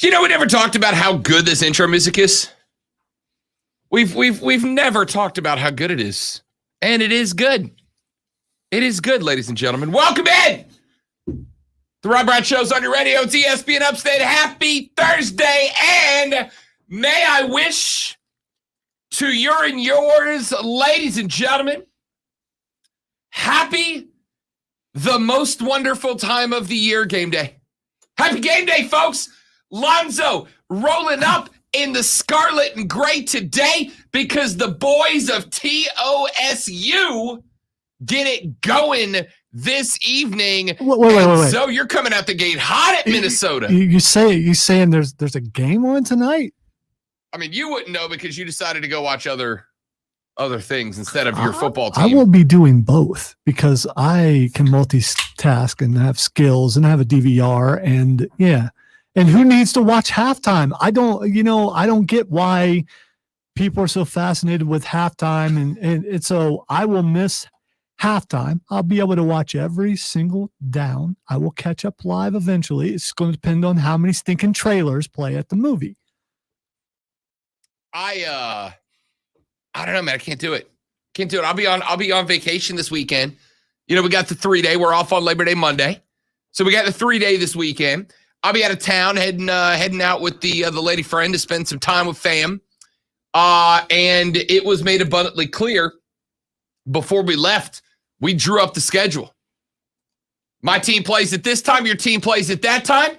You know, we never talked about how good this intro music is. We've never talked about how good it is. And it is good. It is good, ladies and gentlemen. Welcome in. The Rob Brown Show's on your radio. It's ESPN Upstate. Happy Thursday. And may I wish to your and yours, ladies and gentlemen, happy the most wonderful time of the year, game day. Happy game day, folks. Lonzo rolling up in the scarlet and gray today because the boys of TOSU get it going this evening. Wait. So you're coming out the gate hot at Minnesota. You saying there's a game on tonight? I mean, you wouldn't know because you decided to go watch other things instead of your football team. I will be doing both because I can multitask and have skills and I have a DVR and yeah. And who needs to watch halftime? I don't get why people are so fascinated with halftime and so I will miss halftime. I'll be able to watch every single down. I will catch up live eventually. It's going to depend on how many stinking trailers play at the movie. I don't know, man. I can't do it. I'll be on vacation this weekend. You know, we got the 3-day. We're off on Labor Day Monday. So we got the 3-day this weekend. I'll be out of town heading out with the lady friend to spend some time with fam. And it was made abundantly clear before we left, we drew up the schedule. My team plays at this time. Your team plays at that time.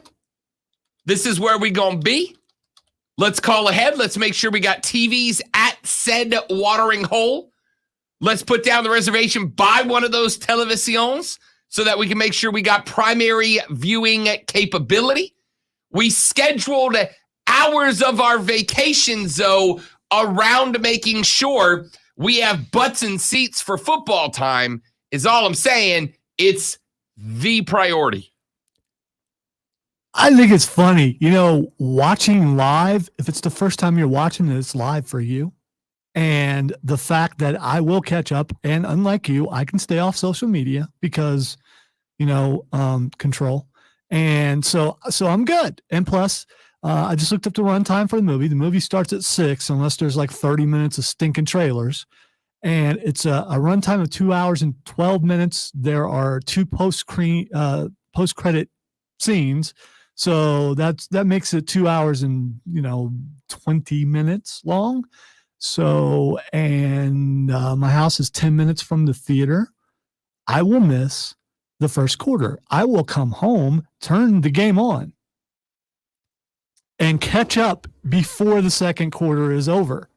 This is where we going to be. Let's call ahead. Let's make sure we got TVs at said watering hole. Let's put down the reservation, buy one of those televisions so that we can make sure we got primary viewing capability. We scheduled hours of our vacations, though, around making sure we have butts and seats for football time is all I'm saying. It's the priority. I think it's funny, watching live, if it's the first time you're watching it, it's live for you. And the fact that I will catch up, and unlike you, I can stay off social media because, control. And so I'm good. And plus, I just looked up the runtime for the movie. The movie starts at 6, unless there's like 30 minutes of stinking trailers. And it's a runtime of 2 hours and 12 minutes. There are 2 post-credit scenes. So that makes it 2 hours and 20 minutes long. So and my house is 10 minutes from the theater. I will miss the first quarter. I will come home, turn the game on, and catch up before the second quarter is over,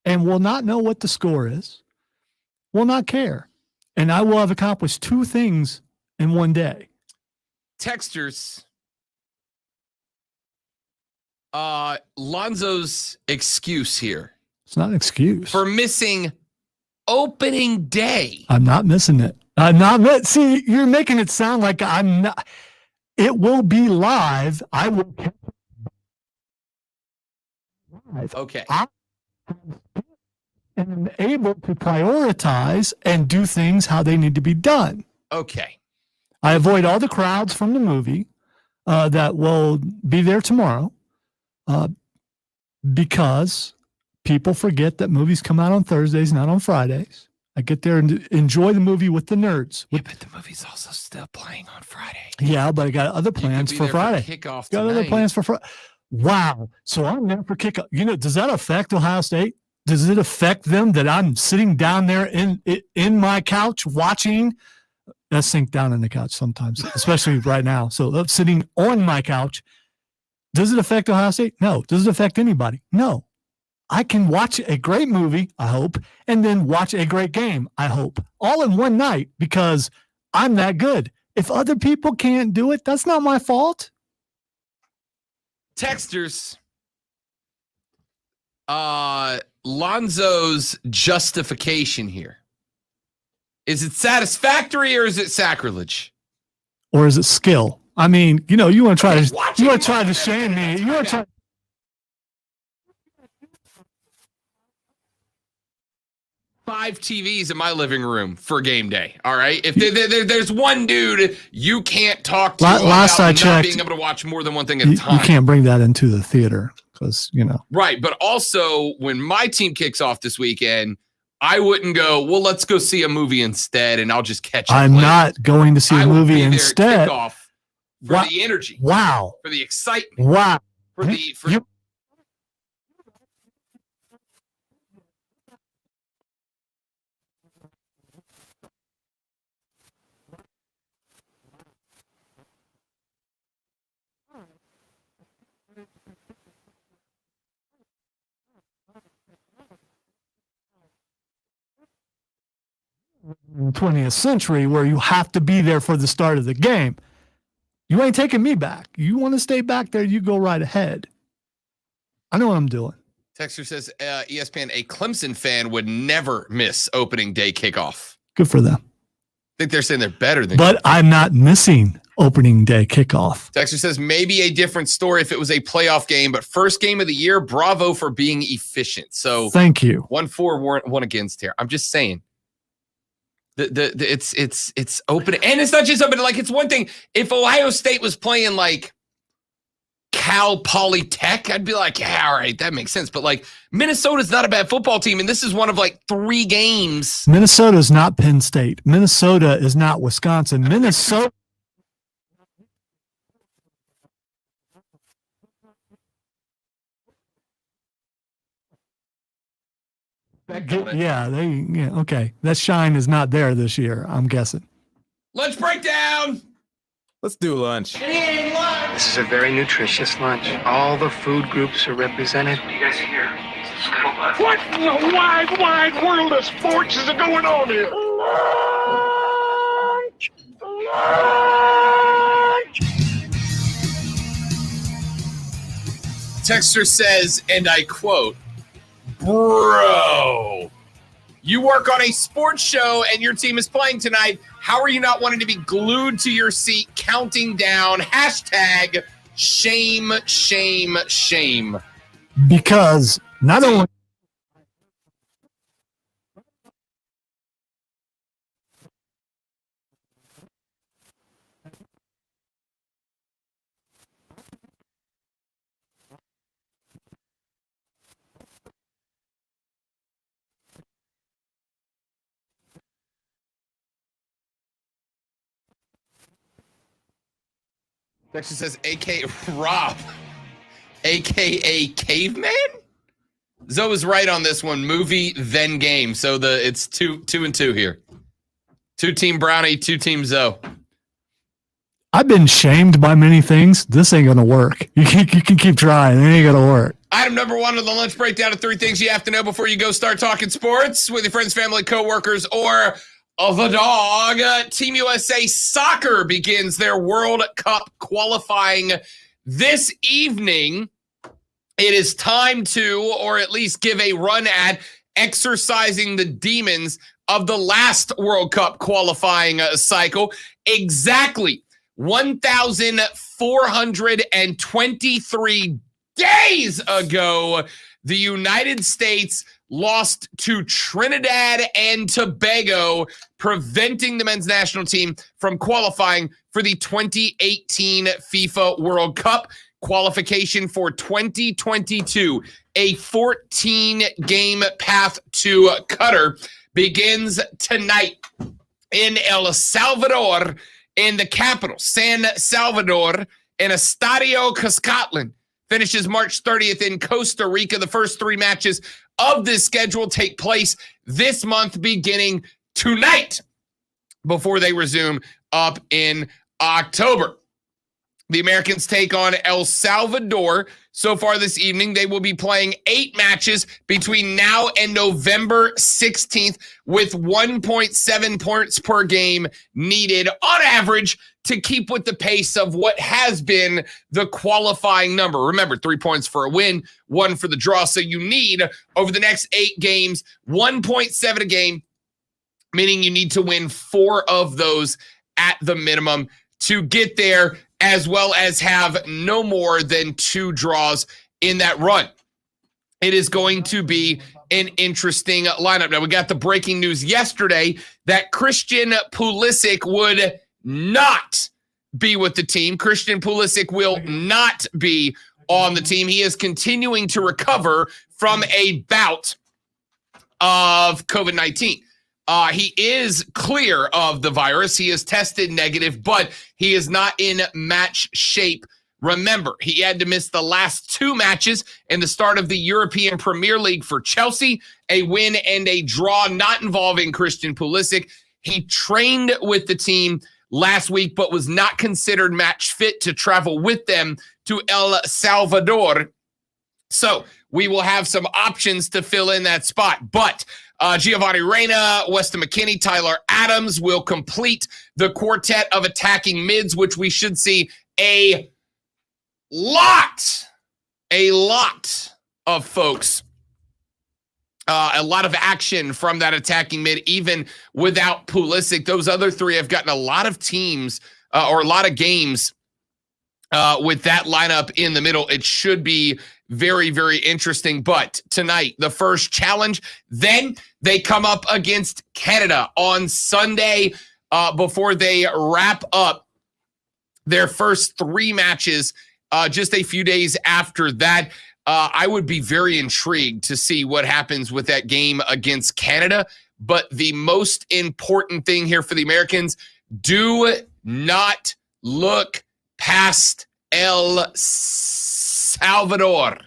and will not know what the score is. Will not care, and I will have accomplished 2 things in one day. Texters. Lonzo's excuse here. It's not an excuse. For missing opening day. I'm not missing it. See, you're making it sound like I'm not. It will be live. I will catch live. Okay. And I'm able to prioritize and do things how they need to be done. Okay. I avoid all the crowds from the movie that will be there tomorrow. Because people forget that movies come out on Thursdays, not on Fridays. I get there and enjoy the movie with the nerds. Yeah, but the movie's also still playing on Friday. Yeah, but I got other plans for Friday. Kickoff got other plans for Friday. Wow. So I'm there for kickoff. Does that affect Ohio State? Does it affect them that I'm sitting down there in my couch watching? I sink down in the couch sometimes, especially right now. So I'm sitting on my couch. Does it affect Ohio State? No. Does it affect anybody? No. I can watch a great movie, I hope, and then watch a great game, I hope, all in one night because I'm that good. If other people can't do it, that's not my fault. Texters. Lonzo's justification here. Is it satisfactory or is it sacrilege? Or is it skill? I mean, you want to try to shame me. You want to try. 5 TVs in my living room for game day. All right. If there's one dude you can't talk to last I about not checked, being able to watch more than one thing at a time. You can't bring that into the theater because, Right. But also, when my team kicks off this weekend, I wouldn't go, well, let's go see a movie instead, and I'll just catch up I'm later. not going to see a movie instead. For the energy. Wow. For the excitement. Wow. For 20th century where you have to be there for the start of the game. You ain't taking me back. You want to stay back there, you go right ahead. I know what I'm doing. Texter says, ESPN, a Clemson fan would never miss opening day kickoff. Good for them. I think they're saying they're better than But I'm not missing opening day kickoff. Texter says, maybe a different story if it was a playoff game, but first game of the year, bravo for being efficient. So thank you. 1 for, 1 against here. I'm just saying. It's open, and it's not just open. Like, it's one thing if Ohio State was playing like Cal Polytech, I'd be like, yeah, all right, that makes sense. But like, Minnesota's not a bad football team, and this is one of like 3 games. Minnesota is not Penn State. Minnesota is not Wisconsin. Minnesota. Yeah, okay. That shine is not there this year, I'm guessing. Lunch breakdown. Let's do lunch. This is a very nutritious lunch. All the food groups are represented. You guys are here. What in the wide, wide world of sports is going on here? Lunch! Lunch! Texter says, and I quote, bro, you work on a sports show and your team is playing tonight. How are you not wanting to be glued to your seat, counting down, hashtag shame, shame, shame? Because not only. Texter says, A.K. Rob, a.k.a. Caveman? Zoe is right on this one. Movie, then game. So it's 2-2 here. 2 team Brownie, 2 team Zoe. I've been shamed by many things. This ain't going to work. You can keep trying. It ain't going to work. Item number 1 on the lunch breakdown of 3 things you have to know before you go start talking sports with your friends, family, coworkers, or the dog. Team USA Soccer begins their World Cup qualifying this evening. It is time to, or at least give a run at, exercising the demons of the last World Cup qualifying cycle. Exactly 1,423 days ago, the United States lost to Trinidad and Tobago, preventing the men's national team from qualifying for the 2018 FIFA World Cup. Qualification for 2022, a 14-game path to Qatar, begins tonight in El Salvador, in the capital, San Salvador, in Estadio Cuscatlán. Finishes March 30th in Costa Rica. The first 3 matches of this schedule take place this month, beginning tonight, before they resume up in October. The Americans take on El Salvador. So far this evening, they will be playing 8 matches between now and November 16th, with 1.7 points per game needed on average to keep with the pace of what has been the qualifying number. Remember, 3 points for a win, 1 for the draw. So you need, over the next 8 games, 1.7 a game, meaning you need to win 4 of those at the minimum to get there, as well as have no more than 2 draws in that run. It is going to be an interesting lineup. Now, we got the breaking news yesterday that Christian Pulisic would not be with the team. Christian Pulisic will not be on the team. He is continuing to recover from a bout of COVID-19. He is clear of the virus. He is tested negative, but he is not in match shape. Remember, he had to miss the last 2 matches in the start of the European Premier League for Chelsea, a win and a draw not involving Christian Pulisic. He trained with the team last week, but was not considered match fit to travel with them to El Salvador. So we will have some options to fill in that spot. But Giovanni Reyna, Weston McKennie, Tyler Adams will complete the quartet of attacking mids, which we should see a lot of folks, a lot of action from that attacking mid, even without Pulisic. Those other 3 have gotten a lot of teams or a lot of games with that lineup in the middle. It should be very, very interesting. But tonight, the first challenge, then they come up against Canada on Sunday before they wrap up their first 3 matches just a few days after that. I would be very intrigued to see what happens with that game against Canada. But the most important thing here for the Americans, do not look past El Salvador.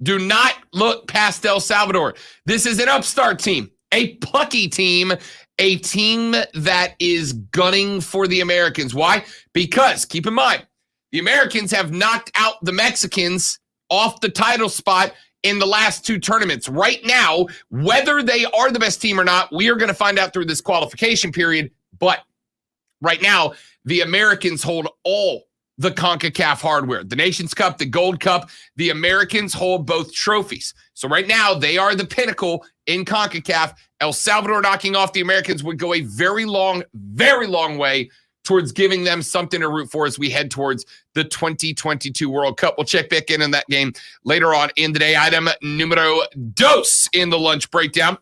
Do not look past El Salvador. This is an upstart team, a plucky team, a team that is gunning for the Americans. Why? Because, keep in mind, the Americans have knocked out the Mexicans off the title spot in the last 2 tournaments. Right now, whether they are the best team or not, we are going to find out through this qualification period. But right now, the Americans hold all the CONCACAF hardware. The Nations Cup, the Gold Cup, the Americans hold both trophies. So right now, they are the pinnacle in CONCACAF. El Salvador knocking off the Americans would go a very long way towards giving them something to root for as we head towards the 2022 World Cup. We'll check back in that game later on in the day. Item numero dos in the lunch breakdown.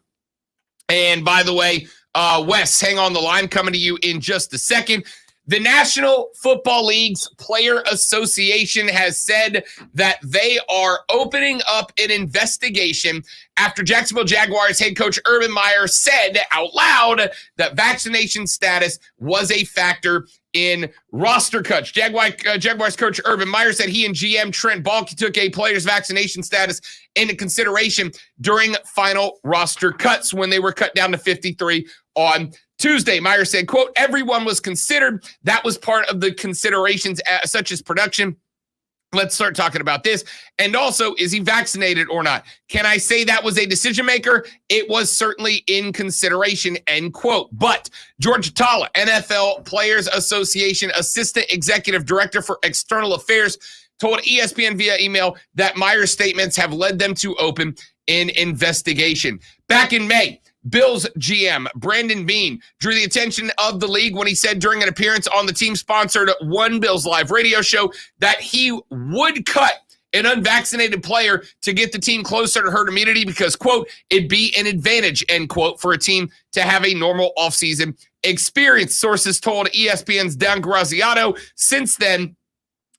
And by the way, Wes, hang on the line, coming to you in just a second. The National Football League's Player Association has said that they are opening up an investigation after Jacksonville Jaguars head coach Urban Meyer said out loud that vaccination status was a factor in roster cuts. Jaguars coach Urban Meyer said he and GM Trent Baalke took a player's vaccination status into consideration during final roster cuts when they were cut down to 53 on Tuesday. Meyer said, quote, everyone was considered. That was part of the considerations such as production. Let's start talking about this. And also, is he vaccinated or not? Can I say that was a decision maker? It was certainly in consideration, end quote. But George Atala, NFL Players Association Assistant Executive Director for External Affairs, told ESPN via email that Meyer's statements have led them to open an investigation. Back in May, Bills GM Brandon Beane drew the attention of the league when he said during an appearance on the team-sponsored One Bills Live radio show that he would cut an unvaccinated player to get the team closer to herd immunity because, quote, it'd be an advantage, end quote, for a team to have a normal offseason experience. Sources told ESPN's Dan Graziano. Since then,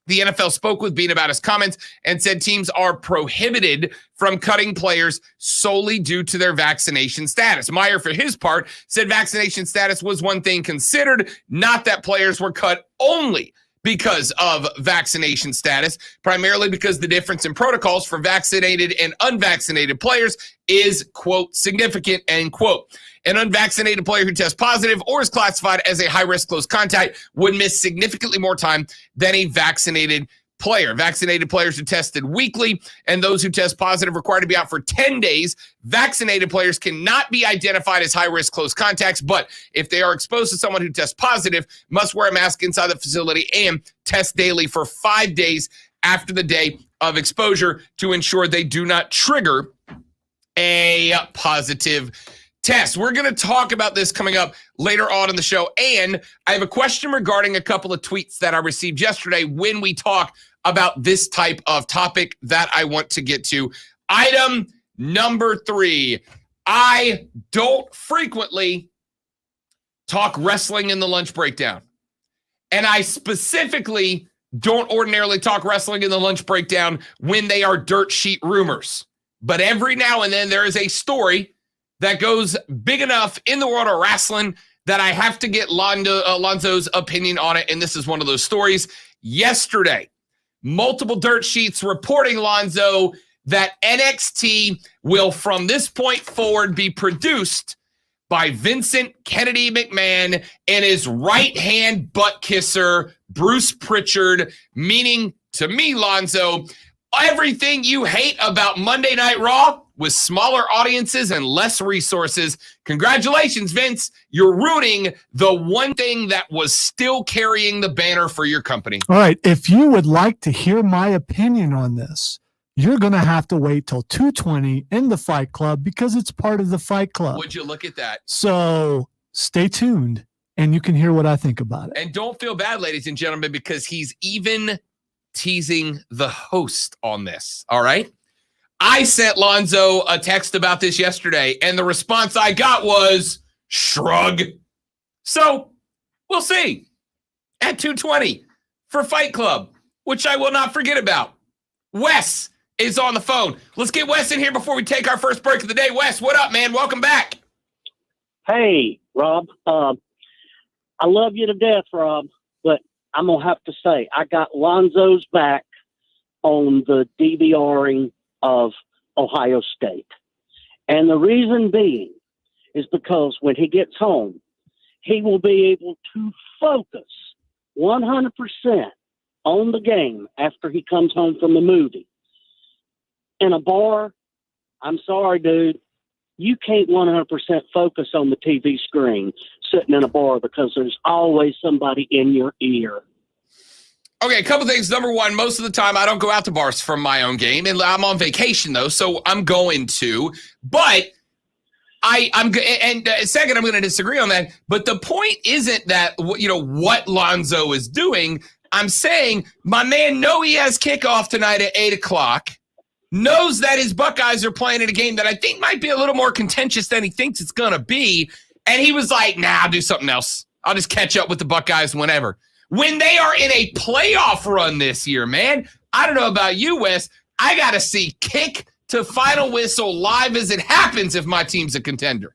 the NFL spoke with Beane about his comments and said teams are prohibited from cutting players solely due to their vaccination status. Meyer, for his part, said vaccination status was one thing considered, not that players were cut only because of vaccination status, primarily because the difference in protocols for vaccinated and unvaccinated players is, quote, significant, end quote. An unvaccinated player who tests positive or is classified as a high-risk close contact would miss significantly more time than a vaccinated player. Vaccinated players are tested weekly, and those who test positive required to be out for 10 days. Vaccinated players cannot be identified as high-risk close contacts, but if they are exposed to someone who tests positive, must wear a mask inside the facility and test daily for 5 days after the day of exposure to ensure they do not trigger a positive test. We're going to talk about this coming up later on in the show, and I have a question regarding a couple of tweets that I received yesterday when we talk about this type of topic that I want to get to. Item Number 3, I don't frequently talk wrestling in the lunch breakdown. And I specifically don't ordinarily talk wrestling in the lunch breakdown when they are dirt sheet rumors. But every now and then there is a story that goes big enough in the world of wrestling that I have to get Lonzo's opinion on it. And this is one of those stories. Yesterday, multiple dirt sheets reporting, Lonzo, that NXT will from this point forward be produced by Vincent Kennedy McMahon and his right-hand butt kisser, Bruce Pritchard, meaning to me, Lonzo, everything you hate about Monday Night Raw with smaller audiences and less resources. Congratulations, Vince. You're ruining the one thing that was still carrying the banner for your company. All right. If you would like to hear my opinion on this, you're going to have to wait till 220 in the Fight Club because it's part of the Fight Club. Would you look at that? So stay tuned and you can hear what I think about it. And don't feel bad, ladies and gentlemen, because he's even teasing the host on this. All right. I sent Lonzo a text about this yesterday, and the response I got was shrug. So we'll see at 220 for Fight Club, which I will not forget about. Wes is on the phone. Let's get Wes in here before we take our first break of the day. Wes, what up, man? Welcome back. Hey, Rob. I love you to death, Rob, but I'm going to have to say I got Lonzo's back on the DVRing of Ohio State. And the reason being is because when he gets home, he will be able to focus 100% on the game after he comes home from the movie. In a bar, I'm sorry, dude, you can't 100% focus on the TV screen sitting in a bar because there's always somebody in your ear. Okay, a couple things. Number one, most of the time I don't go out to bars from my own game, and I'm on vacation though, so I'm going to. But second, I'm going to disagree on that. But the point isn't that what Lonzo is doing. I'm saying my man he has kickoff tonight at 8:00. Knows that his Buckeyes are playing in a game that I think might be a little more contentious than he thinks it's going to be. And he was like, nah, I'll do something else. I'll just catch up with the Buckeyes whenever. When they are in a playoff run this year, man, I don't know about you, Wes. I got to see kick to final whistle live as it happens if my team's a contender.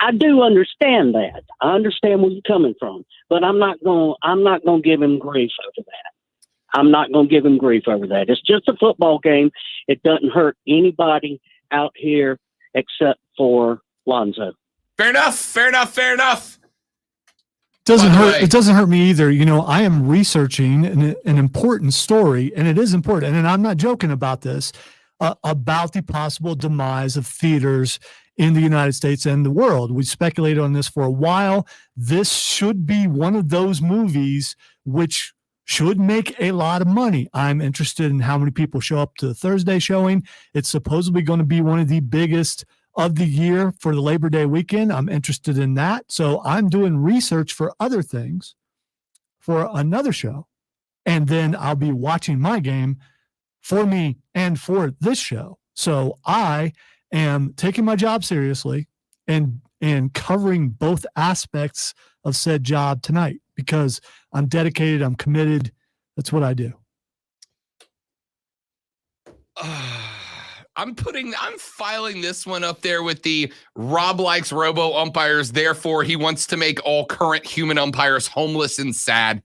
I do understand that. I understand where you're coming from, but I'm not going to give him grief over that. I'm not going to give him grief over that. It's just a football game. It doesn't hurt anybody out here except for Lonzo. Fair enough. It doesn't hurt me either. I am researching an important story, and it is important. And I'm not joking about this, about the possible demise of theaters in the United States and the world. We speculated on this for a while. This should be one of those movies which should make a lot of money. I'm interested in how many people show up to the Thursday showing. It's supposedly going to be one of the biggest of the year for the Labor Day weekend. I'm interested in that. So I'm doing research for other things for another show. And then I'll be watching my game for me and for this show. So I am taking my job seriously and covering both aspects of said job tonight because I'm dedicated. I'm committed. That's what I do. I'm filing this one up there with the Rob likes robo umpires. Therefore, he wants to make all current human umpires homeless and sad.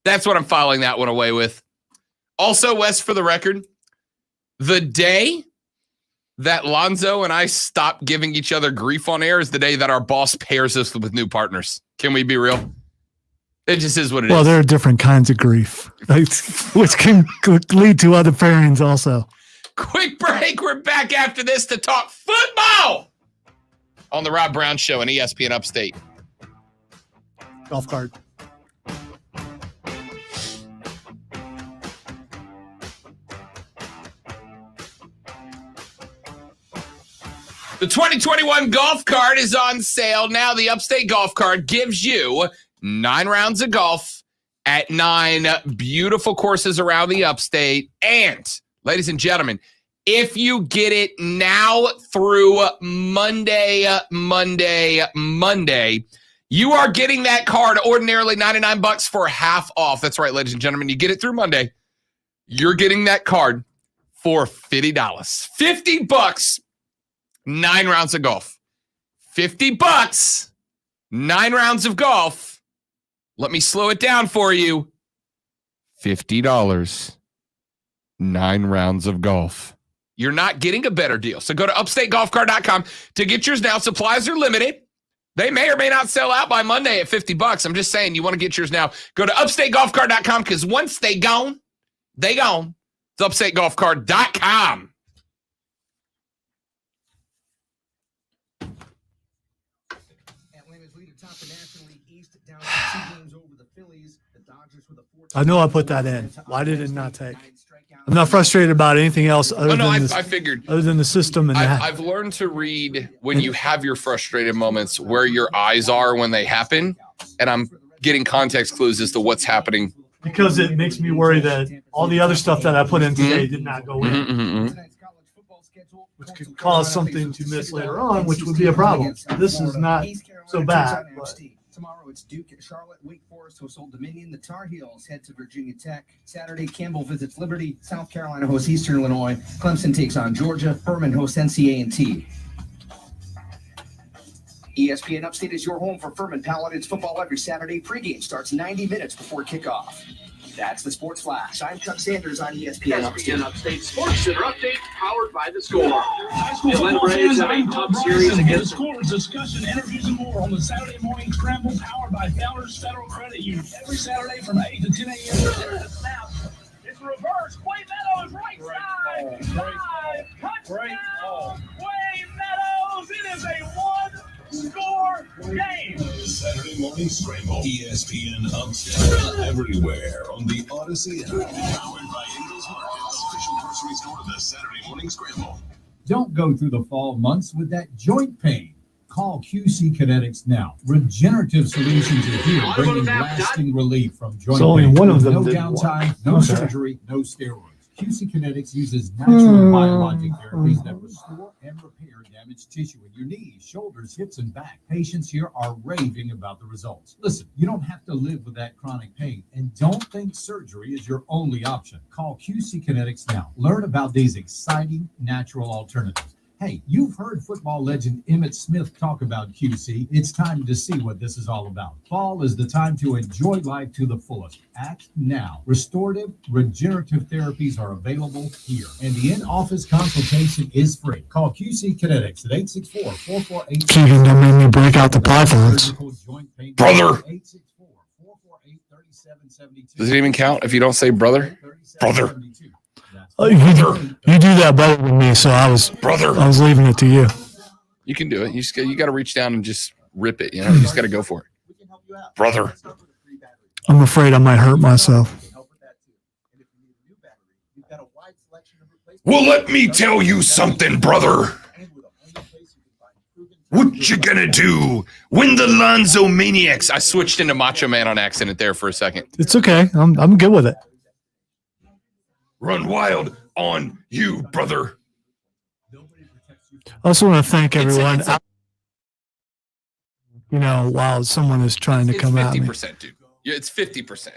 That's what I'm filing that one away with. Also, Wes, for the record, the day that Lonzo and I stop giving each other grief on air is the day that our boss pairs us with new partners. Can we be real? It just is what it is. Well, there are different kinds of grief, which can lead to other pairings also. Quick break. We're back after this to talk football on the Rob Brown Show on ESPN Upstate. Golf cart. The 2021 golf cart is on sale. Now the Upstate golf cart gives you 9 rounds of golf at 9 beautiful courses around the Upstate. And Ladies and gentlemen, if you get it now through Monday, you are getting that card ordinarily $99 for half off. That's right, ladies and gentlemen. You get it through Monday. You're getting that card for $50. $50, 9 rounds of golf. $50, 9 rounds of golf. Let me slow it down for you. $50, 9 rounds of golf. You're not getting a better deal. So go to upstategolfcard.com to get yours now. Supplies are limited. They may or may not sell out by Monday at $50. I'm just saying, you want to get yours now. Go to upstategolfcard.com because once they gone, they gone. It's upstategolfcard.com. I know I put that in. Why did it not take? I'm not frustrated about anything else other than this, I figured. other than the system and that. I've learned to read when you have your frustrated moments where your eyes are when they happen, and I'm getting context clues as to what's happening. Because it makes me worry that all the other stuff that I put in today did not go in, which could cause something to miss later on, which would be a problem. This is not so bad. But tomorrow it's Duke at Charlotte, Wake Forest hosts Old Dominion, the Tar Heels head to Virginia Tech. Saturday, Campbell visits Liberty, South Carolina hosts Eastern Illinois, Clemson takes on Georgia, Furman hosts NC ESPN Upstate is your home for Furman Paladins football every Saturday. Pregame starts 90 minutes before kickoff. That's the Sports Flash. I'm Chuck Sanders on ESPN Upstate. Upstate Sports Center update powered by The Score. The Atlanta Braves have a Cub series against the Scores, discussion, interviews, and more on the Saturday Morning Scramble powered by Founders Federal Credit Union. Every Saturday from 8 to 10 a.m. It's reverse. Wayne Meadows, right side. Touchdown. Wayne Meadows. It is a one-score game. Saturday Morning Scramble. ESPN Upstate. Everywhere on the Odyssey app. Powered by Ingles Markets. Official grocery store of the Saturday Morning Scramble. Don't go through the fall months with that joint pain. Call QC Kinetics now. Regenerative solutions are here, bringing lasting relief from joint So only pain. one of them No didn't downtime, work. no Okay. surgery, no steroids. QC Kinetics uses natural biologic therapies that restore and repair damaged tissue in your knees, shoulders, hips, and back. Patients here are raving about the results. Listen, you don't have to live with that chronic pain, and don't think surgery is your only option. Call QC Kinetics now. Learn about these exciting natural alternatives. Hey, you've heard football legend Emmitt Smith talk about QC. It's time to see what this is all about. Fall is the time to enjoy life to the fullest. Act now. Restorative, regenerative therapies are available here. And the in-office consultation is free. Call QC Kinetics at 864-448. Keegan, don't make me break out the pythons. Brother. Does it even count if you don't say brother? Brother. You do that better than me, so I was leaving it to you. You can do it. You got to reach down and just rip it. You know, you just got to go for it. Brother. I'm afraid I might hurt myself. Well, let me tell you something, brother. What you gonna do when the Lonzo Maniacs? I switched into Macho Man on accident there for a second. It's okay. I'm good with it. Run wild on you, brother. I also want to thank everyone. While someone is trying to come at me. It's 50%, dude. Yeah, it's 50%.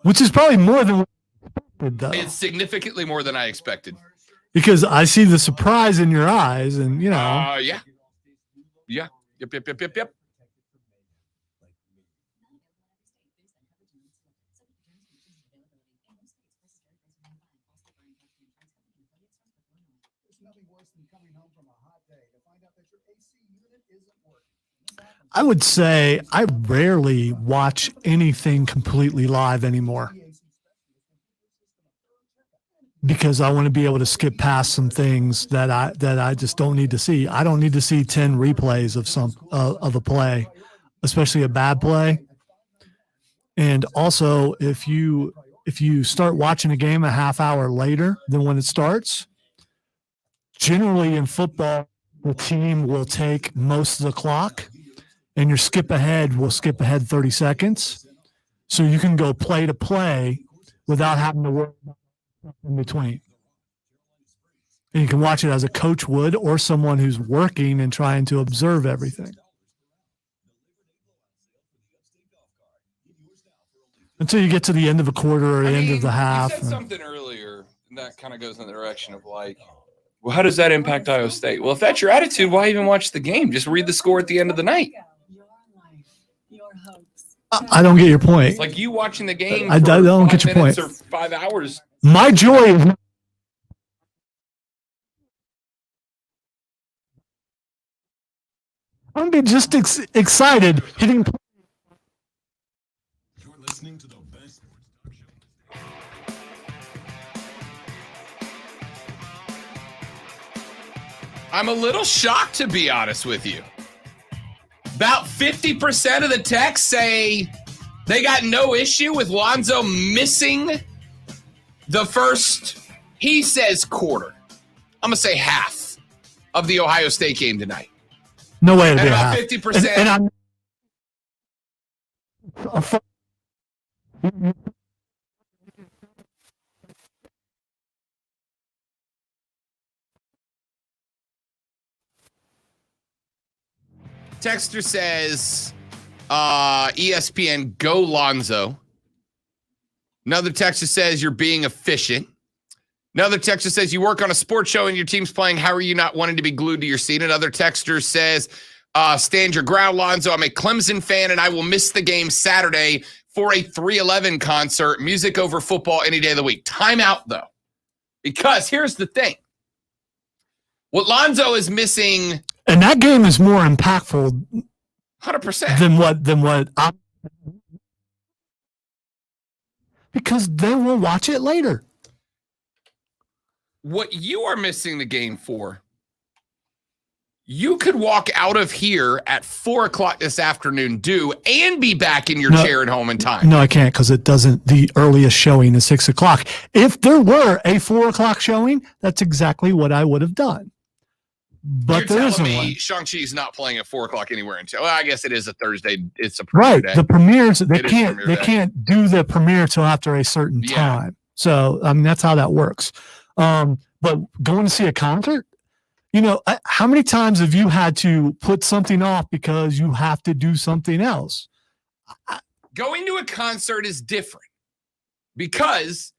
Which is probably more than what I expected, though. It's significantly more than I expected. Because I see the surprise in your eyes, and Yeah. Yep. I would say I rarely watch anything completely live anymore because I want to be able to skip past some things that I just don't need to see. I don't need to see 10 replays of a play, especially a bad play. And also, if you start watching a game a half hour later than when it starts, generally in football, the team will take most of the clock. And your skip ahead will skip ahead 30 seconds. So you can go play to play without having to worry about in between. And you can watch it as a coach would or someone who's working and trying to observe everything. Until you get to the end of a quarter or the end of the half. You said something earlier, and that kind of goes in the direction of like, well, how does that impact Iowa State? Well, if that's your attitude, why even watch the game? Just read the score at the end of the night. I don't get your point. It's like you watching the game. I don't get your point. Or 5 hours. My joy is. I'm just excited hitting. You're listening to the best sports talk show. I'm a little shocked, to be honest with you. About 50% of the texts say they got no issue with Lonzo missing the first, he says, quarter. I'm going to say half of the Ohio State game tonight. No way to be about half. 50%. And I'm. Texter says, ESPN, go Lonzo. Another texter says, you're being efficient. Another texter says, you work on a sports show and your team's playing. How are you not wanting to be glued to your seat? Another texter says, stand your ground, Lonzo. I'm a Clemson fan and I will miss the game Saturday for a 311 concert. Music over football any day of the week. Time out, though. Because here's the thing. What Lonzo is missing... And that game is more impactful 100% than what I'm, because they will watch it later. What you are missing the game for, you could walk out of here at 4:00 this afternoon, and be back in your chair at home in time. No, I can't because it doesn't. The earliest showing is 6:00. If there were a 4:00 showing, that's exactly what I would have done. But You're there telling isn't me one. Shang-Chi's not playing at 4:00 anywhere until, well, I guess it is a Thursday. It's a Right. day. The premieres, they It is can't premiere day. can't do the premiere till after a certain Yeah. time. So I mean that's how that works. But going to see a concert, how many times have you had to put something off because you have to do something else? Going to a concert is different because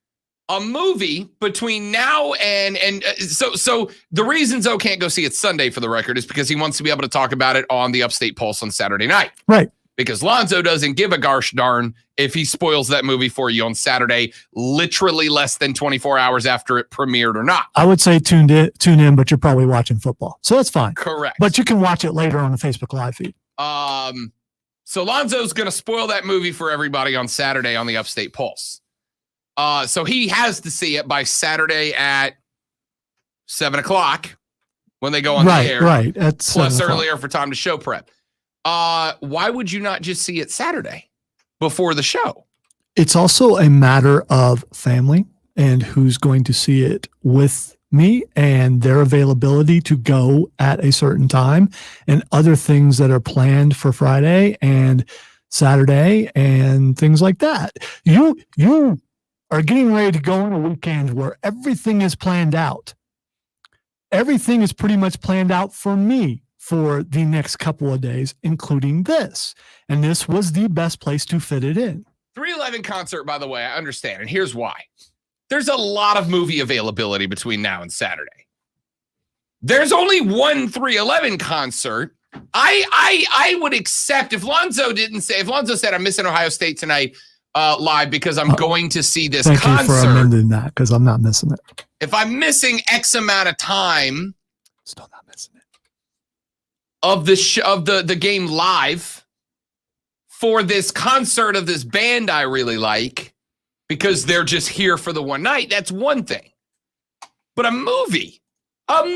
a movie between now and so the reason Zoe can't go see it Sunday, for the record, is because he wants to be able to talk about it on the Upstate Pulse on Saturday night. Right. Because Lonzo doesn't give a gosh darn if he spoils that movie for you on Saturday, literally less than 24 hours after it premiered or not. I would say tune in, but you're probably watching football. So that's fine. Correct. But you can watch it later on the Facebook Live feed. So Lonzo's going to spoil that movie for everybody on Saturday on the Upstate Pulse. So he has to see it by Saturday at 7:00 when they go on the air. Right. That's plus earlier for time to show prep. Why would you not just see it Saturday before the show? It's also a matter of family and who's going to see it with me and their availability to go at a certain time and other things that are planned for Friday and Saturday and things like that. You are getting ready to go on a weekend where everything is planned out. Everything is pretty much planned out for me for the next couple of days, including this. And this was the best place to fit it in. 311 concert, by the way, I understand. And here's why. There's a lot of movie availability between now and Saturday. There's only one 311 concert. I would accept if Lonzo said, I'm missing Ohio State tonight live because I'm going to see this concert. Thank you for amending that because I'm not missing it. If I'm missing X amount of time, still not missing it, of the game live for this concert of this band I really like because they're just here for the one night, that's one thing. But a movie, that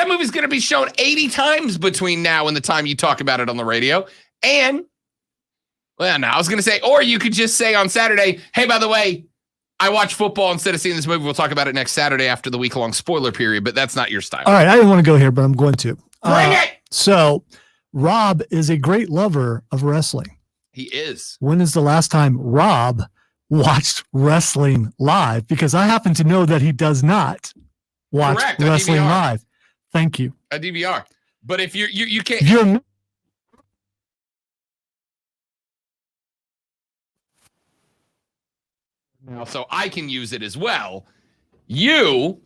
movie's going to be shown 80 times between now and the time you talk about it on the radio. And, well, no, I was going to say, or you could just say on Saturday, hey, by the way, I watch football instead of seeing this movie. We'll talk about it next Saturday after the week-long spoiler period, but that's not your style. All right, I didn't want to go here, but I'm going to. Bring it! So, Rob is a great lover of wrestling. He is. When is the last time Rob watched wrestling live, because I happen to know that he does not watch Correct, a wrestling DVR. live. Thank you. A DVR. But if you can't. You're Now, so I can use it as well. You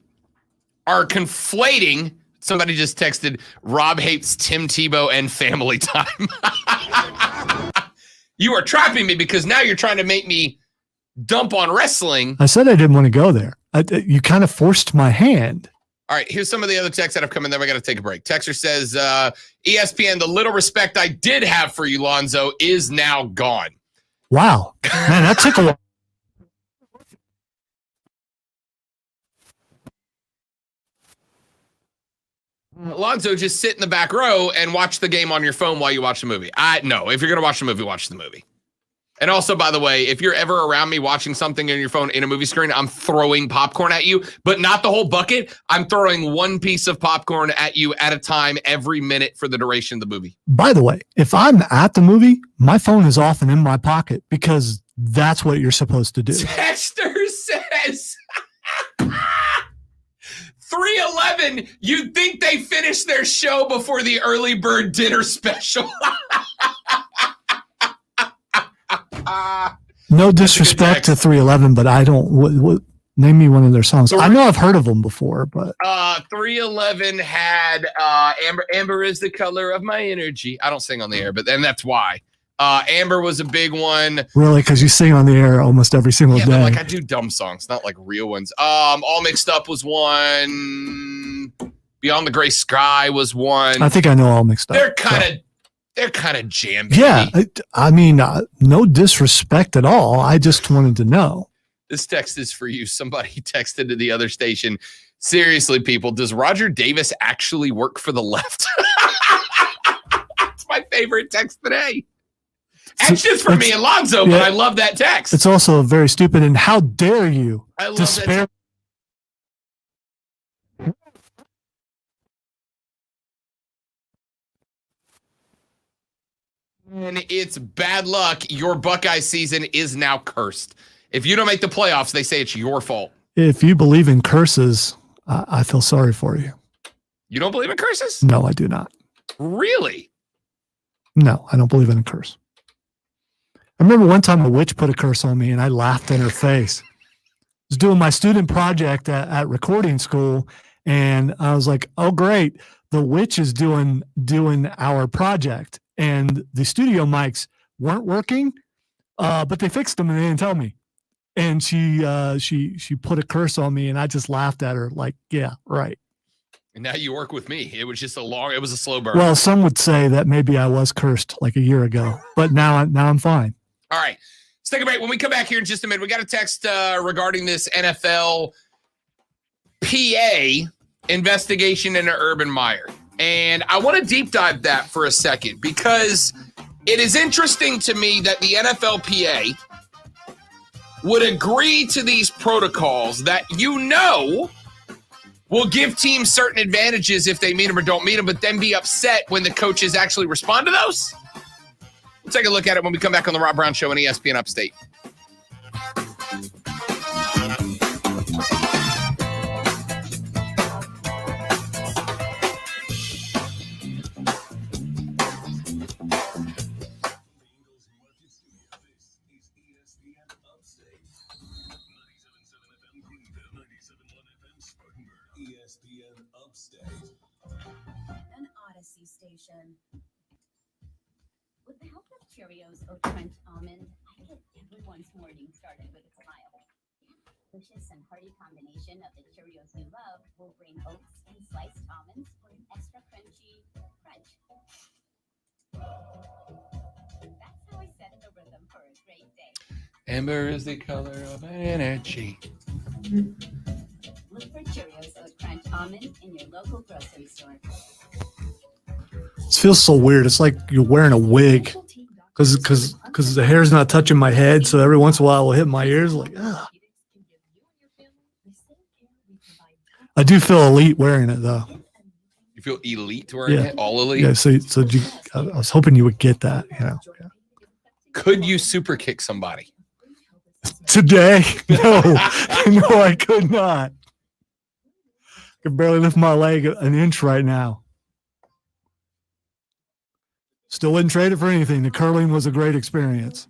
are conflating. Somebody just texted, Rob hates Tim Tebow and Family Time. You are trapping me because now you're trying to make me dump on wrestling. I said I didn't want to go there. You kind of forced my hand. All right, here's some of the other texts that have come in. Then we got to take a break. Texter says, ESPN, the little respect I did have for you, Lonzo, is now gone. Wow. Man, that took a while. Lonzo, just sit in the back row and watch the game on your phone while you watch the movie. No, if you're going to watch the movie, watch the movie. And also, by the way, if you're ever around me watching something on your phone in a movie screen, I'm throwing popcorn at you, but not the whole bucket. I'm throwing one piece of popcorn at you at a time every minute for the duration of the movie. By the way, if I'm at the movie, my phone is off and in my pocket, because that's what you're supposed to do. Texter says 311, you'd think they finished their show before the early bird dinner special. No disrespect to 311, but I don't. Name me one of their songs. I know I've heard of them before, but 311 had Amber is the color of my energy. I don't sing on the air, but then that's why. Amber was a big one. Really, because you sing on the air almost every single day. But like I do dumb songs, not like real ones. All Mixed Up was one. Beyond the Gray Sky was one. I think I know All Mixed Up. They're kind of jammy. Yeah, I mean, no disrespect at all. I just wanted to know. This text is for you. Somebody texted to the other station. Seriously, people, does Roger Davis actually work for the left? That's my favorite text today. That's just for me and Lonzo, but I love that text. It's also very stupid. And how dare you despair? And it's bad luck. Your Buckeye season is now cursed. If you don't make the playoffs, they say it's your fault. If you believe in curses, I feel sorry for you. You don't believe in curses? No, I do not. Really? No, I don't believe in a curse. I remember one time a witch put a curse on me and I laughed in her face. I was doing my student project at recording school and I was like, oh, great. The witch is doing our project. And the studio mics weren't working, but they fixed them and they didn't tell me. And she put a curse on me, and I just laughed at her like, yeah, right. And now you work with me. It was just it was a slow burn. Well, some would say that maybe I was cursed like a year ago, but now I'm fine. All right, let's take a break. When we come back here in just a minute, we got a text regarding this NFL PA investigation into Urban Meyer. And I want to deep dive that for a second because it is interesting to me that the NFLPA would agree to these protocols that will give teams certain advantages if they meet them or don't meet them, but then be upset when the coaches actually respond to those. We'll take a look at it when we come back on the Rob Brown Show on ESPN Upstate. An Odyssey station. With the help of Cheerios Oat Crunch Almond, I get everyone's morning started with a smile. Delicious and hearty combination of the Cheerios we love will bring oats and sliced almonds for an extra crunchy crunch. That's how I set the rhythm for a great day. Amber is the color of energy. Look for Cheerios Oat Crunch Almond in your local grocery store. This feels so weird. It's like you're wearing a wig because the hair's not touching my head. So every once in a while, it will hit my ears. Like, ugh. I do feel elite wearing it, though. You feel elite wearing it? All elite? Yeah. So I was hoping you would get that. You know. Could you super kick somebody? Today? No, no, I could not. I could barely lift my leg an inch right now. Still wouldn't trade it for anything. The curling was a great experience.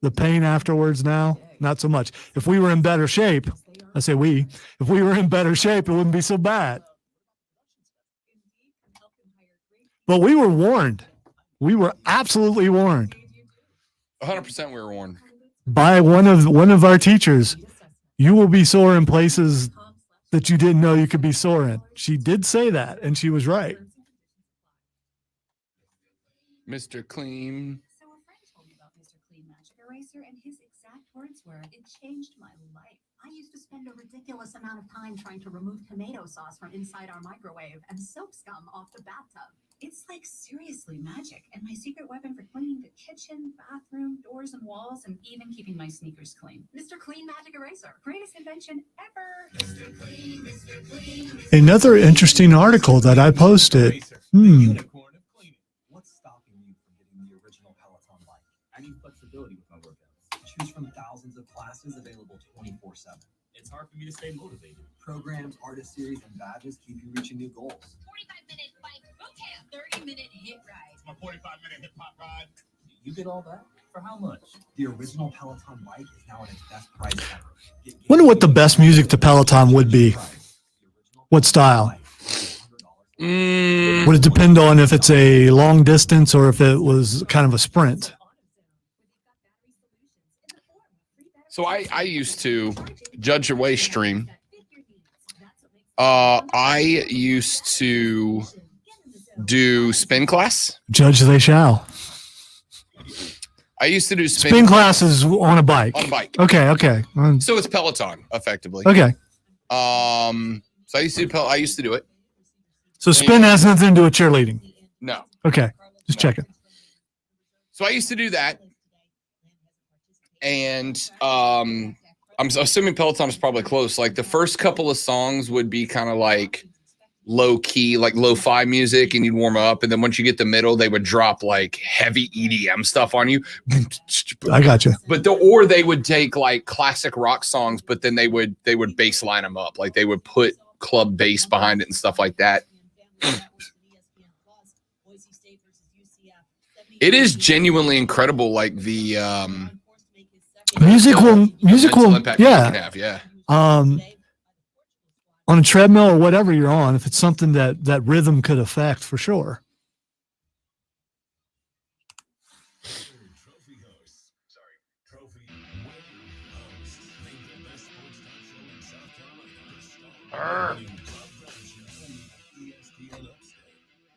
The pain afterwards now, not so much. If we were in better shape, I say if we were in better shape, it wouldn't be so bad. But we were warned. We were absolutely warned. 100% we were warned. By one of our teachers. You will be sore in places that you didn't know you could be sore in. She did say that, and she was right. Mr. Clean. So a friend told me about Mr. Clean Magic Eraser, and his exact words were, "It changed my life. I used to spend a ridiculous amount of time trying to remove tomato sauce from inside our microwave and soap scum off the bathtub. It's like seriously magic, and my secret weapon for cleaning the kitchen, bathroom, doors, and walls, and even keeping my sneakers clean. Mr. Clean Magic Eraser, greatest invention ever." Mr. Clean, Mr. Clean, Mr. Another interesting article that I posted. What's stopping you from getting the original Peloton bike? I need flexibility with my workouts. Choose from thousands of classes available 24/7. It's hard for me to stay motivated. Programs, artist series, and badges keep you reaching new goals. 45-minute bike boot camp, 30-minute hit ride. My 45-minute hip hop ride. You get all that? For how much? The original Peloton bike is now at its best price ever. Wonder what the best music to Peloton would be. What style? Would it depend on if it's a long distance or if it was kind of a sprint? So I used to Judge Your Way stream. I used to do spin class. Judge they shall. I used to do Spin classes on a bike. On a bike. Okay. So it's Peloton, effectively. Okay. So I used to do it. So spin has nothing to do with cheerleading. No. Okay. Just checking. So I used to do that. And I'm assuming Peloton is probably close. Like the first couple of songs would be kind of like low key, like lo-fi music, and you'd warm up. And then once you get the middle, they would drop like heavy EDM stuff on you. I got you. Or they would take like classic rock songs, but then they would bass line them up. Like they would put club bass behind it and stuff like that. It is genuinely incredible. Like the music will impact it can have, yeah. On a treadmill or whatever you're on, if it's something that rhythm could affect, for sure.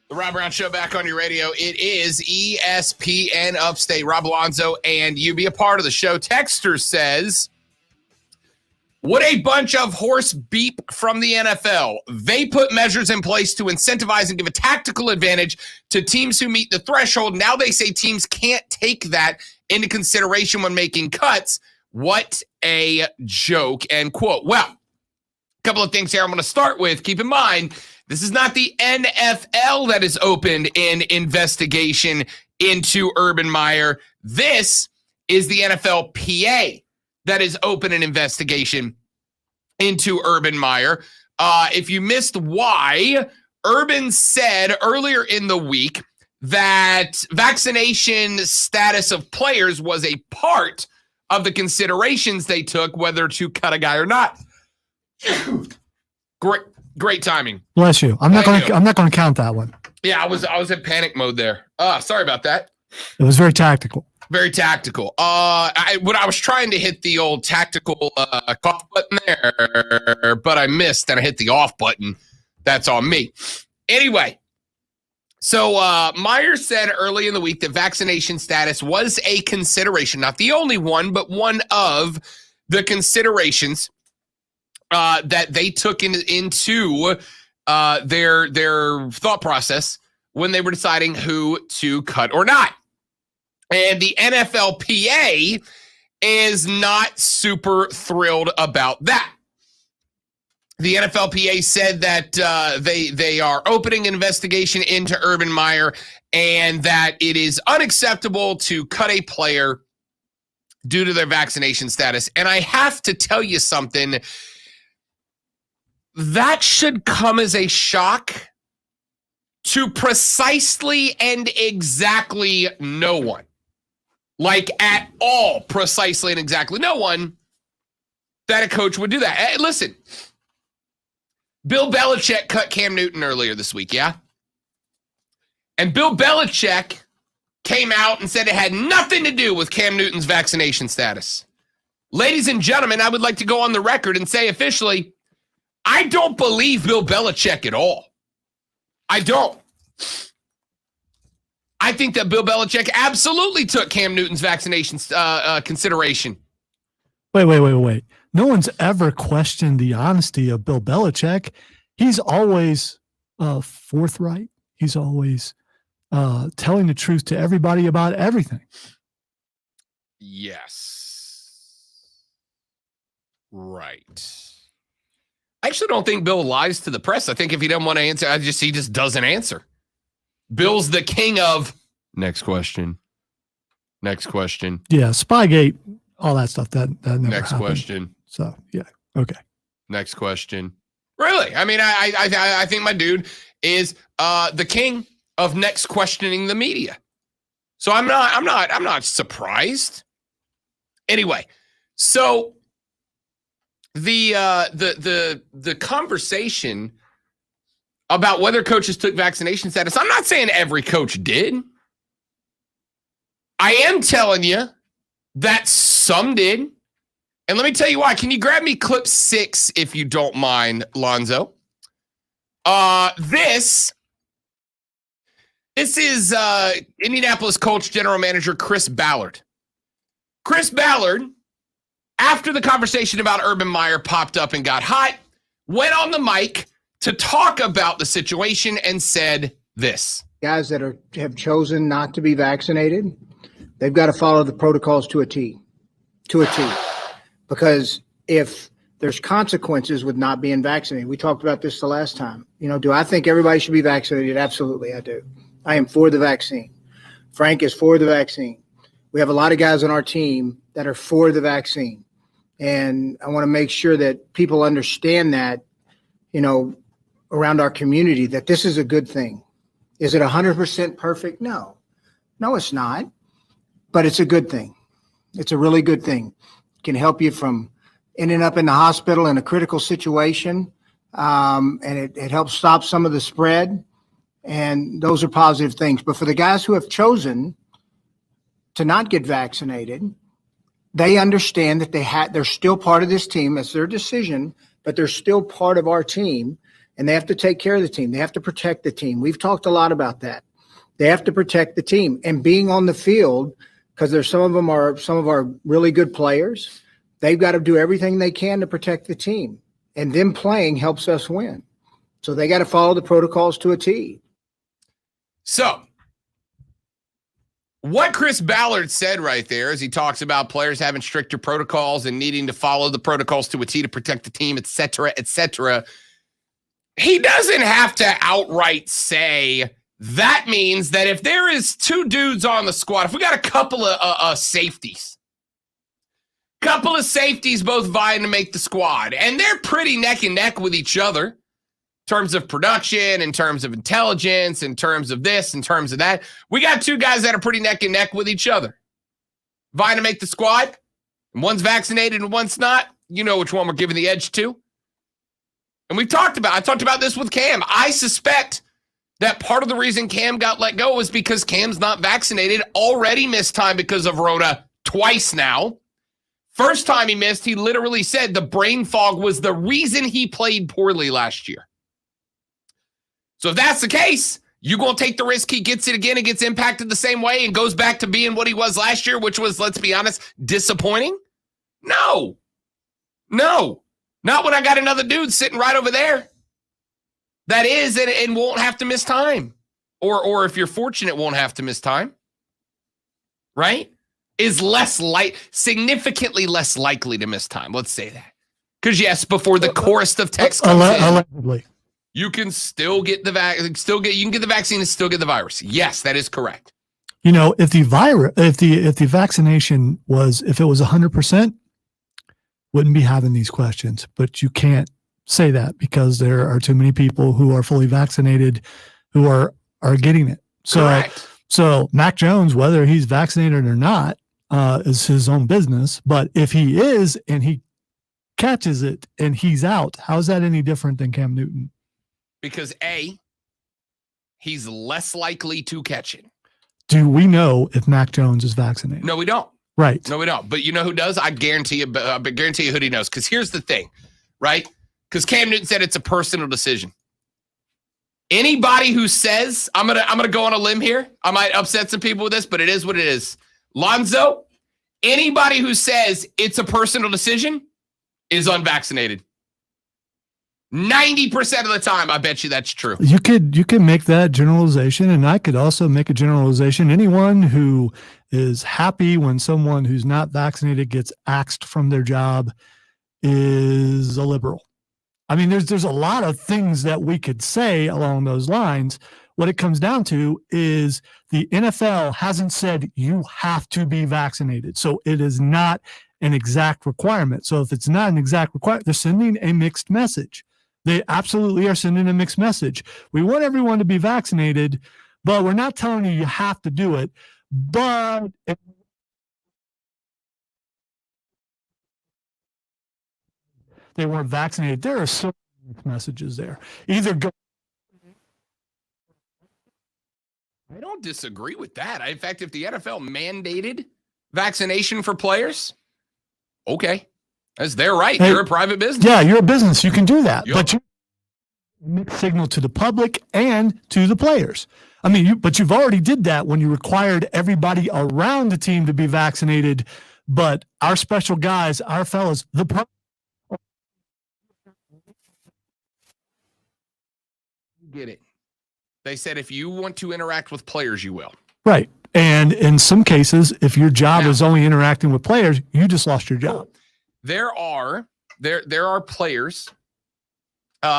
The Rob Brown Show back on your radio. It is ESPN Upstate. Rob Alonzo and you. Be a part of the show. Texter says, what a bunch of horse beep from the NFL. They put measures in place to incentivize and give a tactical advantage to teams who meet the threshold. Now they say teams can't take that into consideration when making cuts. What a joke, end quote. Well, a couple of things here I'm going to start with. Keep in mind, this is not the NFL that has opened an investigation into Urban Meyer. This is the NFLPA that has opened an investigation into Urban Meyer. If you missed why, Urban said earlier in the week that vaccination status of players was a part of the considerations they took whether to cut a guy or not. Great timing. Bless you. I'm not going to count that one. Yeah, I was in panic mode there. Sorry about that. It was very tactical. Very tactical. I was trying to hit the old tactical cough button there, but I missed and I hit the off button. That's on me. Anyway, so Meyer said early in the week that vaccination status was a consideration, not the only one, but one of the considerations that they took into their thought process when they were deciding who to cut or not. And the NFLPA is not super thrilled about that. The NFLPA said that they are opening an investigation into Urban Meyer and that it is unacceptable to cut a player due to their vaccination status. And I have to tell you something. That should come as a shock to precisely and exactly no one. Like at all, precisely and exactly no one, that a coach would do that. Hey, listen, Bill Belichick cut Cam Newton earlier this week, yeah? And Bill Belichick came out and said it had nothing to do with Cam Newton's vaccination status. Ladies and gentlemen, I would like to go on the record and say officially, I don't believe Bill Belichick at all. I don't. I think that Bill Belichick absolutely took Cam Newton's vaccination consideration. Wait. No one's ever questioned the honesty of Bill Belichick. He's always forthright. He's always telling the truth to everybody about everything. Yes. Right. I actually don't think Bill lies to the press. I think if he doesn't want to answer, he just doesn't answer. Bill's the king of next question. Next question. Yeah, Spygate, all that stuff. That never next happened. question. So yeah, okay. Next question. Really? I mean, I think my dude is the king of next questioning the media. So I'm not surprised. Anyway, so the conversation about whether coaches took vaccination status, I'm not saying every coach did. I am telling you that some did. And let me tell you why. Can you grab me clip 6 if you don't mind, Lonzo? This is Indianapolis Colts general manager Chris Ballard. Chris Ballard, after the conversation about Urban Meyer popped up and got hot, went on the mic to talk about the situation and said this. Guys that have chosen not to be vaccinated, they've got to follow the protocols to a T. Because if there's consequences with not being vaccinated, we talked about this the last time. Do I think everybody should be vaccinated? Absolutely, I do. I am for the vaccine. Frank is for the vaccine. We have a lot of guys on our team that are for the vaccine. And I want to make sure that people understand that, around our community, that this is a good thing. Is it 100% perfect? No, it's not. But it's a good thing. It's a really good thing. It can help you from ending up in the hospital in a critical situation. And it helps stop some of the spread. And those are positive things. But for the guys who have chosen to not get vaccinated, they understand that they're still part of this team. It's their decision, but they're still part of our team. And they have to take care of the team. They have to protect the team. We've talked a lot about that. They have to protect the team. And being on the field, because some of our really good players, they've got to do everything they can to protect the team. And them playing helps us win. So they got to follow the protocols to a T. So what Chris Ballard said right there is he talks about players having stricter protocols and needing to follow the protocols to a T to protect the team, et cetera, et cetera. He doesn't have to outright say that means that if there is 2 dudes on the squad, if we got a couple of safeties both vying to make the squad, and they're pretty neck and neck with each other in terms of production, in terms of intelligence, in terms of this, in terms of that. We got 2 guys that are pretty neck and neck with each other, vying to make the squad, and one's vaccinated and one's not. You know which one we're giving the edge to. And I talked about this with Cam. I suspect that part of the reason Cam got let go was because Cam's not vaccinated, already missed time because of Rona twice now. First time he missed, he literally said the brain fog was the reason he played poorly last year. So if that's the case, you going to take the risk he gets it again and gets impacted the same way and goes back to being what he was last year, which was, let's be honest, disappointing? No. Not when I got another dude sitting right over there that is and won't have to miss time. Or if you're fortunate, won't have to miss time. Right? Is significantly less likely to miss time. Let's say that. Because yes, before the chorus of text comes allegedly, you can still get the vaccine and still get the virus. Yes, that is correct. You know, if the virus, if the vaccination was, if it was 100%, wouldn't be having these questions. But you can't say that because there are too many people who are fully vaccinated who are getting it. So, Correct. so Mac Jones, whether he's vaccinated or not, is his own business. But if he is and he catches it and he's out, how's that any different than Cam Newton? Because A, he's less likely to catch it. Do we know if Mac Jones is vaccinated? No, we don't. Right. No, we don't. But you know who does? I guarantee you who he knows. Because here's the thing, right? Because Cam Newton said it's a personal decision. Anybody who says, I'm gonna go on a limb here. I might upset some people with this, but it is what it is. Lonzo, anybody who says it's a personal decision is unvaccinated. 90% of the time, I bet you that's true. You can make that generalization, and I could also make a generalization. Anyone who is happy when someone who's not vaccinated gets axed from their job is a liberal. I mean, there's a lot of things that we could say along those lines. What it comes down to is the NFL hasn't said you have to be vaccinated. So it is not an exact requirement. So if it's not an exact requirement, they're sending a mixed message. They absolutely are sending a mixed message. We want everyone to be vaccinated, but we're not telling you have to do it. But if they weren't vaccinated, there are so many mixed messages there. Either go. I don't disagree with that. In fact, if the NFL mandated vaccination for players, okay. That's their right. Hey, you're a private business. Yeah, you're a business. You can do that. Yep. But you mixed signal to the public and to the players. I mean, but you've already did that when you required everybody around the team to be vaccinated. But our special guys, our fellas, Get it. They said if you want to interact with players, you will. right. And in some cases, if your job Now, is only interacting with players, you just lost your job. There are players.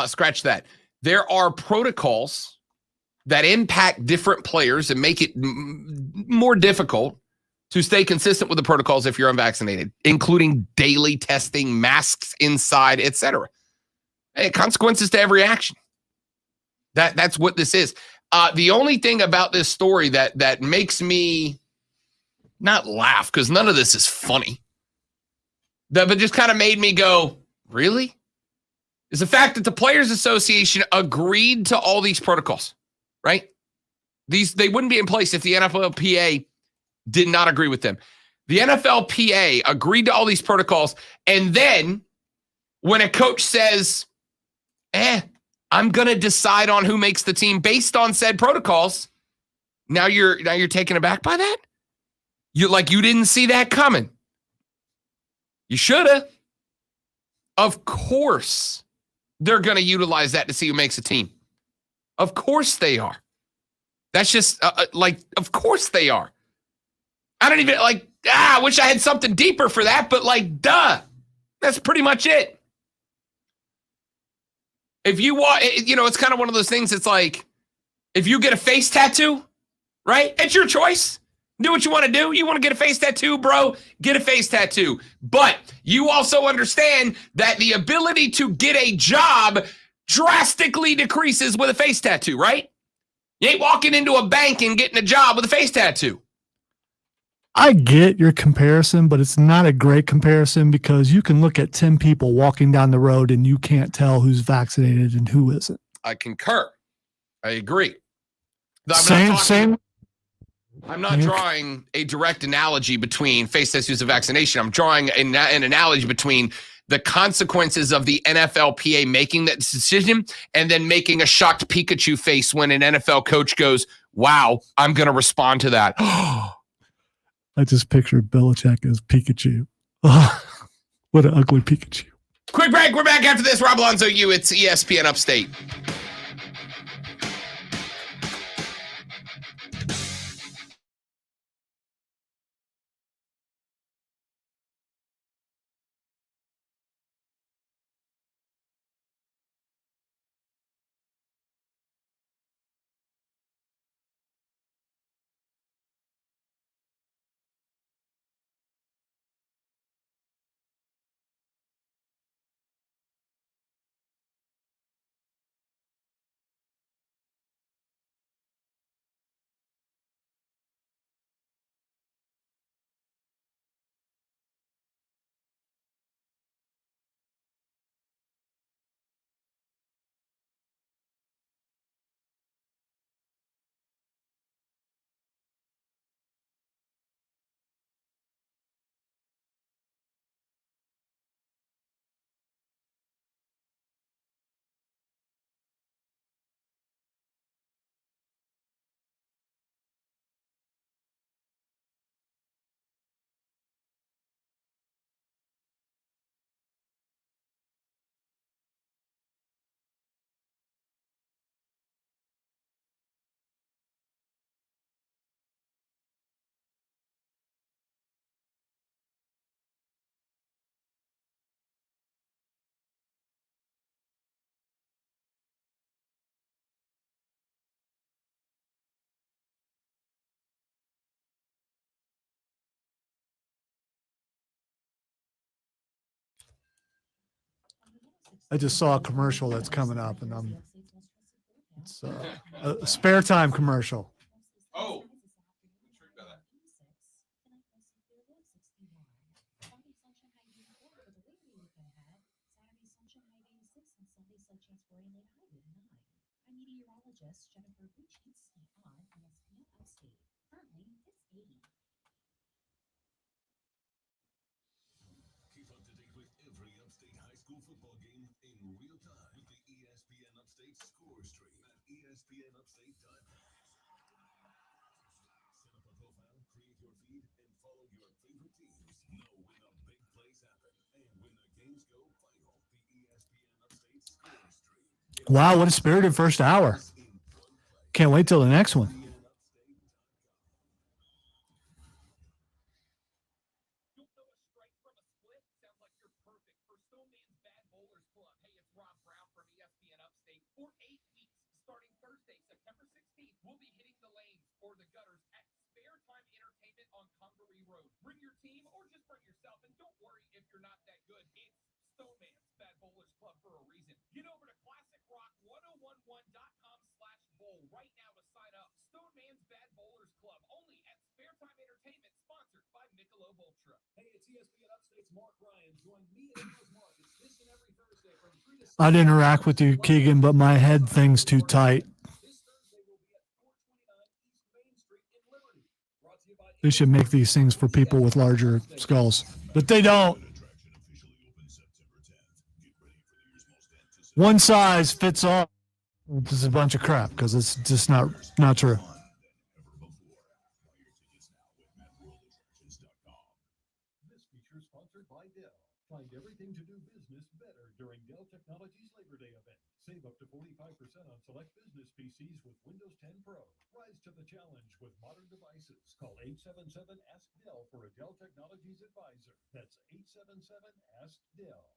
Scratch that. There are protocols that impact different players and make it more difficult to stay consistent with the protocols if you're unvaccinated, including daily testing, masks inside, etc. Hey, consequences to every action. That's what this is. The only thing about this story that makes me not laugh, because none of this is funny, but just kind of made me go, really? Is the fact that the Players Association agreed to all these protocols, right? They wouldn't be in place if the NFLPA did not agree with them. The NFLPA agreed to all these protocols, and then when a coach says, I'm going to decide on who makes the team based on said protocols, now you're taken aback by that? You didn't see that coming. You should have. Of course, they're going to utilize that to see who makes a team. Of course they are. That's just of course they are. I don't even I wish I had something deeper for that, but duh. That's pretty much it. If you want, it's kind of one of those things. It's like, if you get a face tattoo, right? It's your choice. Do what you want to do. You want to get a face tattoo, bro? Get a face tattoo. But you also understand that the ability to get a job drastically decreases with a face tattoo, right? You ain't walking into a bank and getting a job with a face tattoo. I get your comparison, but it's not a great comparison because you can look at 10 people walking down the road and you can't tell who's vaccinated and who isn't. I concur. I agree. I'm not drawing a direct analogy between face tattoos and vaccination. I'm drawing an analogy between the consequences of the NFLPA making that decision and then making a shocked Pikachu face when an NFL coach goes, wow, I'm going to respond to that. I just pictured Belichick as Pikachu. Oh, what an ugly Pikachu. Quick break. We're back after this. Rob Alonzo, it's ESPN Upstate. I just saw a commercial that's coming up, and it's a spare time commercial. Oh. Keep up to date with every Upstate high school football game in real time with the ESPN Upstate score stream at ESPNUpstate.com. Set up a profile, create your feed, and follow your favorite teams. Know when the big plays happen and when the games go viral. The ESPN Upstate score stream. Wow, what a spirited first hour. Can't wait till the next one. Bring your team or just bring yourself, and don't worry if you're not that good. It's Stoneman's Bad Bowlers Club for a reason. Get over to classicrock1011.com/bowl right now to sign up. Stoneman's Bad Bowlers Club, only at Spare Time Entertainment, sponsored by Michelob Ultra. Hey, it's ESPN Upstate's Mark Ryan. Join me and those Markets this and every Thursday from 3 to 6. I'd interact with you, Keegan, but my head thing's too tight. They should make these things for people with larger skulls, but they don't. One size fits all. This is a bunch of crap because it's just not true. This feature is sponsored by Dell. Find everything to do business better during Dell Technologies Labor Day event. Save up to 45% on select business PCs with Windows 10 Pro. Rise to the challenge with modern devices. Call 877-ASK-DELL for a Dell Technologies advisor. That's 877-ASK-DELL.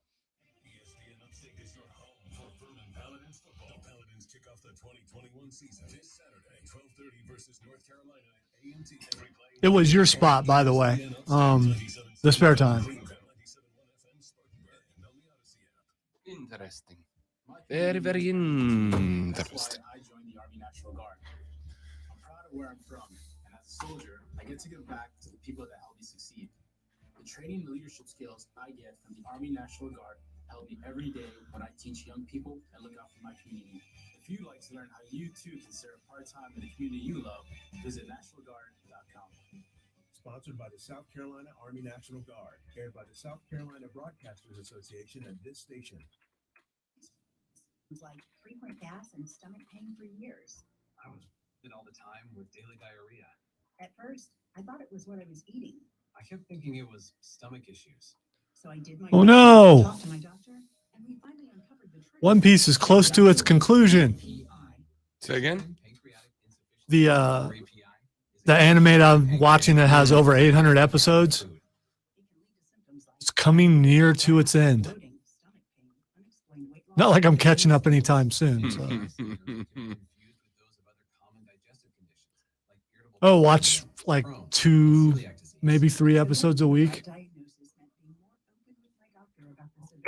ESPN Upstate is your home for Vernon Paladins football. The Paladins kick off the 2021 season this Saturday, 12:30 versus North Carolina at A&T. It was your spot, by the way. The spare time. Interesting. Very, very interesting. I joined the Army National Guard. I'm proud of where I'm from, and as a soldier, I get to give back to the people that help me succeed. The training and leadership skills I get from the Army National Guard help me every day when I teach young people and look out for my community. If you'd like to learn how you too can serve part-time in the community you love, visit nationalguard.com. Sponsored by the South Carolina Army National Guard, aired by the South Carolina Broadcasters Association and this station. Like frequent gas and stomach pain for years. I was in all the time with daily diarrhea. At first, I thought it was what I was eating. I kept thinking it was stomach issues. So I did my Oh no! talked to my doctor, and we finally uncovered the truth. One Piece is close to its conclusion. Say again? The anime I'm watching that has over 800 episodes, it's coming near to its end. Not like I'm catching up anytime soon. So. Oh, watch like 2, maybe 3 episodes a week.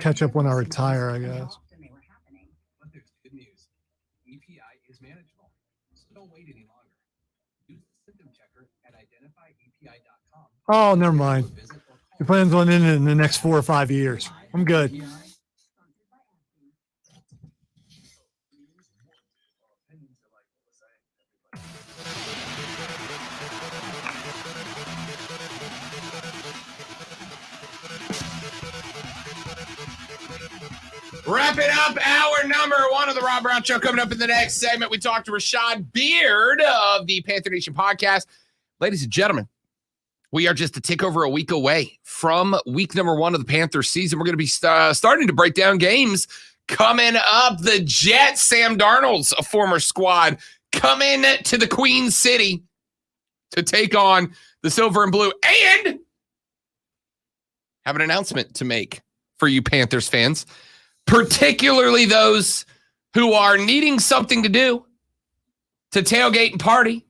Catch up when I retire, I guess. But there's good news. EPI is manageable, so don't wait any longer. Use the symptom checker at identifyepi.com. Oh, never mind. Your plan's on in the next 4 or 5 years. I'm good. Wrapping up hour number 1 of the Rob Brown Show. Coming up in the next segment, we talked to Rashad Beard of the Panther Nation podcast. Ladies and gentlemen, we are just a tick over a week away from week number 1 of the Panther season. We're going to be starting to break down games coming up. The Jets, Sam Darnold's a former squad, coming to the Queen City to take on the Silver and Blue, and have an announcement to make for you Panthers fans, particularly those who are needing something to do to tailgate and party.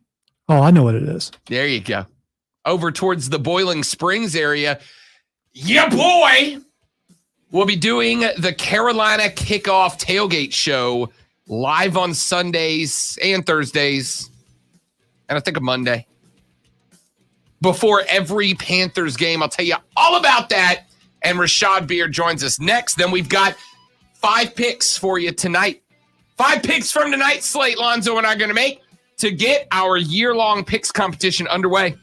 Oh, I know what it is. There you go. Over towards the Boiling Springs area. Yeah, boy. We'll be doing the Carolina Kickoff Tailgate Show live on Sundays and Thursdays, and I think a Monday. Before every Panthers game, I'll tell you all about that. And Rashad Beard joins us next. Then we've got 5 picks for you tonight. 5 picks from tonight's slate, Lonzo and I are going to make to get our year-long picks competition underway.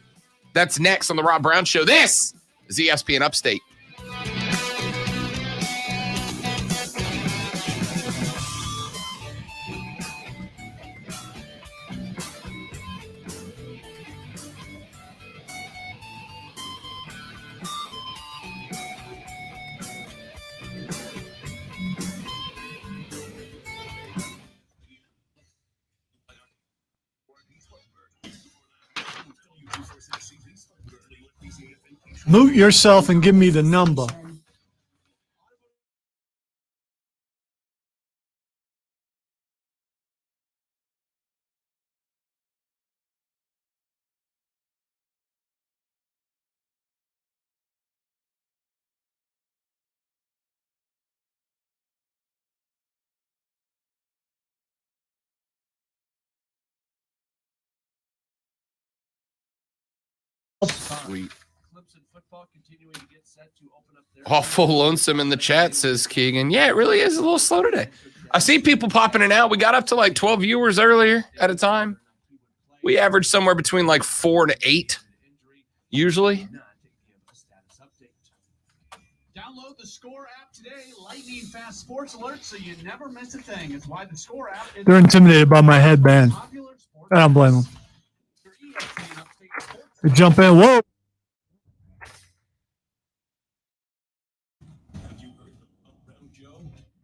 That's next on the Rob Brown Show. This is ESPN Upstate. Mute yourself and give me the number. Sweet. Awful lonesome in the chat, says Keegan. Yeah, it really is a little slow today. I see people popping in and out. We got up to like 12 viewers earlier at a time. We average somewhere between like 4 to 8 usually. Download the Score app today. Lightning fast sports alerts so you never miss a thing. It's why the Score app is They're intimidated by my headband. I don't blame them. They jump in. Whoa.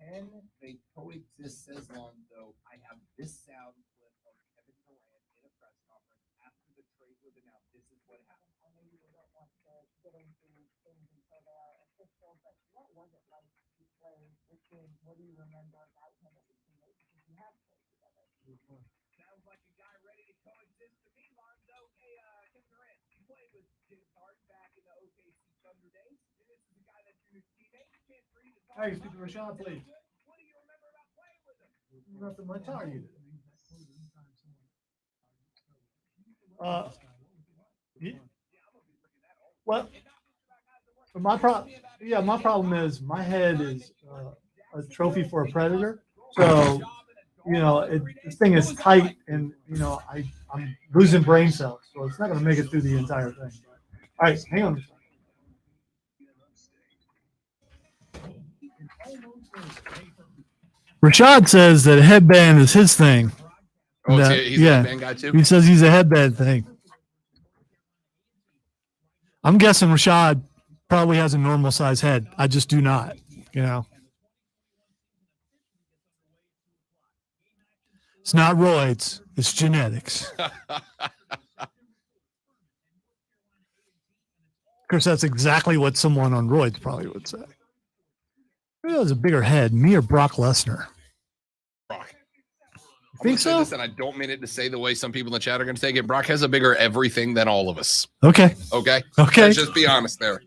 Can they coexist, says Lonzo? I have this sound clip of Kevin Durant in a press conference after the trade was announced. This is what happened. I know you don't want to get into things until they are official, but what was it like to play with him? What do you remember about him as a teammate? Because you have played together. Sounds like a guy ready to coexist to me, Lonzo. Hey, Kevin Durant, you played with James Harden back in the OKC Thunder days. This is a guy that's your teammate. Can't for you to talk Hey, speak to Rashad, please. What do you remember about playing with him? Nothing much. How are you? Well, my problem is my head is a trophy for a predator. So, this thing is tight, and I'm losing brain cells, so it's not going to make it through the entire thing. All right, hang on. Rashad says that a headband is his thing. Oh, he's a headband guy too? He says he's a headband thing. I'm guessing Rashad probably has a normal size head. I just do not, It's not roids. It's genetics. Of course, that's exactly what someone on roids probably would say. Who has a bigger head, me or Brock Lesnar? Brock. You think so? This, and I don't mean it to say the way some people in the chat are going to take it. Brock has a bigger everything than all of us. Okay. Okay. Let's just be honest there.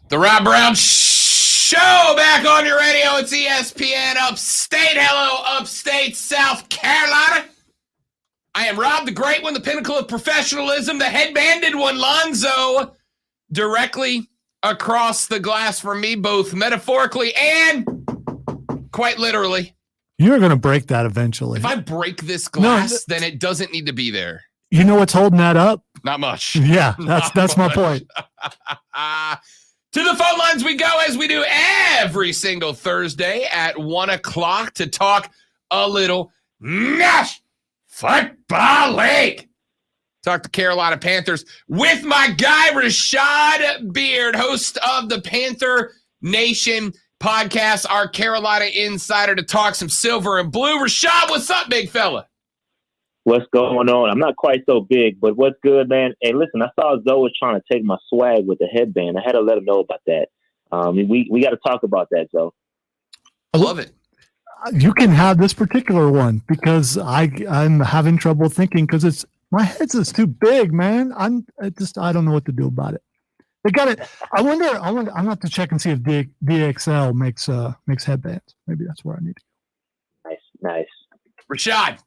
The Rob Brown Show back on your radio. It's ESPN Upstate. Hello, Upstate South Carolina. I am Rob the Great One, the pinnacle of professionalism, the headbanded one, Lonzo, directly across the glass from me, both metaphorically and quite literally. You're going to break that eventually. If I break this glass, then it doesn't need to be there. You know what's holding that up? Not much. Yeah, that's my point. To the phone lines we go, as we do every single Thursday at 1 o'clock to talk a little Nash Football League. Talk to Carolina Panthers with my guy, Rashad Beard, host of the Panther Nation podcast, our Carolina insider, to talk some silver and blue. Rashad, what's up, big fella? What's going on? I'm not quite so big, but what's good, man? Hey, listen, I saw Zoe was trying to take my swag with the headband. I had to let him know about that. We got to talk about that, Zoe. I love it. You can have this particular one because I'm having trouble thinking because it's My head's just too big, man. I don't know what to do about it. They got it. I wonder. I'm gonna have to check and see if DXL makes headbands. Maybe that's where I need to go. Nice. Rashad,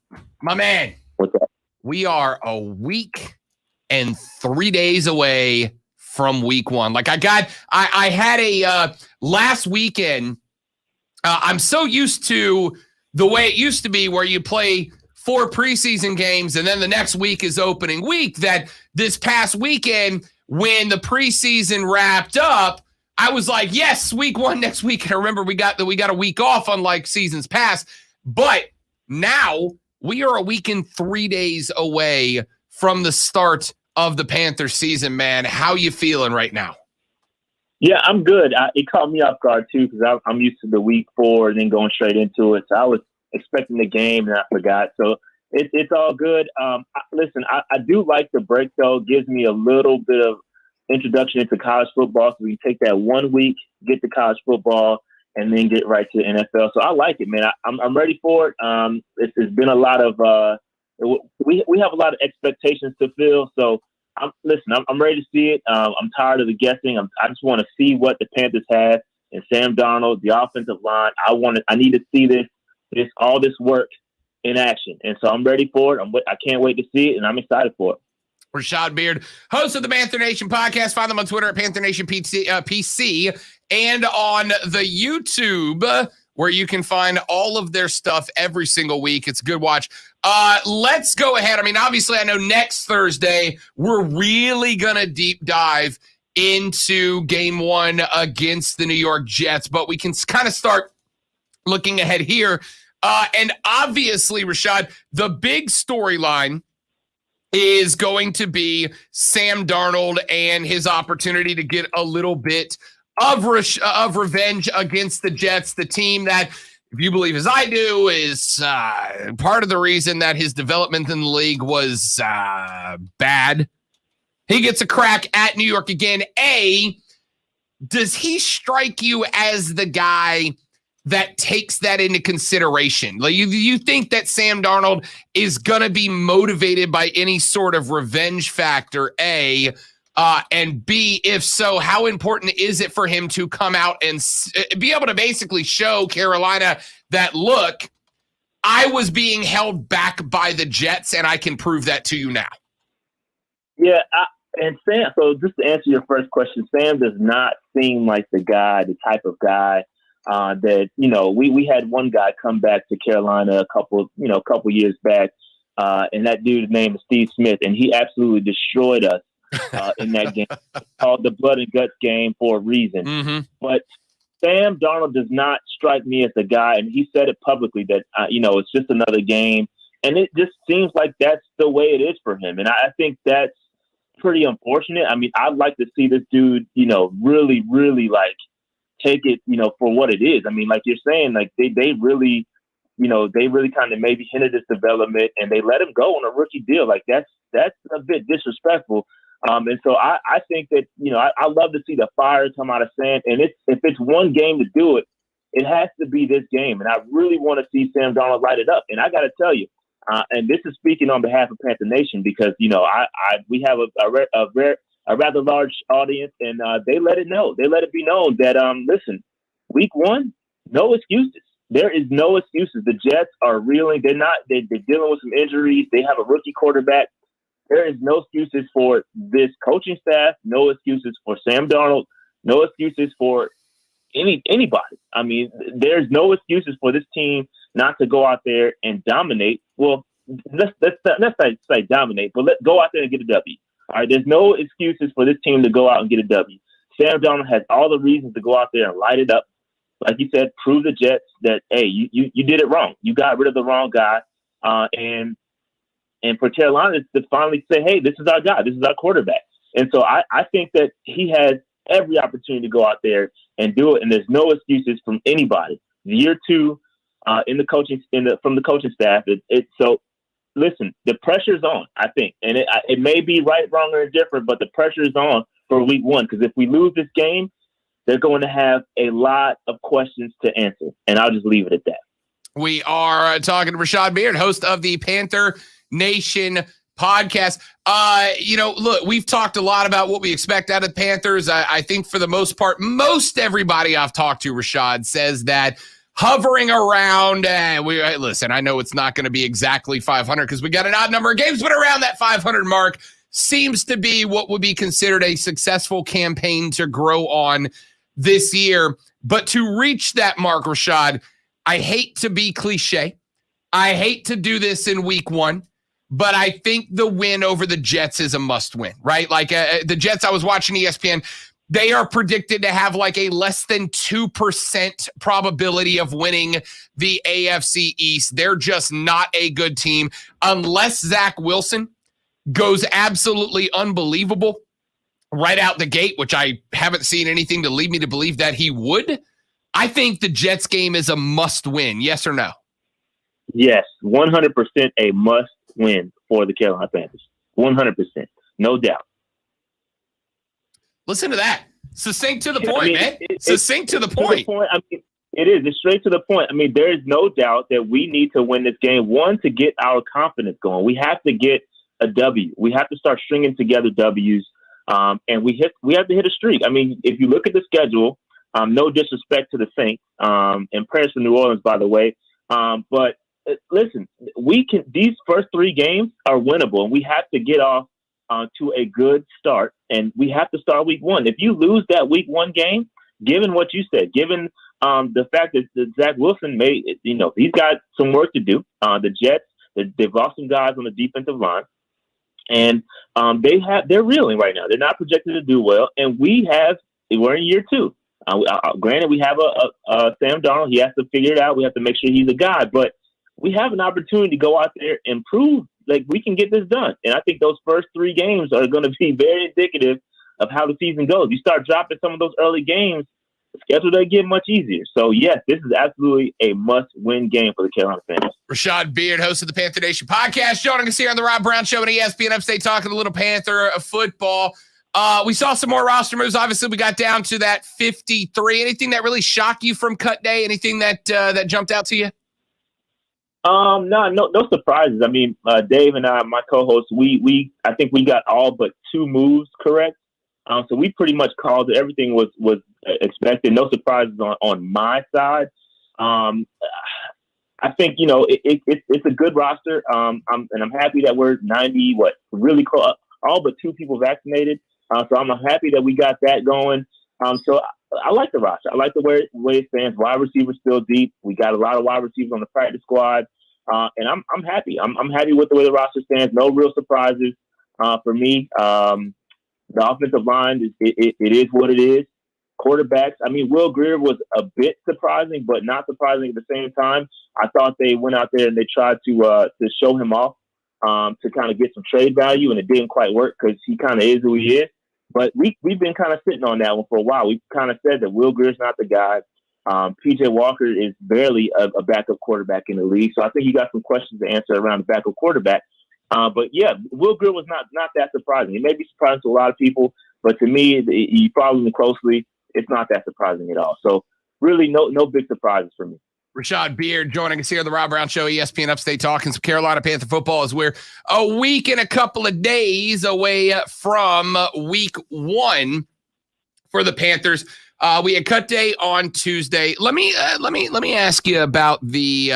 my man. What's up? We are a week and 3 days away from week one. Like I had a last weekend. I'm so used to the way it used to be where you play 4 preseason games and then the next week is opening week, that this past weekend when the preseason wrapped up, I was like, yes, week one next week. And I remember we got a week off unlike seasons past, but now we are a week and 3 days away from the start of the Panther season, man. How you feeling right now? Yeah, I'm good. It caught me off guard too because I'm used to the week 4 and then going straight into it. So I was expecting the game and I forgot. So it's all good. Listen, I do like the break though. It gives me a little bit of introduction into college football. So we take that 1 week, get to college football, and then get right to the NFL. So I like it, man. I'm ready for it. It's been a lot of we have a lot of expectations to fill. So I'm ready to see it. I'm tired of the guessing. I just want to see what the Panthers have and Sam Darnold, the offensive line. I need to see all this work in action. And so I'm ready for it. I can't wait to see it, and I'm excited for it. Rashad Beard, host of the Panther Nation podcast. Find them on Twitter at Panther Nation PC and on the YouTube, where you can find all of their stuff every single week. It's a good watch. Let's go ahead. I mean, obviously, I know next Thursday, we're really going to deep dive into game 1 against the New York Jets, but we can kind of start looking ahead here. And obviously, Rashad, the big storyline is going to be Sam Darnold and his opportunity to get a little bit of revenge against the Jets, the team that, if you believe as I do, is part of the reason that his development in the league was bad. He gets a crack at New York again. Does he strike you as the guy that takes that into consideration? Like, you think that Sam Darnold is going to be motivated by any sort of revenge factor, A, and B, if so, how important is it for him to come out and be able to basically show Carolina that, look, I was being held back by the Jets, and I can prove that to you now? Yeah, and Sam, so just to answer your first question, Sam does not seem like the type of guy that, we had one guy come back to Carolina a couple years back, and that dude's name is Steve Smith, and he absolutely destroyed us in that game. Called the blood and guts game for a reason. Mm-hmm. But Sam Darnold does not strike me as the guy, and he said it publicly that, it's just another game, and it just seems like that's the way it is for him, and I think that's pretty unfortunate. I mean, I'd like to see this dude, really, really, take it, for what it is. I mean, like you're saying, like they really kind of maybe hindered his development and they let him go on a rookie deal. Like that's a bit disrespectful. And so I think that, I love to see the fire come out of Sam. And if it's one game to do it, it has to be this game. And I really want to see Sam Darnold light it up. And I got to tell you, and this is speaking on behalf of Panther Nation, because, we have a rather large audience, and they let it be known that, listen, week 1, no excuses. There is no excuses. The Jets are reeling. They're dealing with some injuries. They have a rookie quarterback. There is no excuses for this coaching staff, no excuses for Sam Darnold, no excuses for anybody. I mean, there's no excuses for this team not to go out there and dominate. Well, let's not say dominate, but let's go out there and get a W. All right, there's no excuses for this team to go out and get a W. Sam Darnold has all the reasons to go out there and light it up. Like you said, prove the Jets that, hey, you did it wrong. You got rid of the wrong guy. And for Carolina to finally say, hey, this is our guy. This is our quarterback. And so I think that he has every opportunity to go out there and do it. And there's no excuses from anybody. Year 2 from the coaching staff. So listen, the pressure's on, I think. And it may be right, wrong, or indifferent, but the pressure is on for week 1. Because if we lose this game, they're going to have a lot of questions to answer. And I'll just leave it at that. We are talking to Rashad Beard, host of the Panther Nation podcast. Look, we've talked a lot about what we expect out of the Panthers. I think for the most part, most everybody I've talked to, Rashad, says that hovering around, listen, I know it's not going to be exactly 500 because we got an odd number of games, but around that 500 mark seems to be what would be considered a successful campaign to grow on this year. But to reach that mark, Rashad, I hate to be cliche. I hate to do this in week one, but I think the win over the Jets is a must win, right? Like the Jets, I was watching ESPN, they are predicted to have like a less than 2% probability of winning the AFC East. They're just not a good team unless Zach Wilson goes absolutely unbelievable right out the gate, which I haven't seen anything to lead me to believe that he would. I think the Jets game is a must win. Yes or no? Yes, 100% a must win for the Carolina Panthers. 100%. No doubt. Listen to that. Succinct to the point, man. Succinct to the point. I mean, it is. It's straight to the point. I mean, there is no doubt that we need to win this game. One, to get our confidence going. We have to get a W. We have to start stringing together W's, and we have to hit a streak. I mean, if you look at the schedule, no disrespect to the Saints, and prayers for New Orleans, by the way, but listen, these first 3 games are winnable, and we have to get off to a good start, and we have to start week 1. If you lose that week 1 game, given what you said, given the fact that Zach Wilson he's got some work to do. The Jets, they've lost some guys on the defensive line, and they're reeling right now. They're not projected to do well, and we're in year 2. Granted, we have a Sam Darnold. He has to figure it out. We have to make sure he's a guy, but we have an opportunity to go out there and prove like we can get this done. And I think those first 3 games are going to be very indicative of how the season goes. You start dropping some of those early games, the schedule doesn't get much easier. So, yes, this is absolutely a must-win game for the Carolina Panthers. Rashad Beard, host of the Panther Nation podcast, joining us here on the Rob Brown Show and ESPN Upstate, talking a little Panther football. We saw some more roster moves. Obviously, we got down to that 53. Anything that really shocked you from cut day? Anything that jumped out to you? No surprises. I mean, Dave and I, my co-host, I think we got all but 2 moves correct. So we pretty much called it. Everything was expected. No surprises on my side. I think it's a good roster. I'm happy that we're 90. Really close. All but 2 people vaccinated. So I'm happy that we got that going. So I like the roster. I like the way it stands. Wide receivers still deep. We got a lot of wide receivers on the practice squad, and I'm happy. I'm happy with the way the roster stands. No real surprises for me. The offensive line it is what it is. Quarterbacks. I mean, Will Grier was a bit surprising, but not surprising at the same time. I thought they went out there and they tried to show him off to kind of get some trade value, and it didn't quite work because he kind of is who he is. But we've been kind of sitting on that one for a while. We've kind of said that Will Grier's not the guy. P.J. Walker is barely a backup quarterback in the league. So I think you got some questions to answer around the backup quarterback. But, yeah, Will Grier was not that surprising. It may be surprising to a lot of people, but to me, you follow him closely, it's not that surprising at all. So really no big surprises for me. Rashad Beard joining us here on the Rob Brown Show, ESPN Upstate, talking some Carolina Panther football as we're a week and a couple of days away from week 1 for the Panthers. We had cut day on Tuesday. Let me ask you about the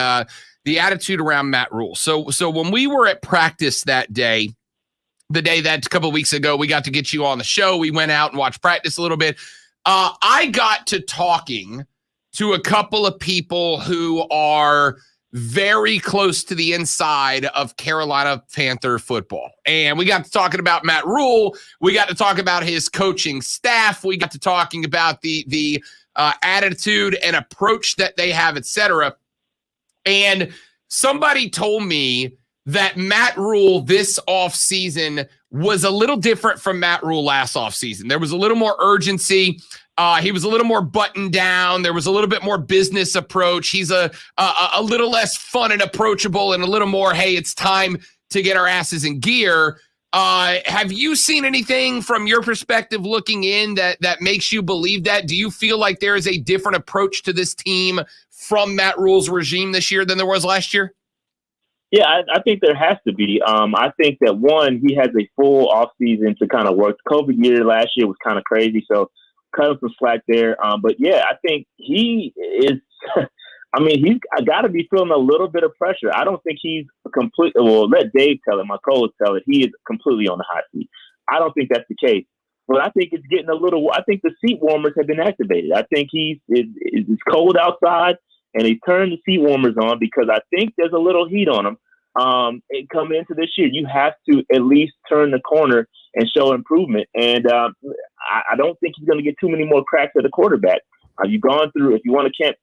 attitude around Matt Rule. So when we were at practice that day, the day that a couple of weeks ago we got to get you on the show, we went out and watched practice a little bit. I got to talking to a couple of people who are very close to the inside of Carolina Panther football. And we got to talking about Matt Rule. We got to talk about his coaching staff. We got to talking about the attitude and approach that they have, et cetera. And somebody told me that Matt Rule this offseason was a little different from Matt Rule last offseason. There was a little more urgency. He was a little more buttoned down. There was a little bit more business approach. He's a little less fun and approachable and a little more, hey, it's time to get our asses in gear. Have you seen anything from your perspective looking in that makes you believe that? Do you feel like there is a different approach to this team from Matt Rule's regime this year than there was last year? Yeah, I think there has to be. I think that one, he has a full off season to kind of work. COVID year last year was kind of crazy, so cut him some slack there. But yeah, I think he is. I mean, he's got to be feeling a little bit of pressure. I don't think he's complete. Well, let Dave tell it. My co-host tell it. He is completely on the hot seat. I don't think that's the case. But I think it's getting a little. I think the seat warmers have been activated. I think it's cold outside, and he turned the seat warmers on because I think there's a little heat on him. Coming into this year, you have to at least turn the corner and show improvement. And I don't think he's going to get too many more cracks at the quarterback. You've gone through, if you want to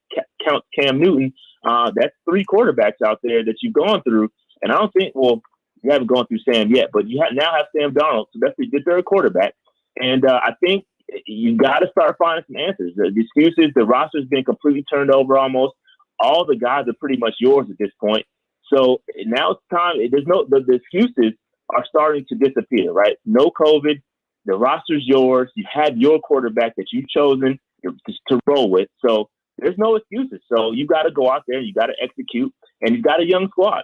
count Cam Newton, that's 3 quarterbacks out there that you've gone through. And I don't think, well, you haven't gone through Sam yet, but you now have Sam Darnold, so that's your third quarterback. And I think you got to start finding some answers. The excuses, the roster's been completely turned over almost. All the guys are pretty much yours at this point. So now it's time. The excuses are starting to disappear, right? No COVID. The roster's yours. You have your quarterback that you've chosen to roll with. So there's no excuses. So you got to go out there and you got to execute. And you've got a young squad.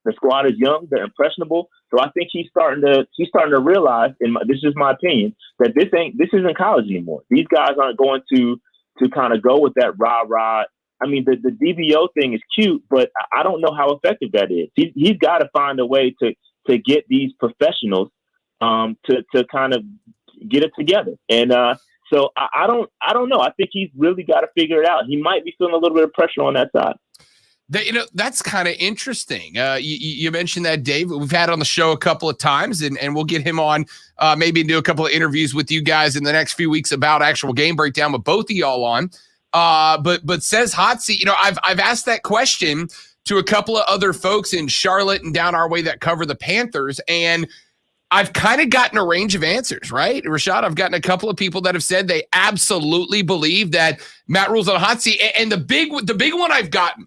The squad is young. They're impressionable. So I think he's starting to realize, this is my opinion, that this isn't college anymore. These guys aren't going to kind of go with that rah-rah. I mean, the DBO thing is cute, but I don't know how effective that is. He's got to find a way to get these professionals to kind of get it together. And so I don't know. I think he's really got to figure it out. He might be feeling a little bit of pressure on that side. That's kind of interesting. You mentioned that, Dave. We've had on the show a couple of times, and we'll get him on maybe do a couple of interviews with you guys in the next few weeks about actual game breakdown with both of y'all on. But says hot seat. I've asked that question to a couple of other folks in Charlotte and down our way that cover the Panthers, and I've kind of gotten a range of answers, right? Rashad, I've gotten a couple of people that have said they absolutely believe that Matt Rule's on a hot seat. And the big one I've gotten,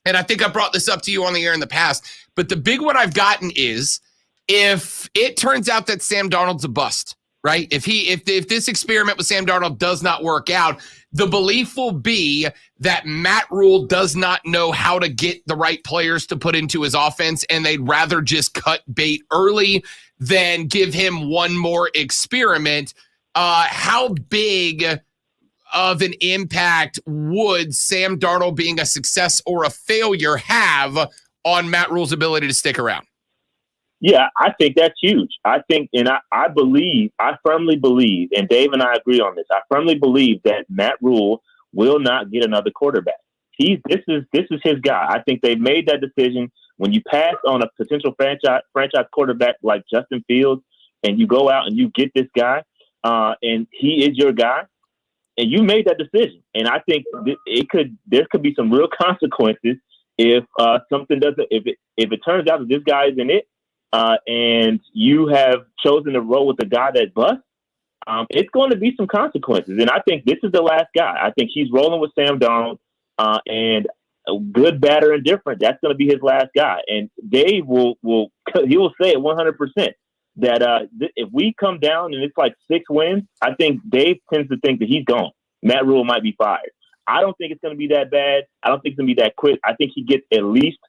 and I think I brought this up to you on the air in the past, but the big one I've gotten is if it turns out that Sam Darnold's a bust, right? If this experiment with Sam Darnold does not work out, the belief will be that Matt Rule does not know how to get the right players to put into his offense, and they'd rather just cut bait early than give him one more experiment. How big of an impact would Sam Darnold being a success or a failure have on Matt Rule's ability to stick around? Yeah, I think that's huge. I think, and I firmly believe, and Dave and I agree on this. I firmly believe that Matt Rule will not get another quarterback. This is his guy. I think they made that decision when you pass on a potential franchise quarterback like Justin Fields, and you go out and you get this guy, and he is your guy, and you made that decision. And I think there could be some real consequences if something doesn't. If it turns out that this guy isn't it. And you have chosen to roll with the guy that busts, it's going to be some consequences. And I think this is the last guy. I think he's rolling with Sam Darnold, and good, bad, or indifferent, that's going to be his last guy. And Dave will say it 100% that if we come down and it's like 6 wins, I think Dave tends to think that he's gone. Matt Rule might be fired. I don't think it's going to be that bad. I don't think it's going to be that quick. I think he gets at least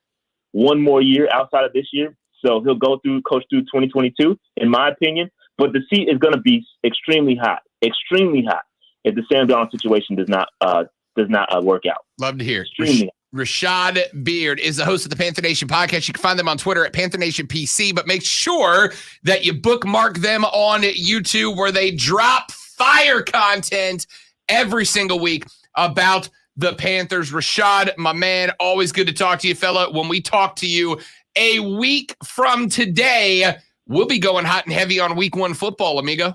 one more year outside of this year. So he'll coach through 2022, in my opinion. But the seat is going to be extremely hot if the Sam Darnold situation does not work out. Love to hear. Extremely. Rashad Beard is the host of the Panther Nation podcast. You can find them on Twitter at Panther Nation PC, but make sure that you bookmark them on YouTube, where they drop fire content every single week about the Panthers. Rashad, my man, always good to talk to you, fella. When we talk to you a week from today, we'll be going hot and heavy on week 1 football, amigo.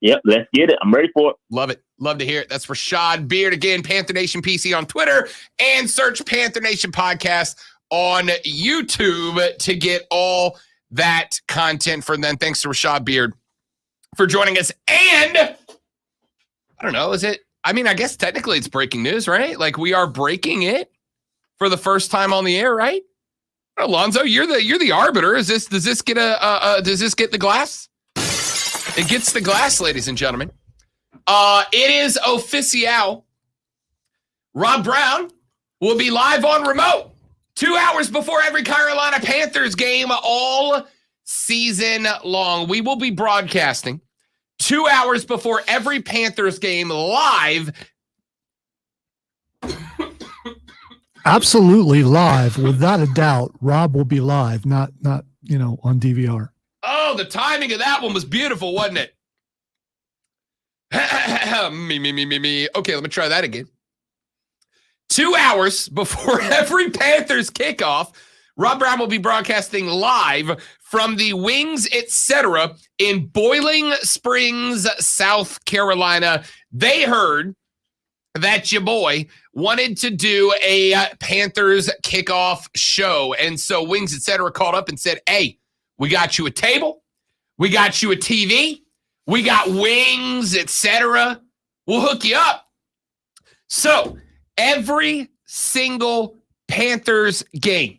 Yep, let's get it. I'm ready for it. Love it. Love to hear it. That's Rashad Beard. Again, Panther Nation PC on Twitter, and search Panther Nation Podcast on YouTube to get all that content from them. Thanks to Rashad Beard for joining us. And I don't know, I guess technically it's breaking news, right? Like, we are breaking it for the first time on the air, right? Alonzo, you're the arbiter. Does this get the glass? It gets the glass, ladies and gentlemen. It is official. Rob Brown will be live on remote 2 hours before every Carolina Panthers game all season long. We will be broadcasting 2 hours before every Panthers game live. Absolutely live, without a doubt. Rob will be live, not on DVR. Oh, the timing of that one was beautiful, wasn't it? me. Okay, let me try that again. 2 hours before every Panthers kickoff, Rob Brown will be broadcasting live from the Wings Etc. in Boiling Springs, South Carolina. They heard that your boy wanted to do a Panthers kickoff show. And so Wings Etc. called up and said, hey, we got you a table. We got you a TV. We got Wings Etc. We'll hook you up. So every single Panthers game,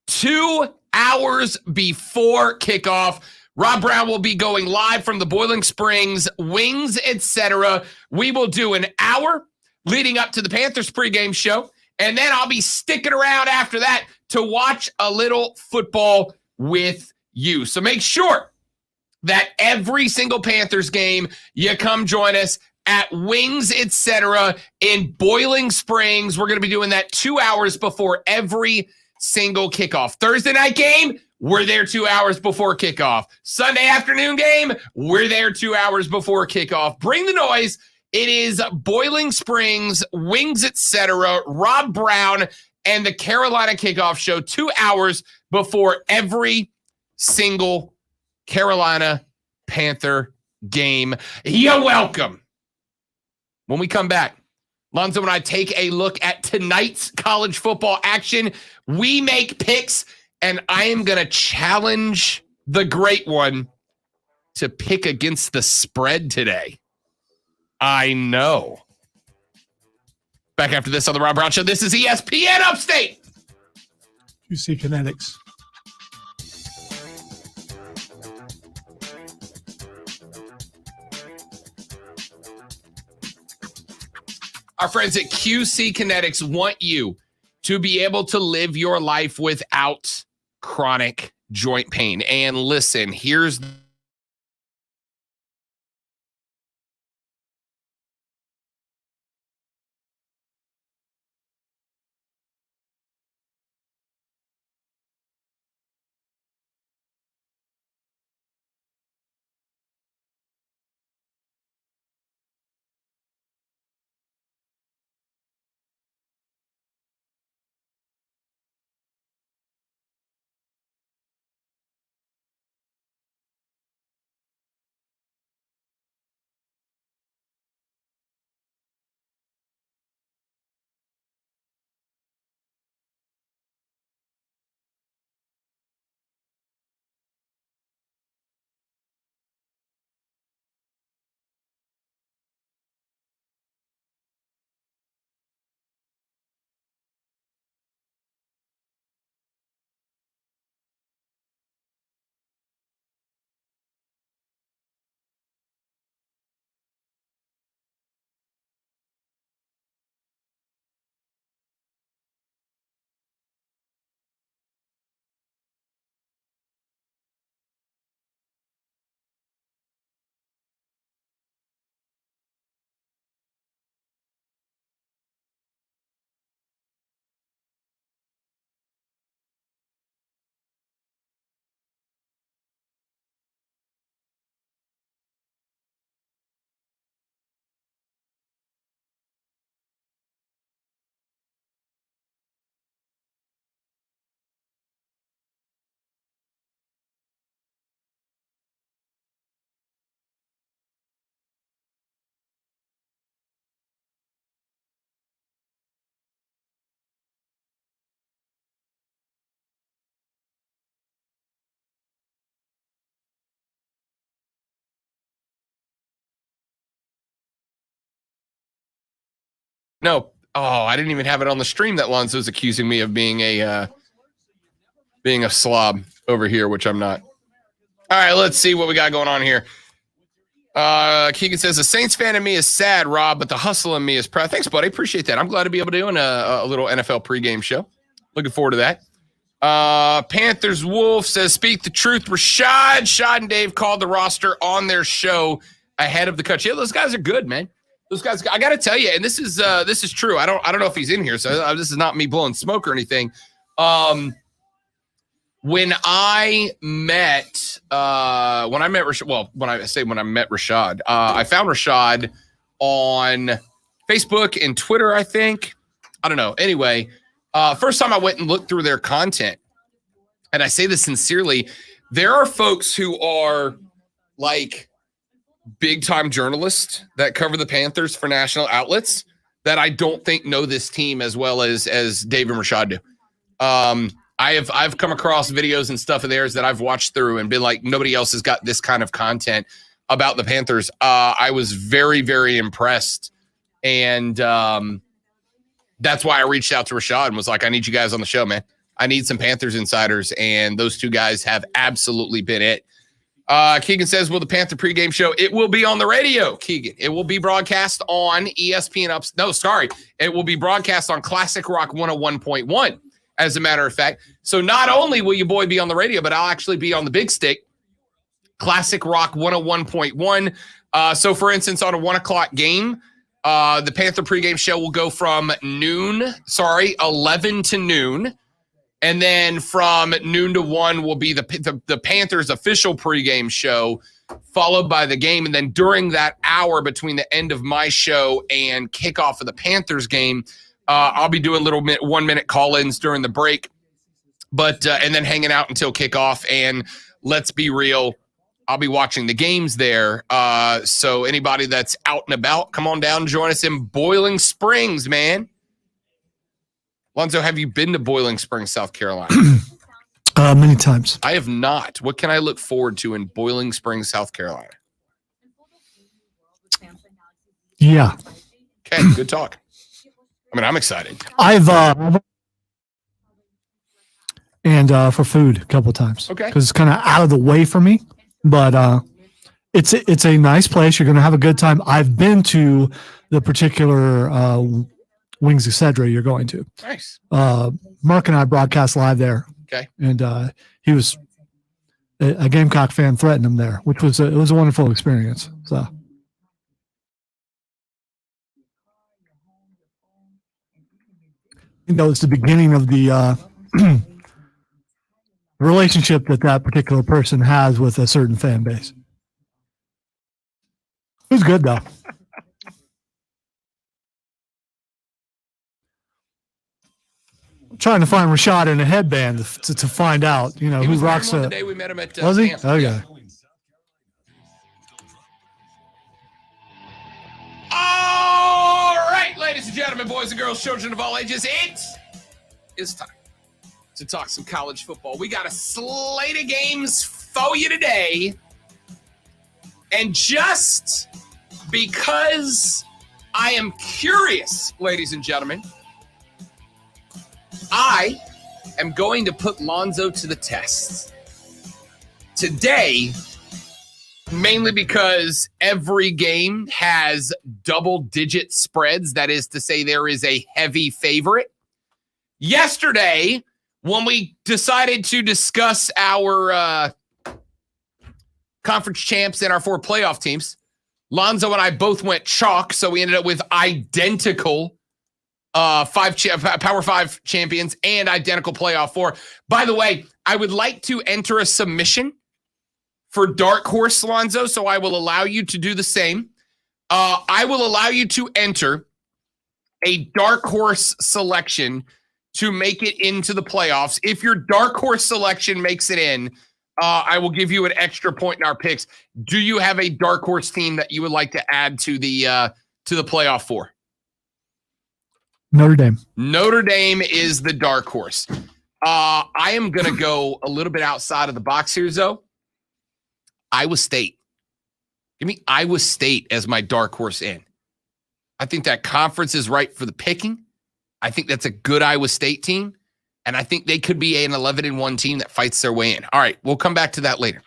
2 hours before kickoff, Rob Brown will be going live from the Boiling Springs Wings Etc. We will do an hour leading up to the Panthers pregame show, and then I'll be sticking around after that to watch a little football with you. So make sure that every single Panthers game, you come join us at Wings Etc. in Boiling Springs. We're going to be doing that 2 hours before every single kickoff. Thursday night game, we're there 2 hours before kickoff. Sunday afternoon game, we're there 2 hours before kickoff. Bring the noise. It is Boiling Springs, Wings Etc., Rob Brown, and the Carolina Kickoff Show 2 hours before every single Carolina Panther game. You're welcome. When we come back, Lonzo and I take a look at tonight's college football action. We make picks, and I am going to challenge the great one to pick against the spread today. I know. Back after this on the Rob Brown Show. This is ESPN Upstate. QC Kinetics. Our friends at QC Kinetics want you to be able to live your life without chronic joint pain. And listen, here's no. Oh, I didn't even have it on the stream that Lonzo's accusing me of being a slob over here, which I'm not. All right, let's see what we got going on here. Keegan says, the Saints fan in me is sad, Rob, but the hustle in me is proud. Thanks, buddy. Appreciate that. I'm glad to be able to do a little NFL pregame show. Looking forward to that. Panthers Wolf says, speak the truth. Rashad and Dave called the roster on their show ahead of the cut. Yeah, those guys are good, man. Those guys, I got to tell you, and this is true. I don't know if he's in here, so this is not me blowing smoke or anything. When I met Rashad, I found Rashad on Facebook and Twitter, I think. I don't know. Anyway, first time I went and looked through their content, and I say this sincerely, there are folks who are like big-time journalists that cover the Panthers for national outlets that I don't think know this team as well as Dave and Rashad do. I've come across videos and stuff of theirs that I've watched through and been like, nobody else has got this kind of content about the Panthers. I was very, very impressed. And that's why I reached out to Rashad and was like, I need you guys on the show, man. I need some Panthers insiders. And those two guys have absolutely been it. Keegan says, will the Panther pregame show? It will be on the radio, Keegan. It will be broadcast on ESPN. It will be broadcast on Classic Rock 101.1, as a matter of fact. So not only will your boy be on the radio, but I'll actually be on the big stick, Classic Rock 101.1. So, for instance, on a 1 o'clock game, the Panther pregame show will go from 11 to noon. And then from noon to 1 will be the Panthers official pregame show, followed by the game. And then during that hour between the end of my show and kickoff of the Panthers game, I'll be doing little 1 minute call-ins during the break, and then hanging out until kickoff. And let's be real, I'll be watching the games there. So anybody that's out and about, come on down and join us in Boiling Springs, man. Lonzo, have you been to Boiling Springs, South Carolina? Many times. I have not. What can I look forward to in Boiling Springs, South Carolina? Yeah. Okay, good talk. I mean, I'm excited. I've for food a couple of times. Okay. Because it's kind of out of the way for me, but it's a nice place. You're going to have a good time. I've been to the particular Wings Etc. you're going to. Nice. Mark and I broadcast live there. Okay. And he was a Gamecock fan, threatened him there, which was it was a wonderful experience. So. That was the beginning of the relationship that particular person has with a certain fan base. It was good, though. I'm trying to find Rashad in a headband to find out, He who was rocks wearing one it. the day we met him at Was he? camp. Okay. Yeah. All right, ladies and gentlemen, boys and girls, children of all ages, it is time to talk some college football. We got a slate of games for you today. And just because I am curious, ladies and gentlemen, I am going to put Lonzo to the test today, mainly because every game has double-digit spreads. That is to say, there is a heavy favorite. Yesterday, when we decided to discuss our conference champs and our 4 playoff teams, Lonzo and I both went chalk, so we ended up with identical Power 5 champions and identical playoff 4. By the way, I would like to enter a submission for Dark Horse, Lonzo, so I will allow you to do the same. I will allow you to enter a Dark Horse selection to make it into the playoffs. If your Dark Horse selection makes it in, I will give you an extra point in our picks. Do you have a Dark Horse team that you would like to add to the playoff 4? Notre Dame. Notre Dame is the Dark Horse. I am going to go a little bit outside of the box here, Zoe. Iowa State. Give me Iowa State as my Dark Horse in. I think that conference is right for the picking. I think that's a good Iowa State team. And I think they could be an 11-1 team that fights their way in. All right, we'll come back to that later.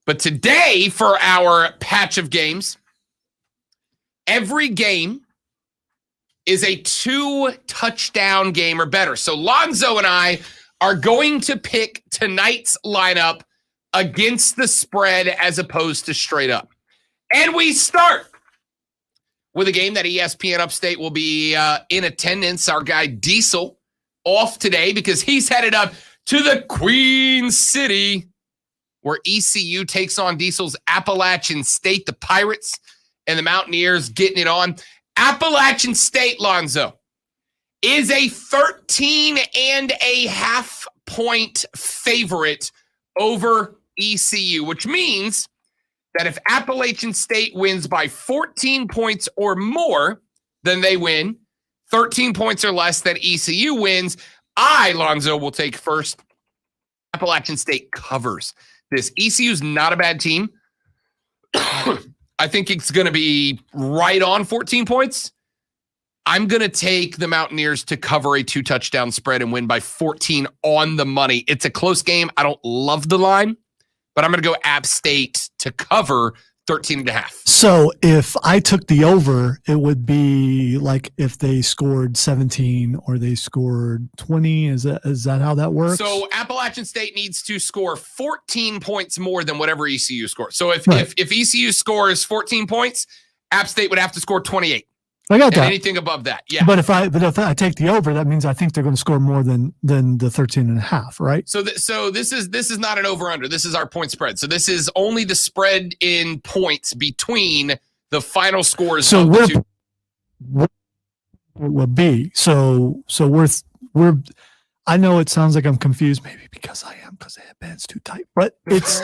But today, for our patch of games, every game is a 2-touchdown game or better. So Lonzo and I are going to pick tonight's lineup against the spread as opposed to straight up. And we start with a game that ESPN Upstate will be in attendance. Our guy Diesel off today because he's headed up to the Queen City where ECU takes on Diesel's Appalachian State, the Pirates and the Mountaineers getting it on. Appalachian State, Lonzo, is a 13.5 point favorite over ECU, which means that if Appalachian State wins by 14 points or more, then they win. 13 points or less, then ECU wins. I, Lonzo, will take first. Appalachian State covers this. ECU's not a bad team. I think it's going to be right on 14 points. I'm going to take the Mountaineers to cover a 2-touchdown spread and win by 14 on the money. It's a close game. I don't love the line, but I'm going to go App State to cover 13.5. So if I took the over, it would be like if they scored 17 or they scored 20. Is that how that works? So Appalachian State needs to score 14 points more than whatever ECU scores. So if ECU scores 14 points, App State would have to score 28. I got that. Anything above that, yeah. But if I take the over, that means I think they're going to score more than the 13.5, right? So this is not an over under. This is our point spread. So this is only the spread in points between the final scores. So of the two. what it would be. So we're. I know it sounds like I'm confused, maybe because I am, because the headband's too tight. But it's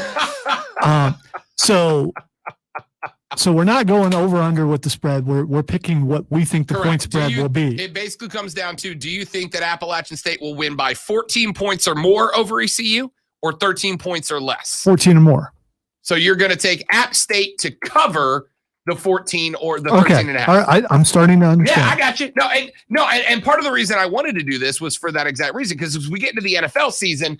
So we're not going over under with the spread. We're picking what we think the point spread will be. It basically comes down to, do you think that Appalachian State will win by 14 points or more over ECU or 13 points or less? 14 or more. So you're going to take App State to cover the 14 or the 13.5. All right, I'm starting to understand. Yeah, I got you. And part of the reason I wanted to do this was for that exact reason, because as we get into the NFL season,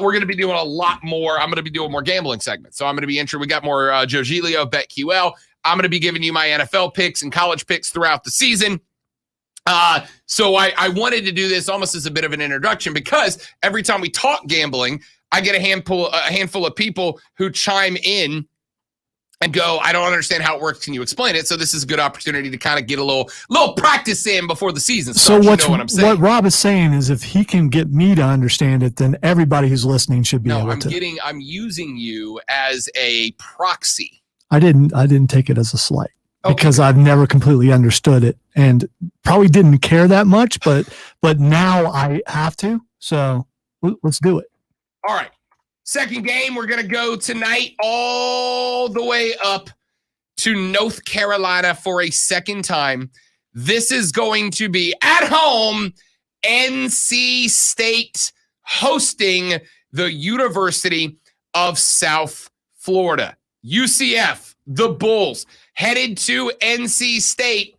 we're going to be doing a lot more. I'm going to be doing more gambling segments. So I'm going to be we got more Joe Giglio, BetQL. I'm going to be giving you my NFL picks and college picks throughout the season. So I wanted to do this almost as a bit of an introduction, because every time we talk gambling, I get a handful of people who chime in and go, I don't understand how it works. Can you explain it? So this is a good opportunity to kind of get a little practice in before the season starts. So you know what I'm saying? What Rob is saying is, if he can get me to understand it, then everybody who's listening should be able to. I'm using you as a proxy. I didn't take it as a slight, because I've never completely understood it and probably didn't care that much, but now I have to. So let's do it. All right. Second game, we're going to go tonight all the way up to North Carolina for a second time. This is going to be at home, NC State hosting the University of South Florida. UCF, the Bulls, headed to NC State.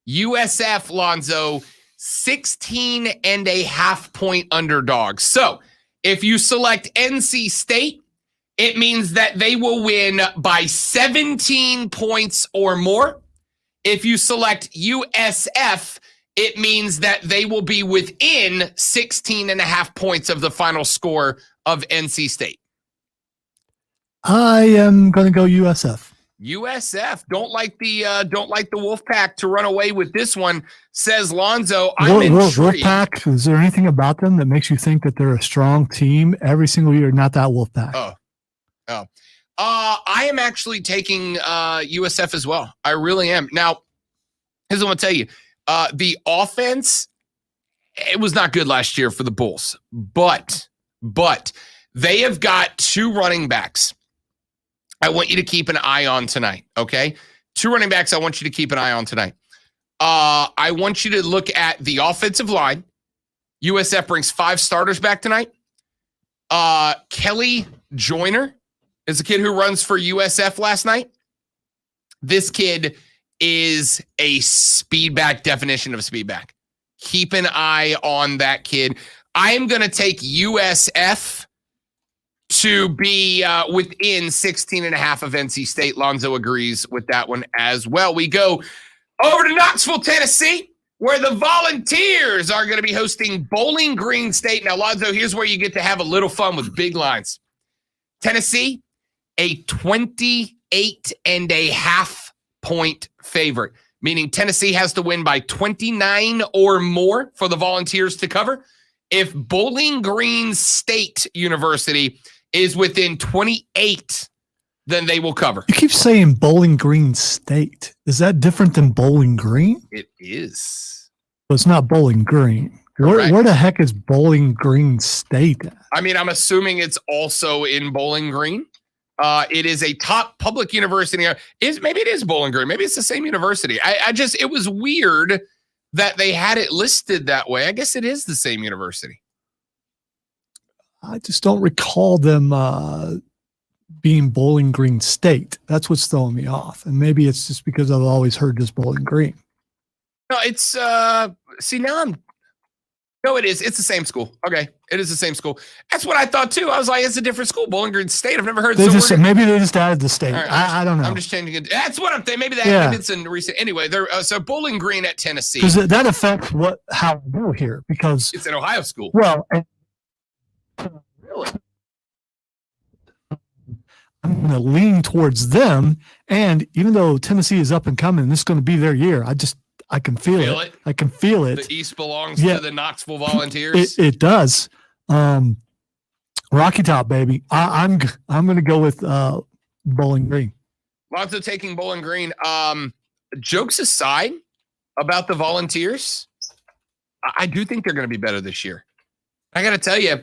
USF, Lonzo, 16.5 point underdog. So if you select NC State, it means that they will win by 17 points or more. If you select USF, it means that they will be within 16.5 points of the final score of NC State. I am going to go USF. USF don't like the Wolfpack to run away with this one, says Lonzo. I'm intrigued. Wolfpack, is there anything about them that makes you think that they're a strong team every single year? Not that Wolfpack. I am actually taking USF as well. I really am. Now, here's what I'm going to tell you. The offense, it was not good last year for the Bulls, but they have got two running backs I want you to keep an eye on tonight, okay? Two running backs I want you to keep an eye on tonight. I want you to look at the offensive line. USF brings 5 starters back tonight. Kelly Joyner is a kid who runs for USF last night. This kid is a speedback, definition of a speedback. Keep an eye on that kid. I am going to take USF to be within 16.5 of NC State. Lonzo agrees with that one as well. We go Over to Knoxville, Tennessee, where the Volunteers are going to be hosting Bowling Green State. Now, Lonzo, here's where you get to have a little fun with big lines. Tennessee, a 28.5 point favorite, meaning Tennessee has to win by 29 or more for the Volunteers to cover. If Bowling Green State University is within 28, then they will cover. You keep saying Bowling Green State. Is that different than Bowling Green? It is. But it's not Bowling Green. Where the heck is Bowling Green State at? I mean, I'm assuming it's also in Bowling Green. It is a top public university. Maybe it is Bowling Green. Maybe it's the same university. It was weird that they had it listed that way. I guess it is the same university. I just don't recall them being Bowling Green State. That's what's throwing me off. And maybe it's just because I've always heard this Bowling Green. No, it's no, it is. It's the same school. Okay. It is the same school. That's what I thought too. I was like, it's a different school. Bowling Green State. I've never heard maybe they just added the state. Right, I don't know. I'm just changing it. That's what I'm thinking. Maybe that maybe it's in recent. Anyway, they're so Bowling Green at Tennessee. Because that affects how we do here, because it's an Ohio school. Well, really? I'm going to lean towards them. And even though Tennessee is up and coming, this is going to be their year. I can feel it. I can feel it. The East belongs to the Knoxville Volunteers. It does. Rocky Top, baby. I'm going to go with Bowling Green. Lonzo taking Bowling Green. Jokes aside about the Volunteers, I do think they're going to be better this year. I got to tell you,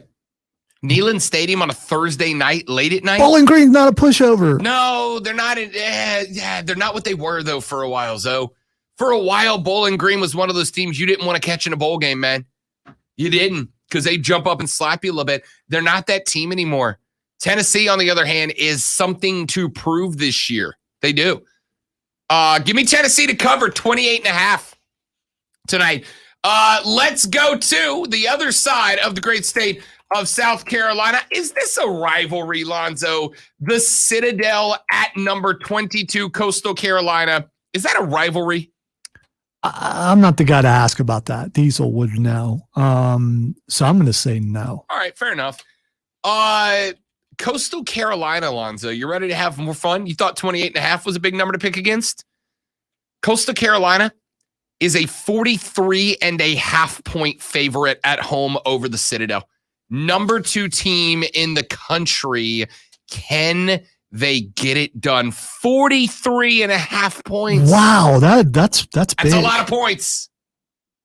Neyland Stadium on a Thursday night, late at night. Bowling Green's not a pushover. No, they're not. They're not what they were, though, for a while, Zoe. For a while, Bowling Green was one of those teams you didn't want to catch in a bowl game, man. You didn't, because they jump up and slap you a little bit. They're not that team anymore. Tennessee, on the other hand, is something to prove this year. They do. Give me Tennessee to cover 28.5 tonight. Let's go to the other side of the great state of South Carolina. Is this a rivalry, Lonzo? The Citadel at number 22, Coastal Carolina. Is that a rivalry? I'm not the guy to ask about that. Diesel would know. So I'm going to say no. All right, fair enough. Coastal Carolina, Lonzo, you ready to have more fun? You thought 28.5 was a big number to pick against? Coastal Carolina is a 43.5 point favorite at home over the Citadel. Number 2 team in the country. Can they get it done? 43.5 points. Wow, that's big. That's a lot of points.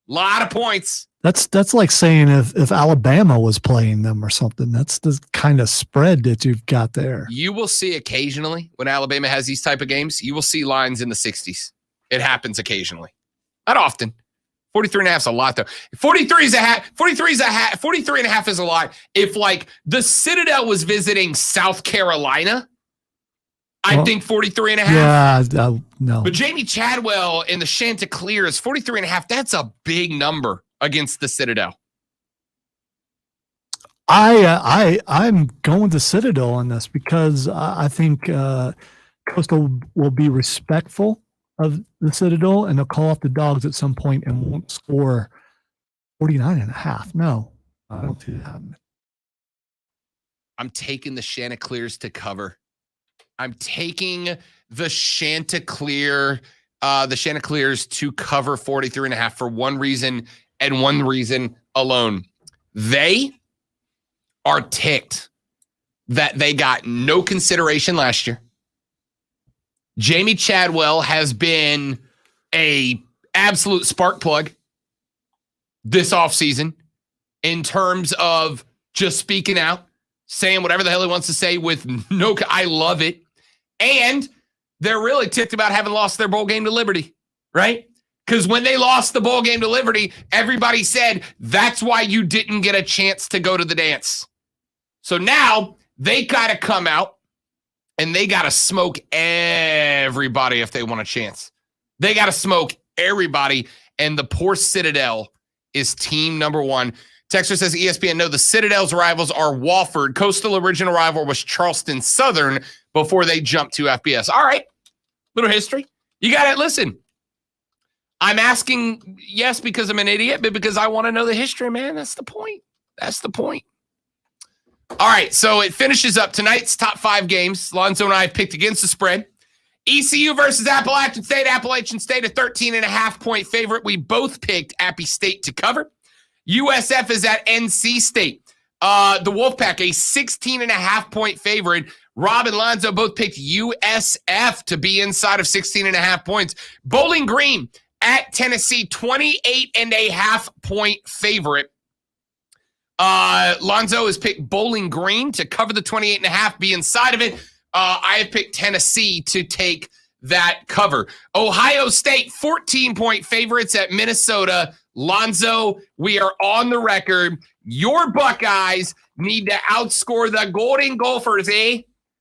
Lot of points. That's like saying if Alabama was playing them or something. That's the kind of spread that you've got there. You will see occasionally when Alabama has these type of games, you will see lines in the 60s. It happens occasionally. Not often. 43.5 is a lot, though. 43 is a half. 43.5 is a lot. If, like, the Citadel was visiting South Carolina, I think 43.5. Yeah, no. But Jamie Chadwell in the Chanticleer is 43.5. That's a big number against the Citadel. I'm going to Citadel on this because I think Coastal will be respectful of the Citadel, and they'll call off the Dogs at some point and won't score 49.5. No, I don't see that. I'm taking the Chanticleers to cover. I'm taking the Chanticleers to cover 43.5 for one reason and one reason alone. They are ticked that they got no consideration last year. Jamie Chadwell has been a absolute spark plug this offseason in terms of just speaking out, saying whatever the hell he wants to say with no, I love it. And they're really ticked about having lost their bowl game to Liberty, right? Because when they lost the bowl game to Liberty, everybody said, that's why you didn't get a chance to go to the dance. So now they got to come out and they got to smoke everybody if they want a chance. They got to smoke everybody. And the poor Citadel is team number 1. Texter says ESPN, no, the Citadel's rivals are Wofford. Coastal original rival was Charleston Southern before they jumped to FBS. All right. Little history. You got it. Listen, I'm asking, yes, because I'm an idiot, but because I want to know the history, man. That's the point. That's the point. All right, so it finishes up tonight's top 5 games. Lonzo and I have picked against the spread. ECU versus Appalachian State. Appalachian State, a 13.5-point favorite. We both picked Appy State to cover. USF is at NC State. The Wolfpack, a 16.5-point favorite. Rob and Lonzo both picked USF to be inside of 16.5 points. Bowling Green at Tennessee, 28.5-point favorite. Lonzo has picked Bowling Green to cover the 28.5, be inside of it. I have picked Tennessee to take that cover. Ohio State, 14-point favorites at Minnesota. Lonzo, we are on the record. Your Buckeyes need to outscore the Golden Gophers,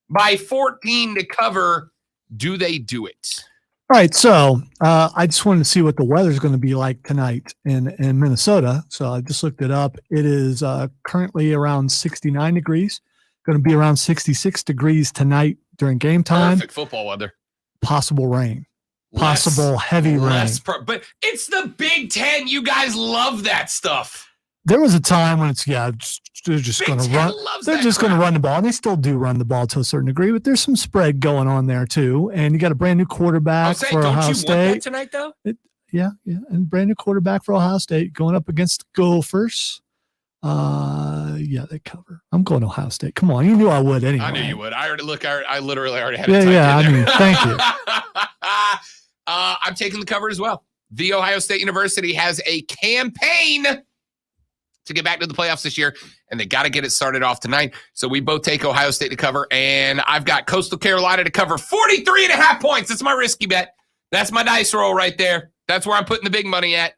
by 14 to cover. Do they do it? All right, so I just wanted to see what the weather's going to be like tonight in Minnesota. So I just looked it up. It is currently around 69 degrees. Going to be around 66 degrees tonight during game time. Perfect football weather. Possible rain. Possible heavy rain. But it's the Big Ten. You guys love that stuff. There was a time when they're just going to run. They're just going to run the ball. And they still do run the ball to a certain degree, but there's some spread going on there too. And you got a brand new quarterback for Ohio State. Want that tonight, though? Yeah, and brand new quarterback for Ohio State going up against the Gophers. Yeah, they cover. I'm going Ohio State. Come on, you knew I would anyway. I knew you would. I literally already had it. Yeah, I mean, thank you. I'm taking the cover as well. The Ohio State University has a campaign to get back to the playoffs this year, and they got to get it started off tonight. So we both take Ohio State to cover, and I've got Coastal Carolina to cover 43.5 points. That's my risky bet. That's my dice roll right there. That's where I'm putting the big money at.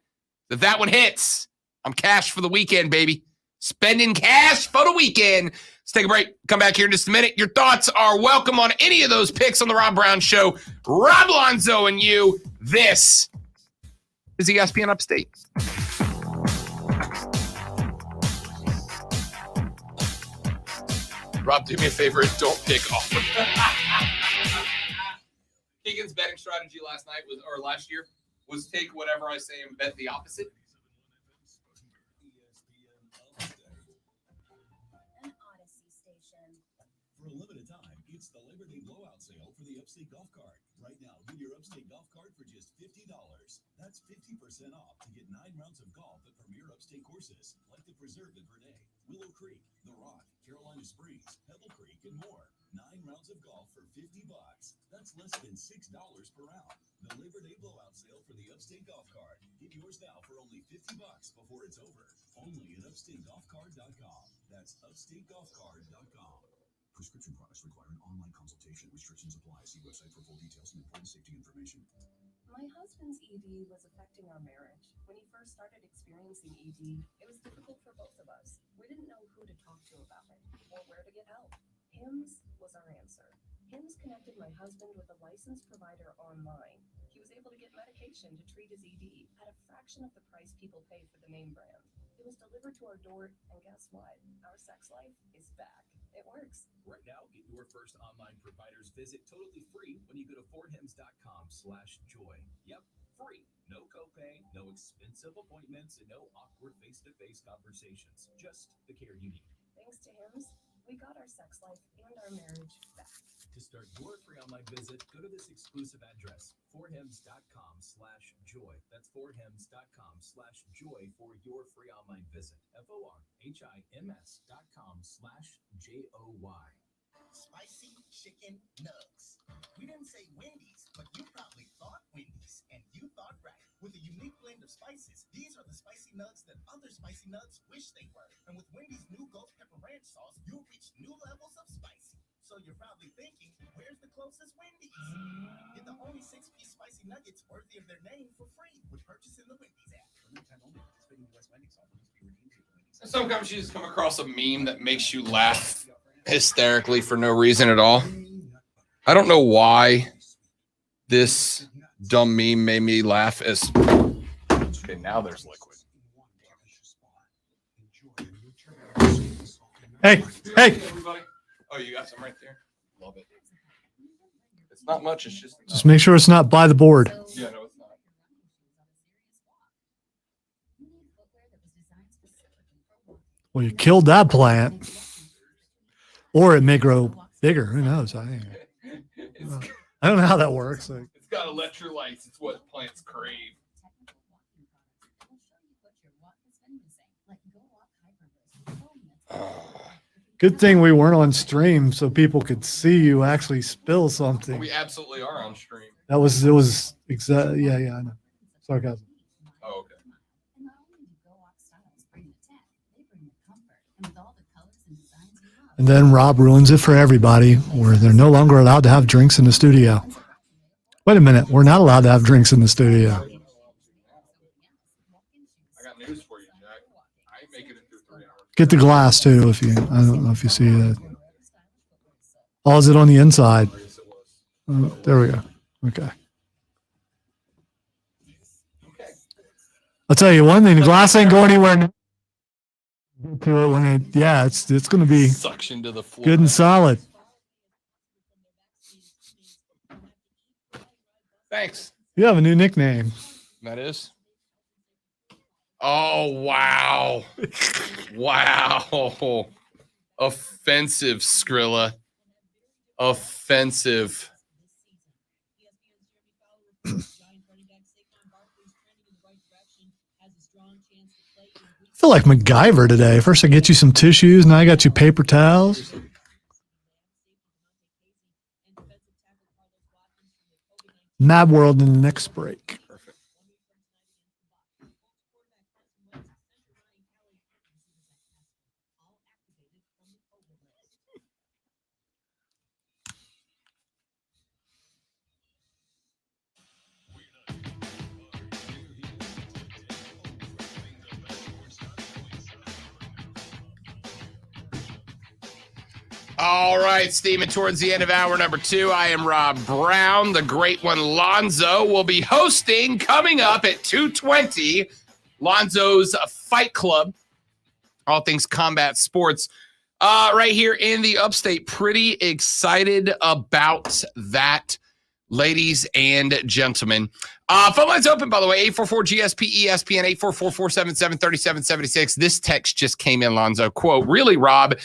If that one hits, I'm cash for the weekend, baby. Spending cash for the weekend. Let's take a break. Come back here in just a minute. Your thoughts are welcome on any of those picks on the Rob Brown Show. Rob Lonzo and you. This is ESPN Upstate. Rob, do me a favor and don't pick off. Keegan's betting strategy last year was take whatever I say and bet the opposite. For a limited time, it's the Labor Day blowout sale for the Upstate Golf Cart. Right now, get your Upstate Golf Cart for just $50. That's 50% off to get 9 rounds of golf at premier Upstate courses like the Preserve at Vernay, Willow Creek, The Rock, Carolina Springs, Pebble Creek, and more. 9 rounds of golf for $50. That's less than $6 per round. The Labor Day blowout sale for the Upstate Golf Cart. Get yours now for only $50 before it's over. Only at UpstateGolfCart.com. That's UpstateGolfCart.com. Prescription products require an online consultation. Restrictions apply. See website for full details and important safety information. My husband's ED was affecting our marriage. When he first started experiencing ED, it was difficult for both of us. We didn't know who to talk to about it or where to get help. HIMS was our answer. HIMS connected my husband with a licensed provider online. He was able to get medication to treat his ED at a fraction of the price people pay for the name brand. It was delivered to our door, and guess what? Our sex life is back. It works. Right now, get your first online provider's visit totally free when you go to forhims.com/joy. Yep, free. No copay, no expensive appointments, and no awkward face-to-face conversations. Just the care you need. Thanks to HIMS, we got our sex life and our marriage back. To start your free online visit, go to this exclusive address, forhims.com/joy. That's forhims.com/joy for your free online visit. forhims.com/joy. Spicy chicken nugs. We didn't say Wendy's, but you probably thought Wendy's, and you thought right. With a unique blend of spices, these are the spicy nugs that other spicy nugs wish they were. And with Wendy's new ghost pepper ranch sauce, you'll reach new levels of spicy. So you're probably thinking, where's the closest Wendy's? Get the only 6-piece spicy nuggets worthy of their name for free with purchasing the Wendy's app. Limited time only. Participating U.S. Wendy's offer must be redeemed at Wendy's. Sometimes you just come across a meme that makes you laugh hysterically for no reason at all. I don't know why this dumb meme made me laugh as... Okay, now there's liquid. Hey. Everybody. Oh, you got some right there? Love it. It's not much. It's just Just make sure it's not by the board. Yeah, no, it's not. Well, you killed that plant. Or it may grow bigger. Who knows? I don't know how that works. Like, It's got electrolytes. It's what plants crave. good thing we weren't on stream so people could see you actually spill something. We absolutely are on stream. It was exactly, yeah, I know. Sarcasm. Oh, okay. And then Rob ruins it for everybody where they're no longer allowed to have drinks in the studio. Wait a minute. We're not allowed to have drinks in the studio. I got news for you, Jack. I ain't making it through 3 hours. Get the glass too if you, I don't know if you see that. Oh, is it on the inside? There we go. Okay. I'll tell you one thing, the glass ain't going anywhere now. Get to it when it's going to be Suction to the floor. good and solid. Thanks. You have a new nickname. That is. Oh, wow. Wow. Offensive, Skrilla. Offensive. I feel like MacGyver today. First I get you some tissues, now I got you paper towels. Mad World in the next break. All right, steaming towards the end of hour number 2. I am Rob Brown. The great one, Lonzo, will be hosting coming up at 2:20. Lonzo's Fight Club, all things combat sports, right here in the upstate. Pretty excited about that, ladies and gentlemen. Phone lines open, by the way, 844-GSP-ESPN, 844-477-3776. This text just came in, Lonzo. Quote, really, Rob,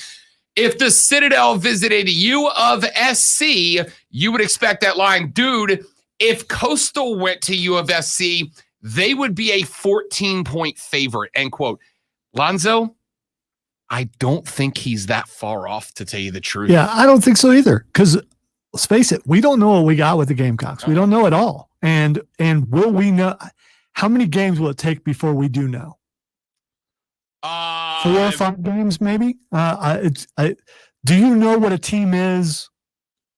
if the Citadel visited U of SC, you would expect that line. Dude, if Coastal went to U of SC, they would be a 14-point favorite, end quote. Lonzo, I don't think he's that far off, to tell you the truth. Yeah, I don't think so either. Because let's face it, we don't know what we got with the Gamecocks. We don't know at all. And will we know? How many games will it take before we do know? 4 or 5 games, maybe. Do you know what a team is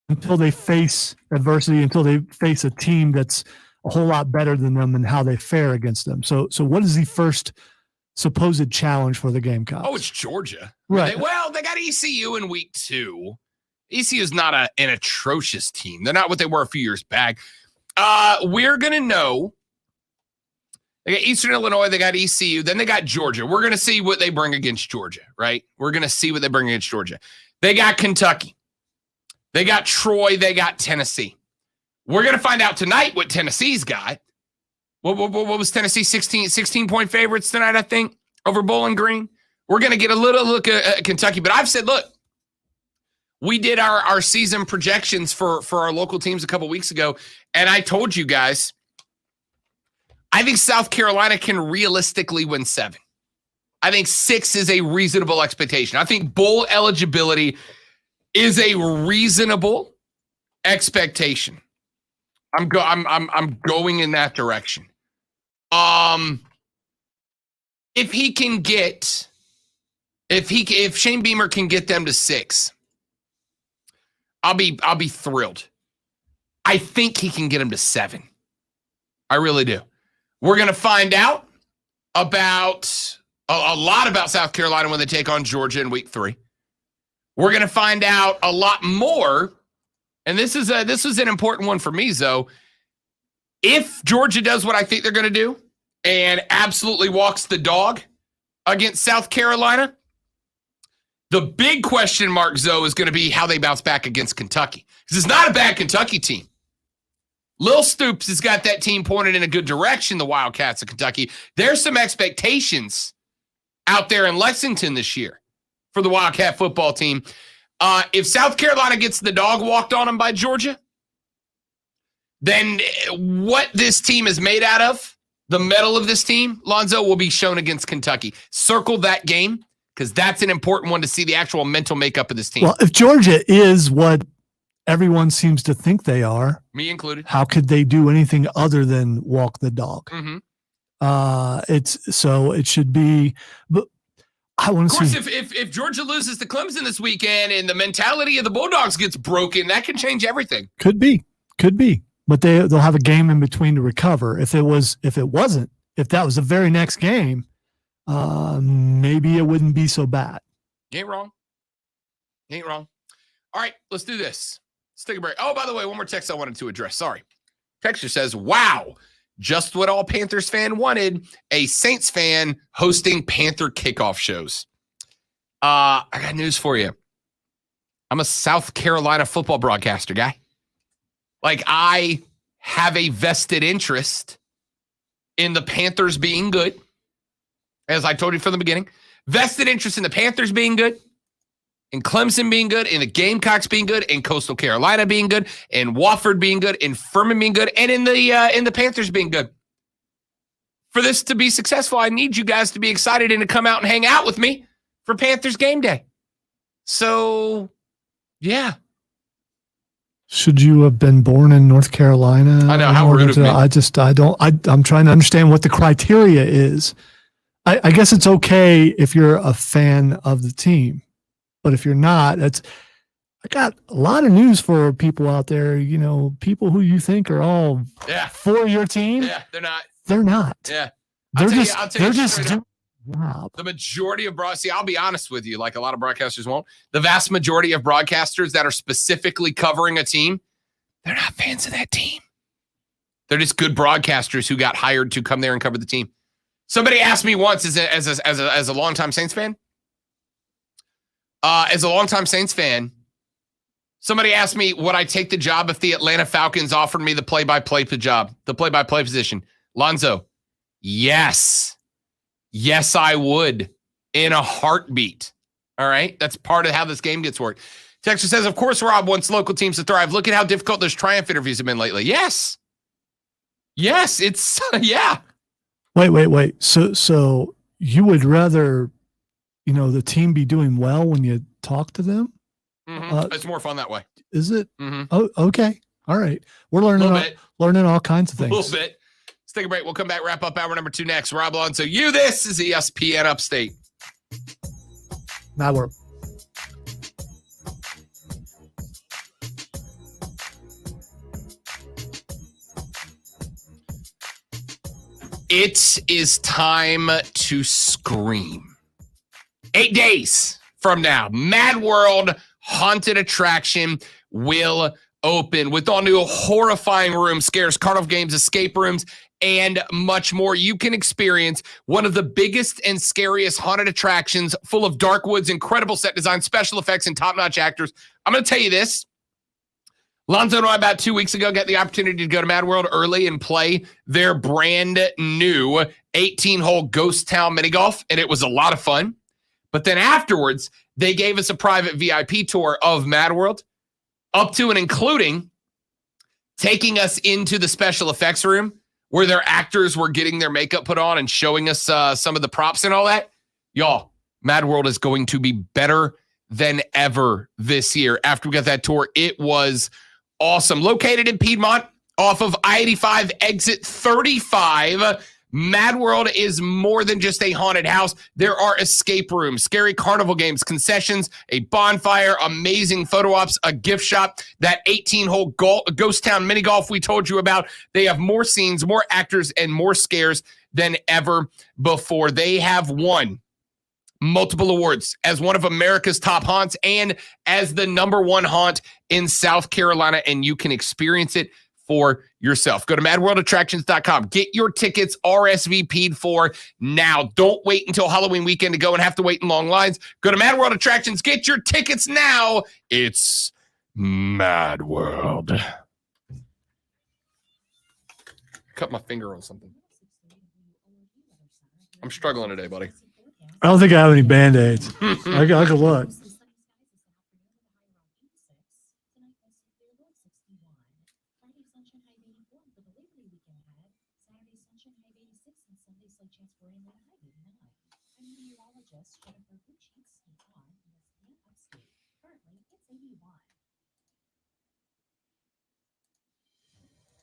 until they face adversity? Until they face a team that's a whole lot better than them and how they fare against them. So what is the first supposed challenge for the Gamecocks? Oh, it's Georgia, right? They got ECU in week 2. ECU is not an atrocious team. They're not what they were a few years back. We're gonna know. They got Eastern Illinois, they got ECU, then they got Georgia. We're going to see what they bring against Georgia, right? We're going to see what they bring against Georgia. They got Kentucky. They got Troy. They got Tennessee. We're going to find out tonight what Tennessee's got. What was Tennessee? 16-point favorites tonight, I think, over Bowling Green. We're going to get a little look at Kentucky. But I've said, look, we did our season projections for our local teams a couple weeks ago, and I told you guys, I think South Carolina can realistically win 7. I think 6 is a reasonable expectation. I think bowl eligibility is a reasonable expectation. I'm going in that direction. If Shane Beamer can get them to 6, I'll be thrilled. I think he can get them to 7. I really do. We're going to find out about a lot about South Carolina when they take on Georgia in week 3. We're going to find out a lot more, and this is an important one for me, Zoe. If Georgia does what I think they're going to do and absolutely walks the dog against South Carolina, the big question mark, Zoe, is going to be how they bounce back against Kentucky. Because it's not a bad Kentucky team. Lil Stoops has got that team pointed in a good direction, the Wildcats of Kentucky. There's some expectations out there in Lexington this year for the Wildcat football team. If South Carolina gets the dog walked on them by Georgia, then what this team is made out of, the metal of this team, Lonzo, will be shown against Kentucky. Circle that game because that's an important one to see the actual mental makeup of this team. Well, if Georgia is what everyone seems to think they are, me included, how could they do anything other than walk the dog? Mm-hmm. It should be, but I want to see. Of course, if Georgia loses to Clemson this weekend and the mentality of the Bulldogs gets broken, that can change everything. Could be, but they'll have a game in between to recover. If that was the very next game, maybe it wouldn't be so bad. You ain't wrong. All right, let's do this. Let's take a break. Oh, by the way, one more text I wanted to address. Sorry. Texter says, wow, just what all Panthers fan wanted, a Saints fan hosting Panther kickoff shows. I got news for you. I'm a South Carolina football broadcaster guy. Like, I have a vested interest in the Panthers being good. As I told you from the beginning, vested interest in the Panthers being good, in Clemson being good, in the Gamecocks being good, in Coastal Carolina being good, in Wofford being good, in Furman being good, and in the Panthers being good. For this to be successful, I need you guys to be excited and to come out and hang out with me for Panthers game day. So, yeah. Should you have been born in North Carolina? I know, how rude of me. I'm trying to understand what the criteria is. I guess it's okay if you're a fan of the team, but if you're not, I got a lot of news for people out there, people who you think are all for your team. Yeah, they're not. They're not. Yeah. They're just wow. The majority of I'll be honest with you, like a lot of broadcasters won't. The vast majority of broadcasters that are specifically covering a team, they're not fans of that team. They're just good broadcasters who got hired to come there and cover the team. Somebody asked me once as a longtime Saints fan. Somebody asked me, would I take the job if the Atlanta Falcons offered me the play-by-play position? Lonzo, yes. Yes, I would in a heartbeat. All right? That's part of how this game gets worked. Texter says, of course, Rob wants local teams to thrive. Look at how difficult those Triumph interviews have been lately. Yes. Yes, it's, yeah. Wait. So you would rather, the team be doing well when you talk to them? Mm-hmm. It's more fun that way. Is it? Mm-hmm. Oh, okay. All right. We're learning all kinds of things. A little bit. Let's take a break. We'll come back, wrap up hour number 2 next. Rob Lonzo, this is ESPN Upstate. Now we're. It is time to scream. 8 days from now, Mad World Haunted Attraction will open with all new horrifying rooms, scares, carnival games, escape rooms, and much more. You can experience one of the biggest and scariest haunted attractions full of dark woods, incredible set design, special effects, and top-notch actors. I'm going to tell you this. Lonzo and I, about 2 weeks ago, got the opportunity to go to Mad World early and play their brand new 18-hole Ghost Town mini golf, and it was a lot of fun. But then afterwards, they gave us a private VIP tour of Mad World, up to and including taking us into the special effects room where their actors were getting their makeup put on and showing us some of the props and all that. Y'all, Mad World is going to be better than ever this year. After we got that tour, it was awesome. Located in Piedmont off of I-85 exit 35, Mad World is more than just a haunted house. There are escape rooms, scary carnival games, concessions, a bonfire, amazing photo ops, a gift shop, that 18-hole Ghost Town mini golf we told you about. They have more scenes, more actors, and more scares than ever before. They have won multiple awards as one of America's top haunts and as the #1 haunt in South Carolina, and you can experience it for yourself. Go to madworldattractions.com. Get your tickets RSVP'd for now. Don't wait until Halloween weekend to go and have to wait in long lines. Go to Mad World Attractions. Get your tickets now. It's Mad World. Cut my finger on something. I'm struggling today, buddy. I don't think I have any Band-Aids. I could look.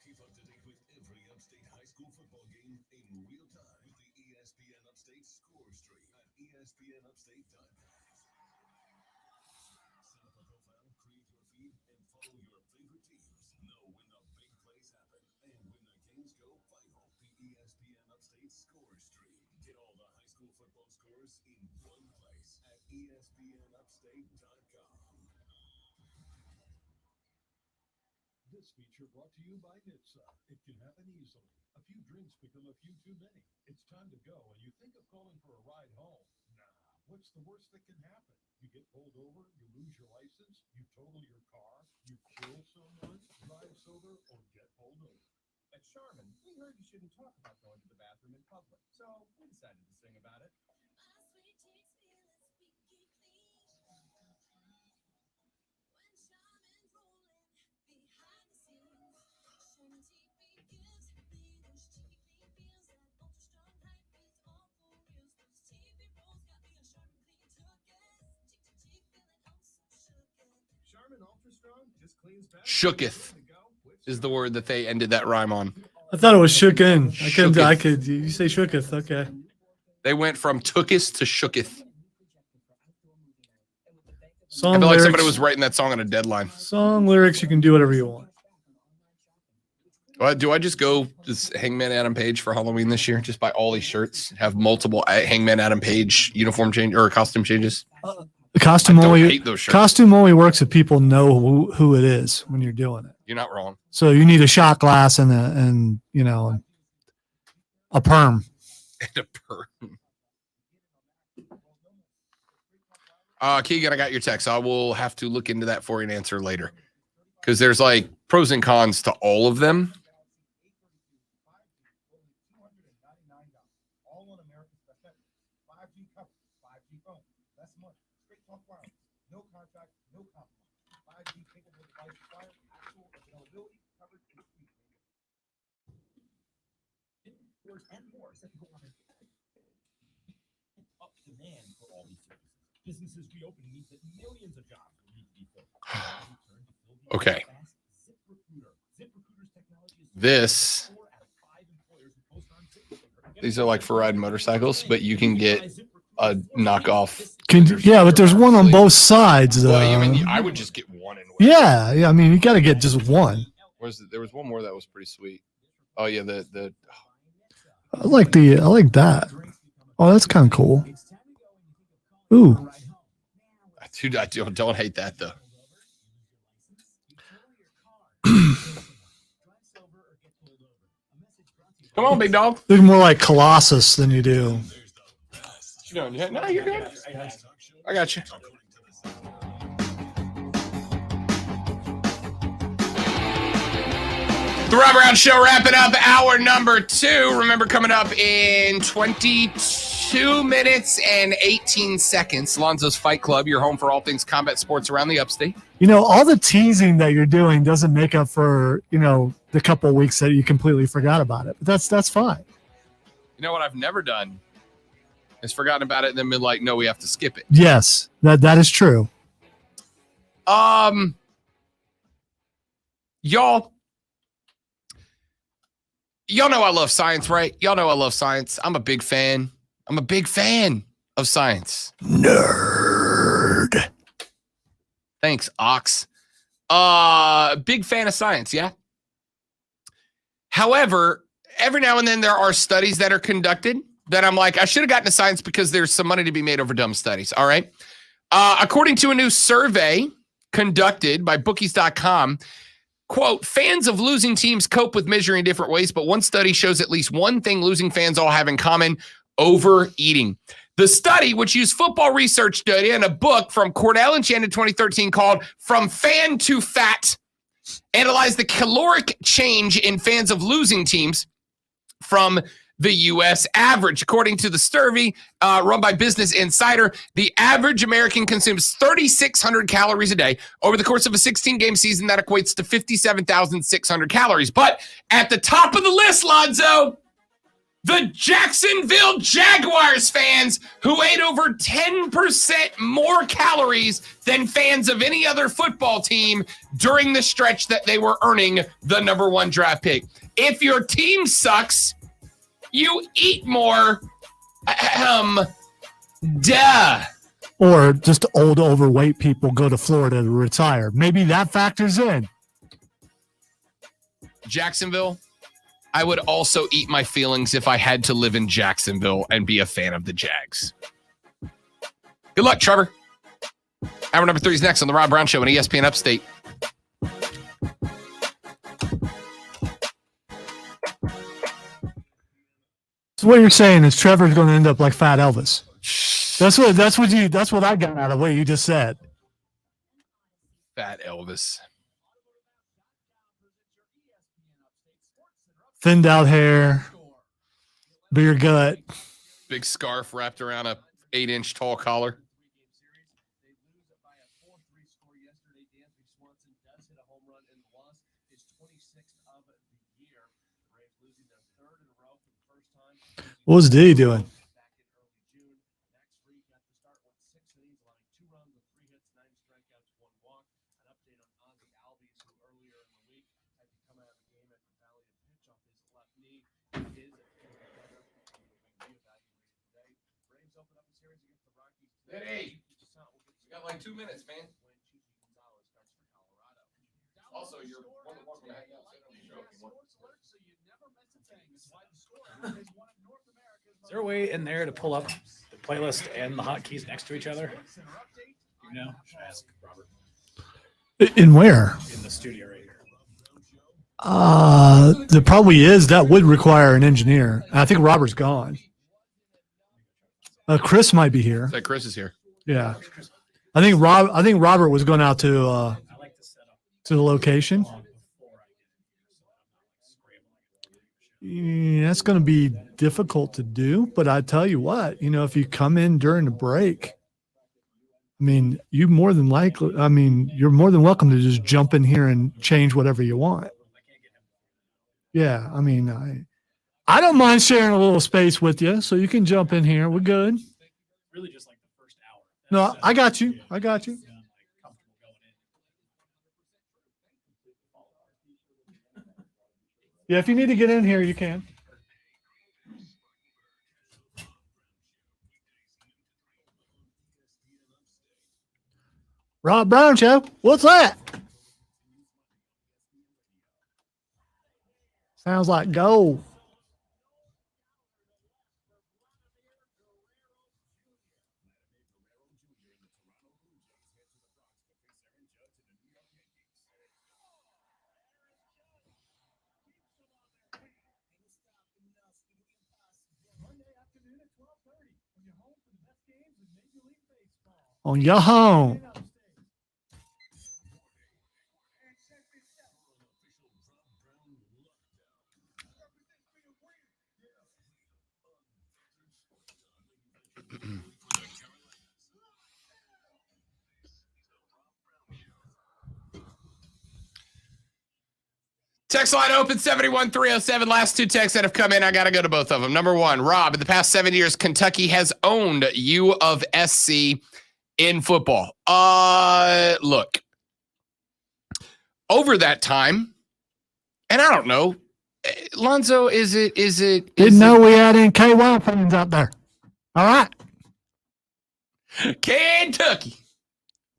Keep up to date with every Upstate high school football game in real time with the ESPN Upstate score stream at ESPNUpstate.com. Set up a profile, create your feed, and follow your favorite teams. Know when the big plays happen and when the games go viral. The ESPN Upstate score stream. Get all the high school football scores in one place at ESPNUpstate.com. This feature brought to you by NHTSA. It can happen easily. A few drinks become a few too many. It's time to go, and you think of calling for a ride home. Nah, what's the worst that can happen? You get pulled over, you lose your license, you total your car, you kill someone, drive sober, or get pulled over. At Charmin, we heard you shouldn't talk about going to the bathroom in public, so we decided to sing about it. Charmin Ultra Strong just cleans better. Shooketh is the word that they ended that rhyme on. I thought it was shook in. I Shooketh. could. You say shooketh. Okay. They went from tooketh to shooketh. Song I feel like lyrics, somebody was writing that song on a deadline. Song lyrics. You can do whatever you want. Do I just go this Hangman Adam Page for Halloween this year? Just buy all these shirts, have multiple Hangman Adam Page uniform change or costume changes. The costume I don't only hate those shirts. costume only works if people know who it is when you're doing it. You're not wrong. So you need a shot glass and a perm. And a perm. Keegan, I got your text. I will have to look into that for you and answer later. Because there's like pros and cons to all of them. All on America's best 5G coverage, 5G phone, less money, straight talk wireless, no contract, no compromise. 5G capable device required, actual availability, coverage, and speed. And more. So people want up demand for all these services. Businesses reopening means that millions of jobs will need to be filled. Okay. These are like for riding motorcycles, but you can get a knockoff. But there's one on both sides. Though. Well, I mean, I would just get one. Yeah. I mean, you got to get just one. There was one more that was pretty sweet. Oh yeah, I like that. Oh, that's kind of cool. Ooh. Dude, I don't hate that though. Come on, big dog. Look more like Colossus than you do. No, you're good. I got you. The Rob Brown Show wrapping up hour number 2. Remember, coming up in 22 minutes and 18 seconds, Lonzo's Fight Club, your home for all things combat sports around the upstate. All the teasing that you're doing doesn't make up for, the couple of weeks that you completely forgot about it. But that's fine. You know what I've never done is forgotten about it and then been like, no, we have to skip it. Yes, that is true. Y'all know I love science, right? Y'all know I love science. I'm a big fan. I'm a big fan of science. Nerd. Thanks, Ox. Big fan of science, yeah? However, every now and then there are studies that are conducted that I'm like, I should have gotten to science because there's some money to be made over dumb studies, all right? According to a new survey conducted by bookies.com, quote, fans of losing teams cope with misery in different ways, but one study shows at least one thing losing fans all have in common: overeating. The study, which used football research data and a book from Cornell and Chan in 2013 called From Fan to Fat, analyzed the caloric change in fans of losing teams from the U.S. average. According to the survey run by Business Insider, the average American consumes 3,600 calories a day. Over the course of a 16-game season, that equates to 57,600 calories. But at the top of the list, Lonzo, the Jacksonville Jaguars fans, who ate over 10% more calories than fans of any other football team during the stretch that they were earning the number 1 draft pick. If your team sucks, you eat more. Duh. Or just old overweight people go to Florida to retire. Maybe that factors in. Jacksonville, I would also eat my feelings if I had to live in Jacksonville and be a fan of the Jags. Good luck, Trevor. Hour number 3 is next on the Rob Brown Show on ESPN Upstate. So what you're saying is Trevor's going to end up like Fat Elvis. That's what I got out of what you just said. Fat Elvis. Thinned out hair, bigger gut. Big scarf wrapped around a 8-inch tall collar. What was Diddy doing? Hey, you got like 2 minutes, man. Also, you're more than welcome to hang out. Is there a way in there to pull up the playlist and the hotkeys next to each other? You know, should I ask Robert? In where? In the studio right here. There probably is. That would require an engineer. I think Robert's gone. Chris might be here. That Chris is here. Yeah, I think Robert was going out to the location. Yeah, that's going to be difficult to do, but I tell you what, if you come in during the break, you're more than welcome to just jump in here and change whatever you want. Yeah, I don't mind sharing a little space with you, so you can jump in here. We're good. Really just like the first hour. No, I got you. Yeah, if you need to get in here, you can. Rob Brown Show. What's that? Sounds like gold. On your home. Text line open 71307. Last 2 texts that have come in. I got to go to both of them. Number 1, Rob, in the past 7 years, Kentucky has owned U of SC in football. Look, over that time, and I don't know, Lonzo, Didn't know we had any KY fans out there. All right. Kentucky.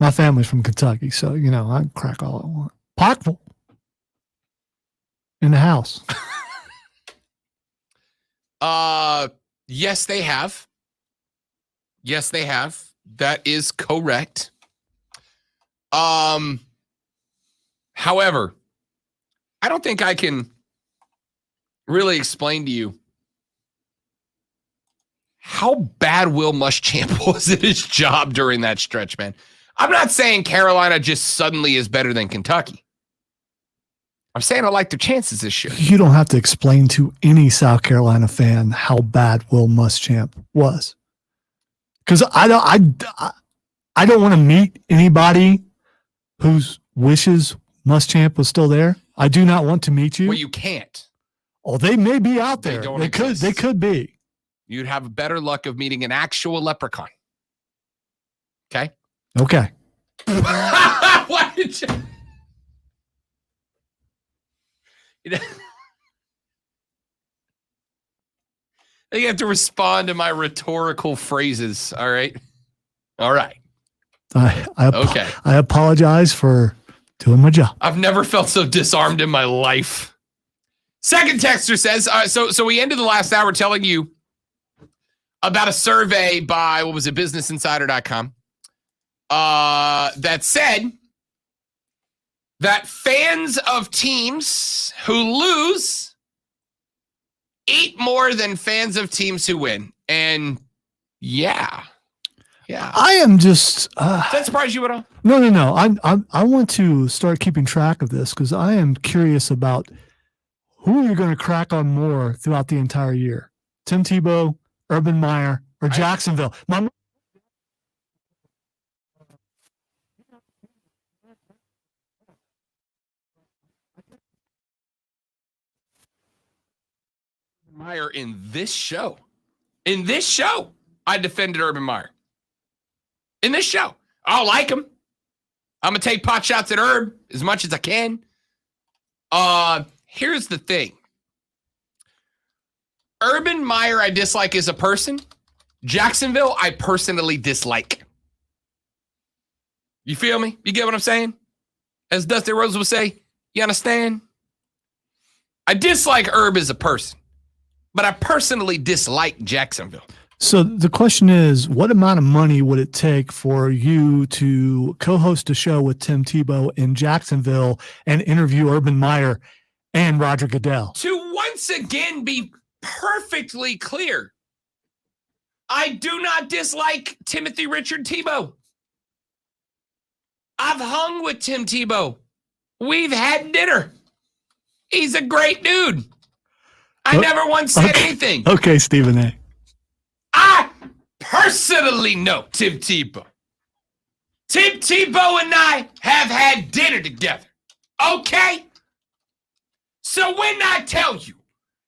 My family's from Kentucky, so, I can crack all I want. Parkville. In the house. Yes, they have. Yes, they have. That is correct. However, I don't think I can really explain to you how bad Will Muschamp was at his job during that stretch, man. I'm not saying Carolina just suddenly is better than Kentucky. I'm saying I like their chances this year. You don't have to explain to any South Carolina fan how bad Will Muschamp was, because I don't want to meet anybody whose wishes Muschamp was still there. I do not want to meet you. Well, you can't. Oh, they may be out there. don't They could. exist. They could be. You'd have better luck of meeting an actual leprechaun. Okay. Okay. Why did you? You have to respond to my rhetorical phrases. All right. All right. Okay. I apologize for doing my job. I've never felt so disarmed in my life. Second texter says, so we ended the last hour telling you about a survey by, what was it, businessinsider.com, that said that fans of teams who lose eat more than fans of teams who win. And yeah. I am just. Does that surprise you at all? No. I want to start keeping track of this because I am curious about who are you going to crack on more throughout the entire year? Tim Tebow, Urban Meyer, or Jacksonville? Meyer in this show. I defended Urban Meyer. In this show. I don't like him. I'm going to take pot shots at Herb as much as I can. Here's the thing. Urban Meyer I dislike as a person. Jacksonville I personally dislike. You feel me? You get what I'm saying? As Dusty Rose would say, you understand? I dislike Herb as a person, but I personally dislike Jacksonville. So the question is, what amount of money would it take for you to co-host a show with Tim Tebow in Jacksonville and interview Urban Meyer and Roger Goodell? To once again be perfectly clear, I do not dislike Timothy Richard Tebow. I've hung with Tim Tebow. We've had dinner. He's a great dude. I never once said anything. Okay, Stephen A. I personally know Tim Tebow. Tim Tebow and I have had dinner together. Okay? So when I tell you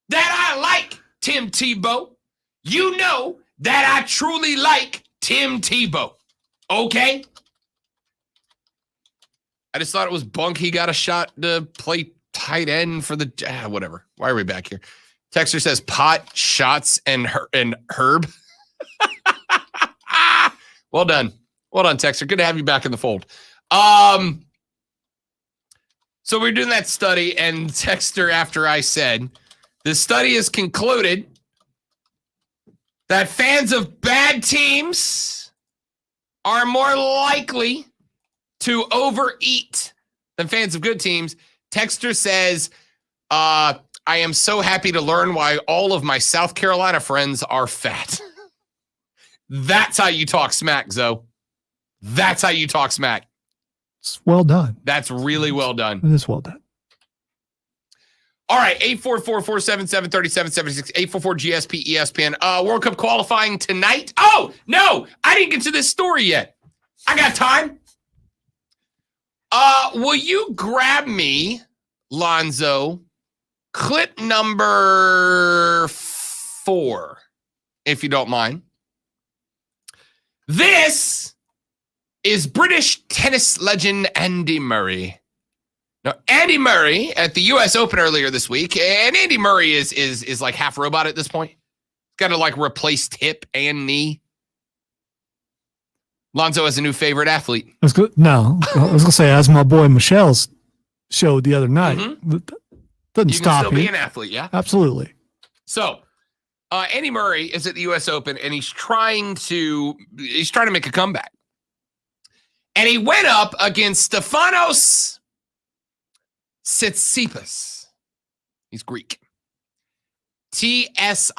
that I like Tim Tebow, you know that I truly like Tim Tebow. Okay? I just thought it was bunk he got a shot to play tight end for the whatever. Why are we back here? Texter says pot, shots, and Herb. Well done. Well done, Texter. Good to have you back in the fold. So we're doing that study, and Texter, after I said, the study has concluded that fans of bad teams are more likely to overeat than fans of good teams. Texter says, I am so happy to learn why all of my South Carolina friends are fat. That's how you talk smack, Zoe. That's how you talk smack. It's well done. That's really well done. It is well done. All right, 844-477-3776, 844-GSP-ESPN. World Cup qualifying tonight. Oh, no, I didn't get to this story yet. I got time. Will you grab me, Lonzo, clip number 4, if you don't mind? This is British tennis legend Andy Murray. Now, Andy Murray at the U.S. Open earlier this week, and Andy Murray is like half robot at this point. He's got to like replaced hip and knee. Lonzo has a new favorite athlete. No, I was going to say, as my boy Michelle's showed the other night, doesn't You stop can still you. be an athlete, yeah? Absolutely. So, Andy Murray is at the U.S. Open, and he's trying to make a comeback. And he went up against Stefanos Tsitsipas. He's Greek. Tsitspias.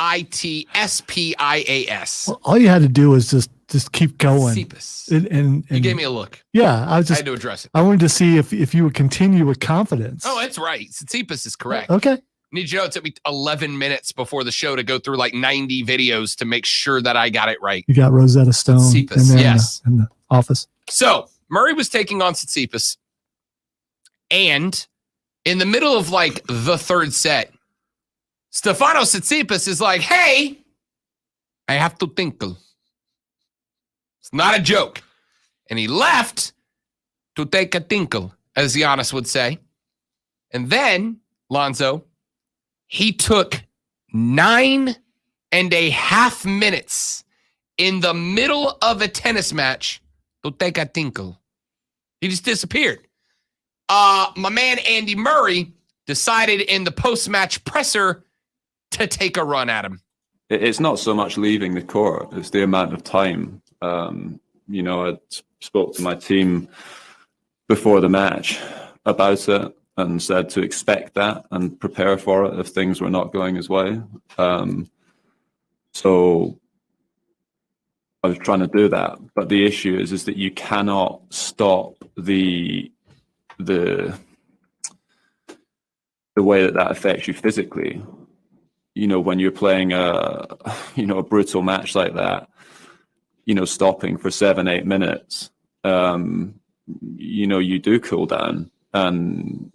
All you had to do was just keep going. Tsitsipas. And You gave me a look. Yeah, I I had to address it. I wanted to see if you would continue with confidence. Oh, that's right. Tsitsipas is correct. Okay. Need you to know it took me 11 minutes before the show to go through like 90 videos to make sure that I got it right. You got Rosetta Stone Tsitsipas, in there yes. in the office. So Murray was taking on Tsitsipas, and in the middle of like the third set, Stefanos Tsitsipas is like, "Hey, I have to tinkle." It's not a joke, and he left to take a tinkle, as Giannis would say, and then Lonzo, he took 9.5 minutes in the middle of a tennis match to take a tinkle. He just disappeared. My man Andy Murray decided in the post-match presser to take a run at him. It's not so much leaving the court, it's the amount of time. I spoke to my team before the match about it and said to expect that and prepare for it if things were not going his way. So I was trying to do that, but the issue is that you cannot stop the way that affects you physically. When you're playing a brutal match like that, stopping for 7-8 minutes, you do cool down, and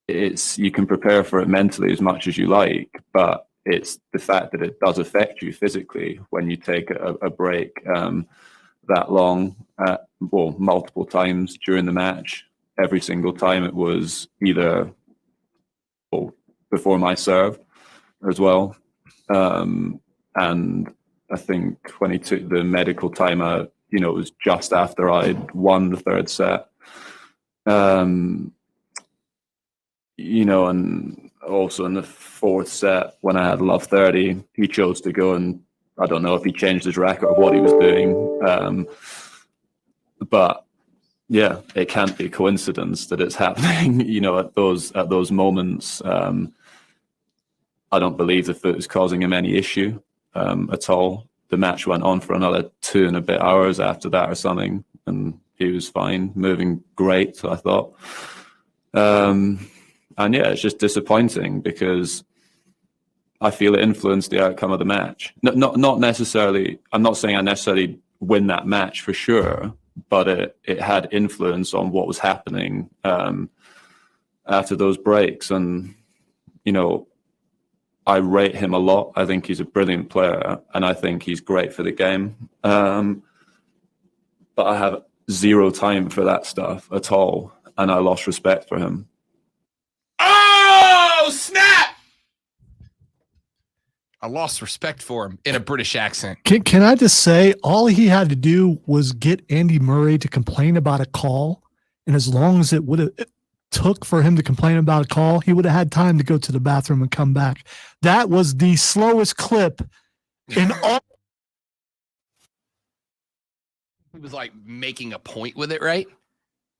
it's you can prepare for it mentally as much as you like, but it's the fact that it does affect you physically when you take a break that long, multiple times during the match. Every single time it was either before my serve as well. And I think when he took the medical timeout, it was just after I'd won the third set. And also in the fourth set, when I had love 30, he chose to go, and I don't know if he changed his racket or what he was doing. But yeah, it can't be a coincidence that it's happening, at those moments. I don't believe the foot is causing him any issue at all. The match went on for another 2 and a bit hours after that or something, and he was fine, moving great, I thought. And yeah, it's just disappointing because I feel it influenced the outcome of the match. Not necessarily, I'm not saying I necessarily win that match for sure, but it had influence on what was happening after those breaks. And, I rate him a lot. I think he's a brilliant player, and I think he's great for the game. But I have zero time for that stuff at all, and I lost respect for him. Oh, snap! I lost respect for him in a British accent. Can I just say, all he had to do was get Andy Murray to complain about a call, and as long as it took for him to complain about a call, he would have had time to go to the bathroom and come back. That was the slowest clip in all. He was like making a point with it, right?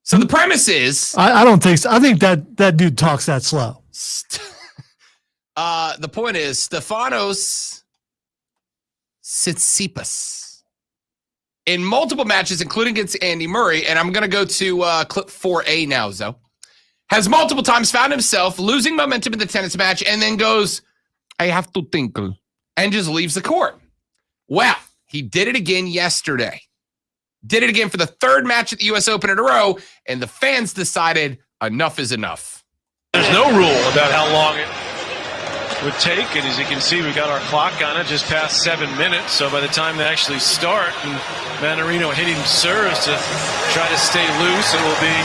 So the premise is, I don't think so. I think that dude talks that slow. The point is Stefanos Tsitsipas in multiple matches, including against Andy Murray, and I'm going to go to clip 4A now, Zoe, has multiple times found himself losing momentum in the tennis match and then goes, I have to tinkle, and just leaves the court. Well, he did it again yesterday. Did it again for the third match at the U.S. Open in a row, and the fans decided enough is enough. There's no rule about how long it would take, and as you can see, we got our clock on it just past 7 minutes, so by the time they actually start and Manarino hitting serves to try to stay loose, it will be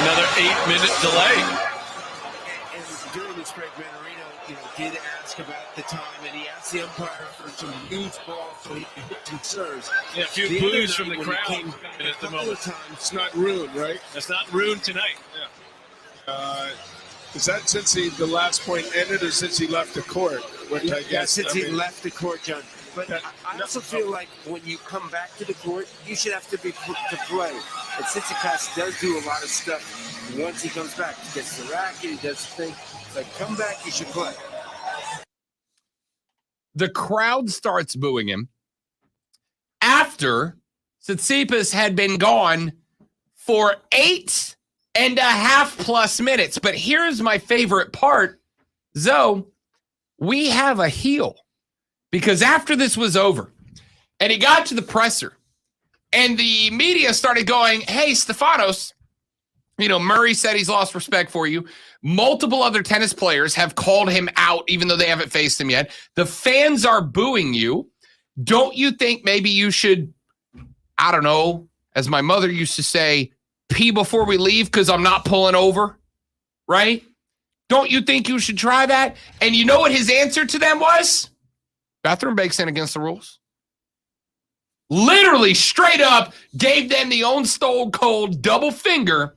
another 8-minute delay. And during this break, Manarino did ask about the time, and he asked the umpire for some huge balls so he could hit some serves. Yeah, a few boos from the crowd at the moment. It's not ruined, right? That's not ruined tonight. Yeah. Is that since the last point ended or since he left the court? Since he left the court, John. But I also feel like when you come back to the court, you should have to be put to play. And Tsitsipas does do a lot of stuff. Once he comes back, he gets the racket, he does the thing. It's like, come back, you should play. The crowd starts booing him after Tsitsipas had been gone for 8.5+ minutes. But here's my favorite part, Zoe. We have a heel because after this was over and he got to the presser and the media started going, hey, Stefanos, Murray said he's lost respect for you. Multiple other tennis players have called him out, even though they haven't faced him yet. The fans are booing you. Don't you think maybe you should, I don't know, as my mother used to say, pee before we leave because I'm not pulling over, right? Don't you think you should try that? And you know what his answer to them was? Bathroom breaks in against the rules. Literally straight up gave them the own stone cold double finger.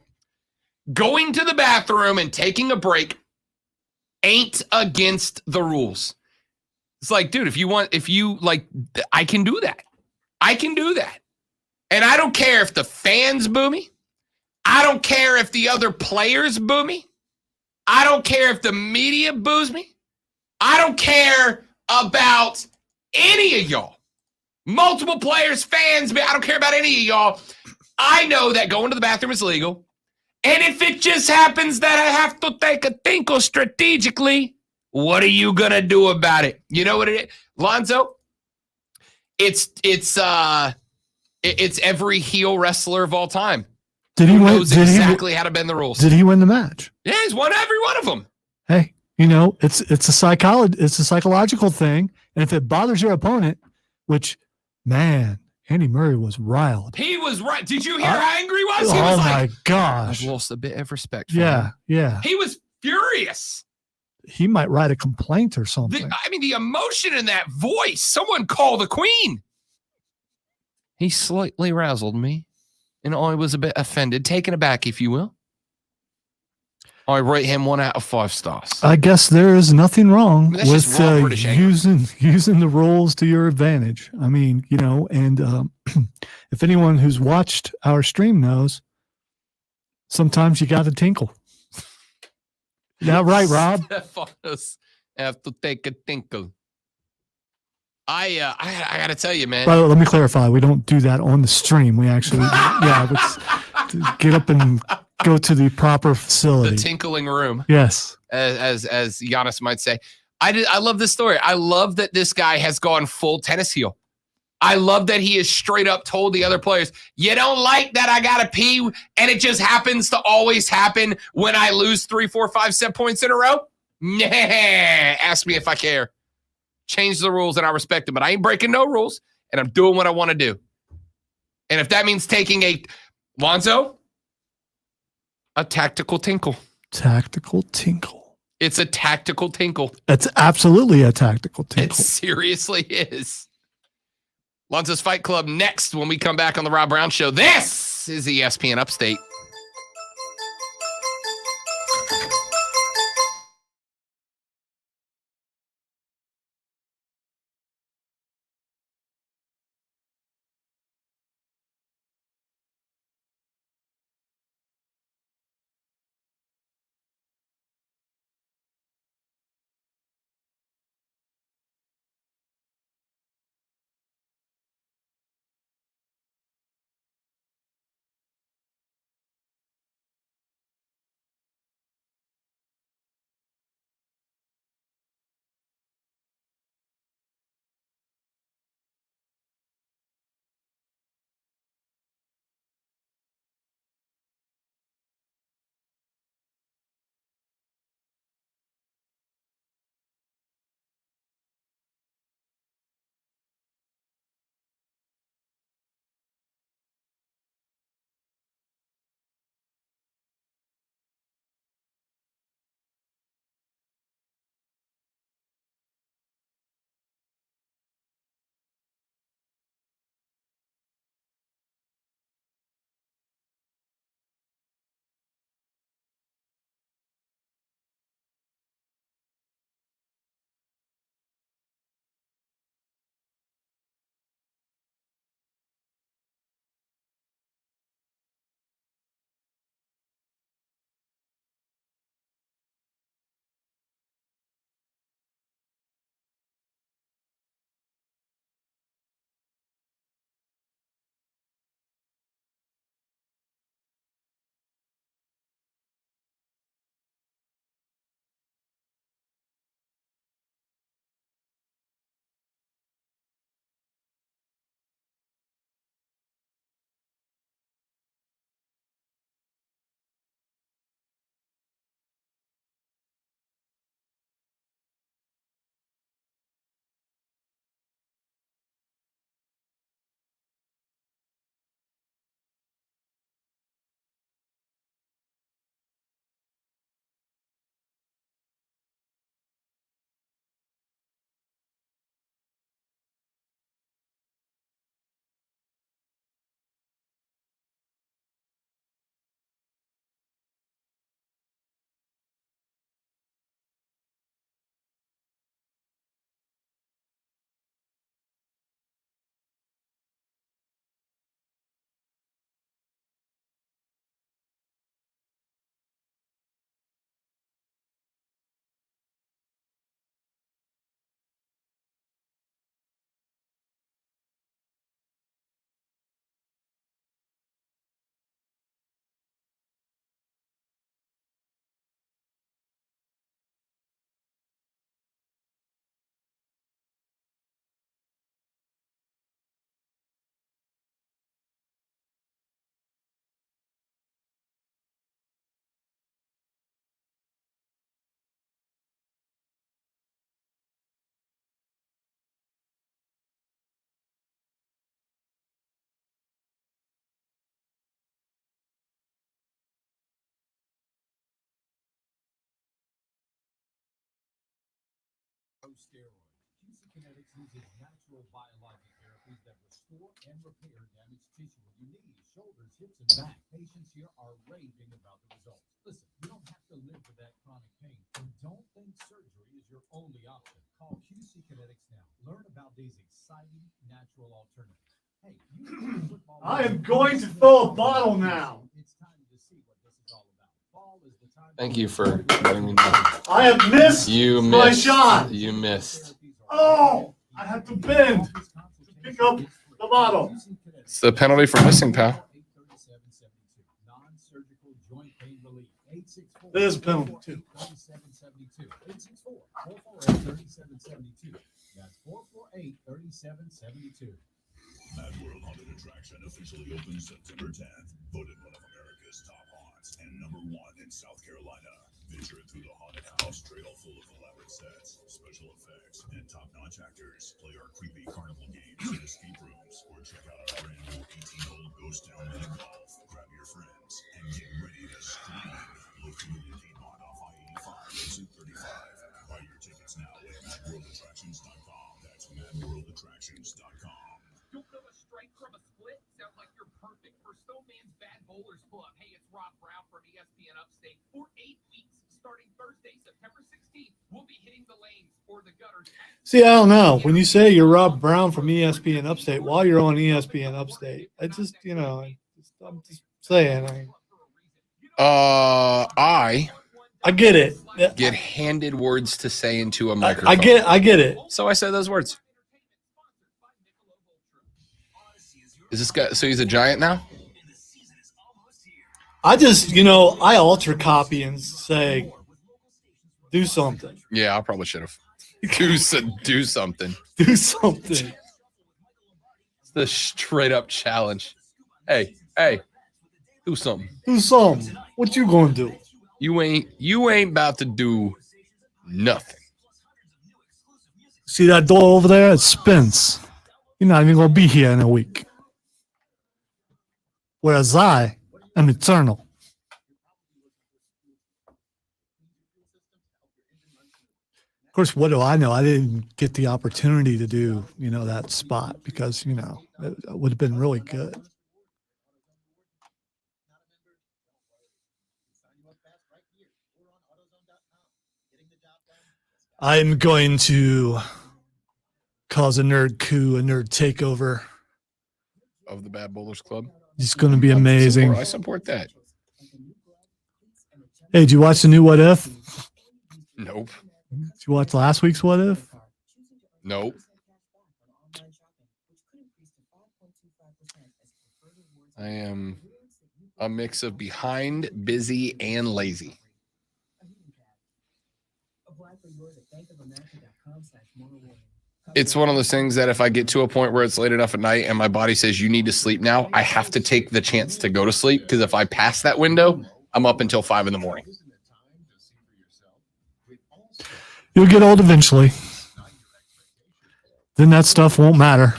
Going to the bathroom and taking a break ain't against the rules. It's like, dude, I can do that. I can do that. And I don't care if the fans boo me. I don't care if the other players boo me. I don't care if the media boos me. I don't care about any of y'all. Multiple players, fans, I don't care about any of y'all. I know that going to the bathroom is legal. And if it just happens that I have to take a tinkle strategically, what are you going to do about it? You know what it is? Lonzo, it's every heel wrestler of all time. Did he who win? knows exactly how to bend the rules. Did he win the match? Yeah, he's won every one of them. Hey, it's a psychological thing, and if it bothers your opponent, which, man, Andy Murray was riled. He was right. Did you hear how angry he was? He Oh was my gosh! I've lost a bit of respect for Yeah, him. yeah. He was furious. He might write a complaint or something. The emotion in that voice. Someone call the queen. He slightly razzled me, and I was a bit offended, taken aback, if you will. I rate him 1 out of 5 stars. I guess there is nothing wrong That's with just raw British anger. using the rules to your advantage. I mean, and if anyone who's watched our stream knows, sometimes you got to tinkle. Yeah, right, Rob. Stefanos have to take a tinkle. I got to tell you, man. By the way, let me clarify. We don't do that on the stream. We actually, let's get up and go to the proper facility. The tinkling room. Yes. As Giannis might say. I love this story. I love that this guy has gone full tennis heel. I love that he has straight up told the other players, you don't like that I got to pee, and it just happens to always happen when I lose 3, 4, 5 set points in a row? Nah, ask me if I care. Change the rules and I respect them, but I ain't breaking no rules, and I'm doing what I want to do. And if that means taking a tactical tinkle. Tactical tinkle. It's a tactical tinkle. It's absolutely a tactical tinkle. It seriously is. Lonzo's Fight Club next when we come back on the Rob Brown Show. This is ESPN Upstate. no steroids. QC Kinetics uses natural biologic therapies that restore and repair damaged tissue in your knees, shoulders, hips, and back. Patients here are raving about the results. Listen, you don't have to live with that chronic pain, and don't think surgery is your only option. Call QC Kinetics now. Learn about these exciting natural alternatives. Hey, I am going to fill a bottle now. It's time to see what this is all about. Fall is the time. Thank you for letting me know. I have missed You my missed. shot. You missed. Oh, I have to bend to pick up the bottle. It's the penalty for missing, pal. Non-surgical joint pain relief. 864. There's a penalty too. 3772. 864-448-3772. That's 448-3772. Mad World Haunted Attraction officially opens September 10th. Voted one of America's top haunts and #1 in South Carolina. Venture through the haunted house trail full of elaborate sets, special effects, and top-notch actors. Play our creepy carnival games and escape rooms, or check out our brand new 18-hole Ghost Town mini golf. Grab your friends and get ready to scream. Located in Avon off I-85 exit 35. Buy your tickets now at madworldattractions.com. That's madworldattractions.com. Don't know a strike from a split? Sounds like you're perfect for Stoneman's Bad Bowlers Club. Hey, it's Rob Brown from ESPN Upstate. For 8 weeks, starting Thursday, September 16th, we'll be hitting the lanes or the gutters. See, I don't know. When you say you're Rob Brown from ESPN Upstate while you're on ESPN Upstate, I just, I'm just saying. I get it. Get handed words to say into a microphone. I get it. So I said those words. Is this guy? So he's a giant now? I just, I alter copy and say, do something. Yeah, I probably should have. Do something. Do something. It's the straight up challenge. Hey, do something. Do something. What you gonna do? You ain't about to do nothing. See that door over there? It spins. You're not even gonna be here in a week. Whereas I am eternal. Of course, what do I know? I didn't get the opportunity to do, that spot because, it would have been really good. I'm going to cause a nerd coup, a nerd takeover. Of the Bad Bowlers Club? It's going to be amazing. I support that. Hey, did you watch the new What If? Nope. Did you watch last week's What If? Nope. I am a mix of behind, busy, and lazy. It's one of those things that if I get to a point where it's late enough at night and my body says you need to sleep now, I have to take the chance to go to sleep because if I pass that window, I'm up until 5 a.m. You'll get old eventually. Then that stuff won't matter.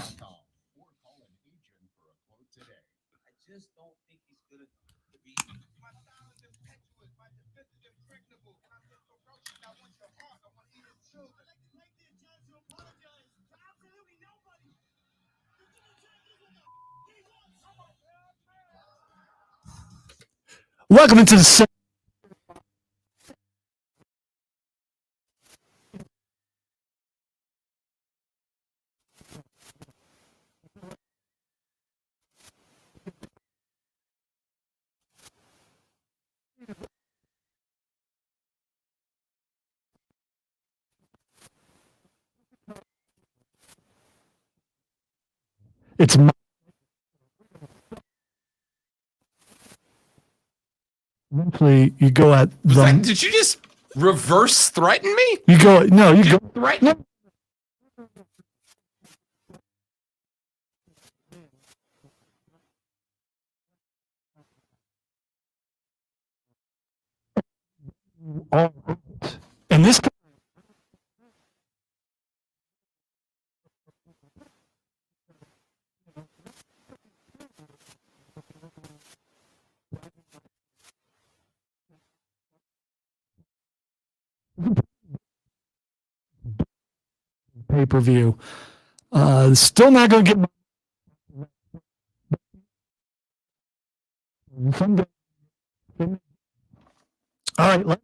Welcome into the It's eventually you go at the. Did you just reverse threaten me? You go you go threaten. And this. pay-per-view. Still not going to get someday. All right.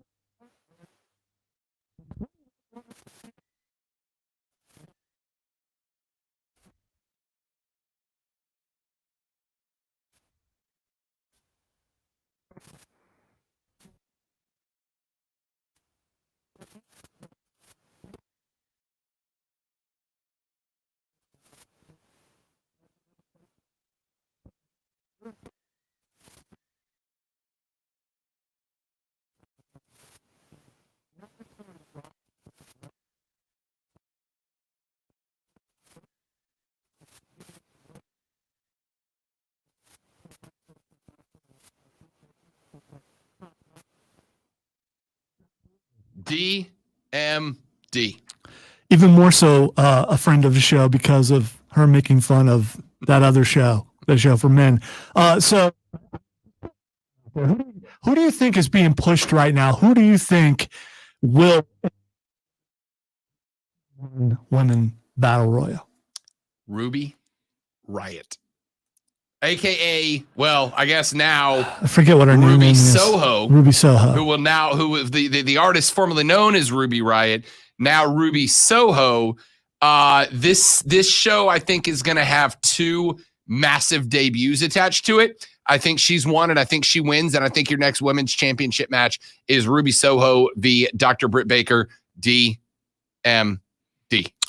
DMD. Even more so a friend of the show because of her making fun of that other show, the show for men. So who do you think is being pushed right now? Who do you think will win in Battle Royal? Ruby Riott. AKA, well, I guess now I forget what her name Ruby is. Soho. Ruby Soho. Who is the artist formerly known as Ruby Riott, now Ruby Soho. This show I think is going to have two massive debuts attached to it. I think she's won and I think she wins, and I think your next women's championship match is Ruby Soho v. Dr. Britt Baker, DMD. All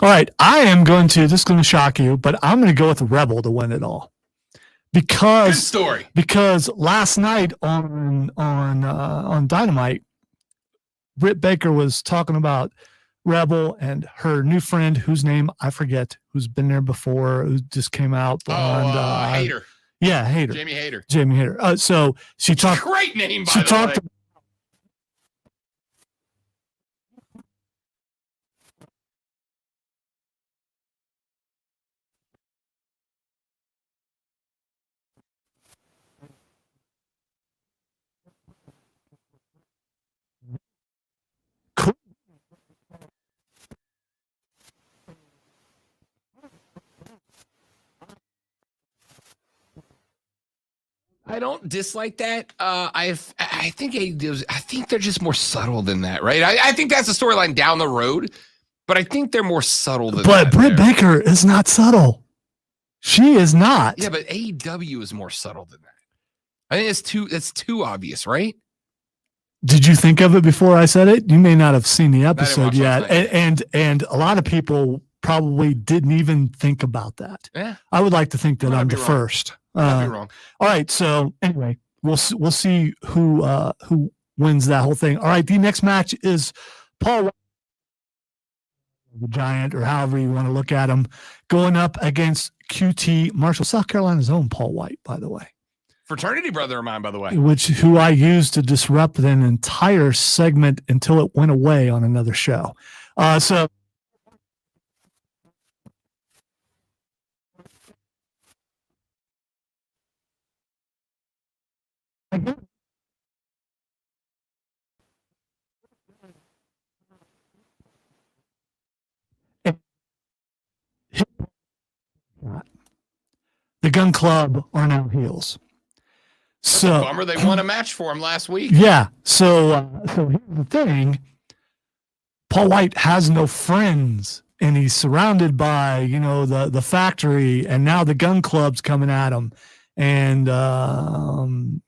right, I am going to, this is going to shock you, but I'm going to go with Rebel to win it all. Because good story. Because last night on Dynamite, Britt Baker was talking about Rebel and her new friend, whose name I forget, who's been there before, who just came out. Hayter. Yeah, Hayter. Jamie Hayter. Jamie Hayter. So she talked. Great name, by she the talked. way. I don't dislike that. I think they're just more subtle than that, right? I think that's a storyline down the road, but I think they're more subtle than that. But Britt Baker is not subtle. She is not. Yeah, but AEW is more subtle than that. I think it's too obvious, right? Did you think of it before I said it? You may not have seen the episode yet, last and a lot of people probably didn't even think about that. Yeah, I would like to think that I'm the first. I'd be wrong. All right, so anyway, we'll see who wins that whole thing. All right, the next match is Paul White, the Giant, or however you want to look at him, going up against QT Marshall, South Carolina's own Paul White, by the way. Fraternity brother of mine, by the way. Who I used to disrupt an entire segment until it went away on another show. So. The Gun Club are now heels. So Bummer they won a match for him last week. Yeah. So here's the thing. Paul White has no friends, and he's surrounded by, the factory, and now the Gun Club's coming at him. And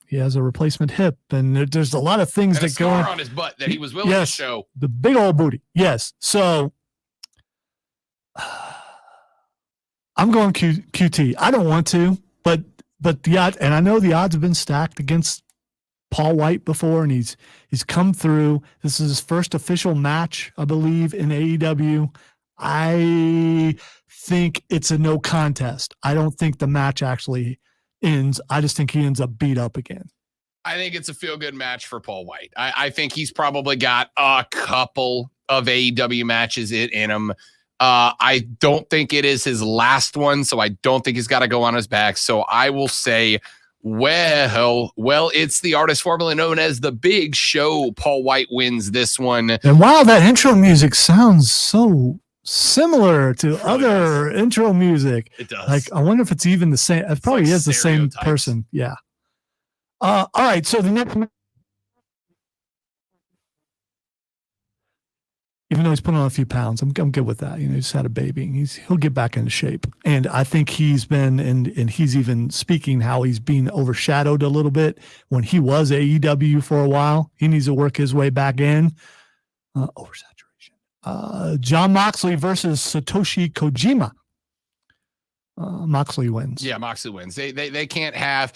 he has a replacement hip, and there's a lot of things and that go on his butt that he was willing to show. The big old booty. Yes. So I'm going QT. I don't want to, but the odds, and I know the odds have been stacked against Paul White before, and he's come through. This is his first official match, I believe, in AEW. I think it's a no contest. I don't think the match actually ends. I just think he ends up beat up again. I think it's a feel-good match for Paul White. I think he's probably got a couple of AEW matches in him. I don't think it is his last one, so I don't think he's got to go on his back. So I will say, well, it's the artist formerly known as The Big Show. Paul White wins this one. And wow, that intro music sounds so similar to other intro music. It does. Like, I wonder if it's even the same. It probably like is the same stereotypes. person. Yeah. All right. So the next, even though he's put on a few pounds, I'm good with that. You know, he's had a baby. He'll get back into shape. And I think he's been, and he's even speaking how he's being overshadowed a little bit when he was AEW for a while. He needs to work his way back in. Oversaturation. John Moxley versus Satoshi Kojima. Moxley wins. Yeah, Moxley wins. They can't have.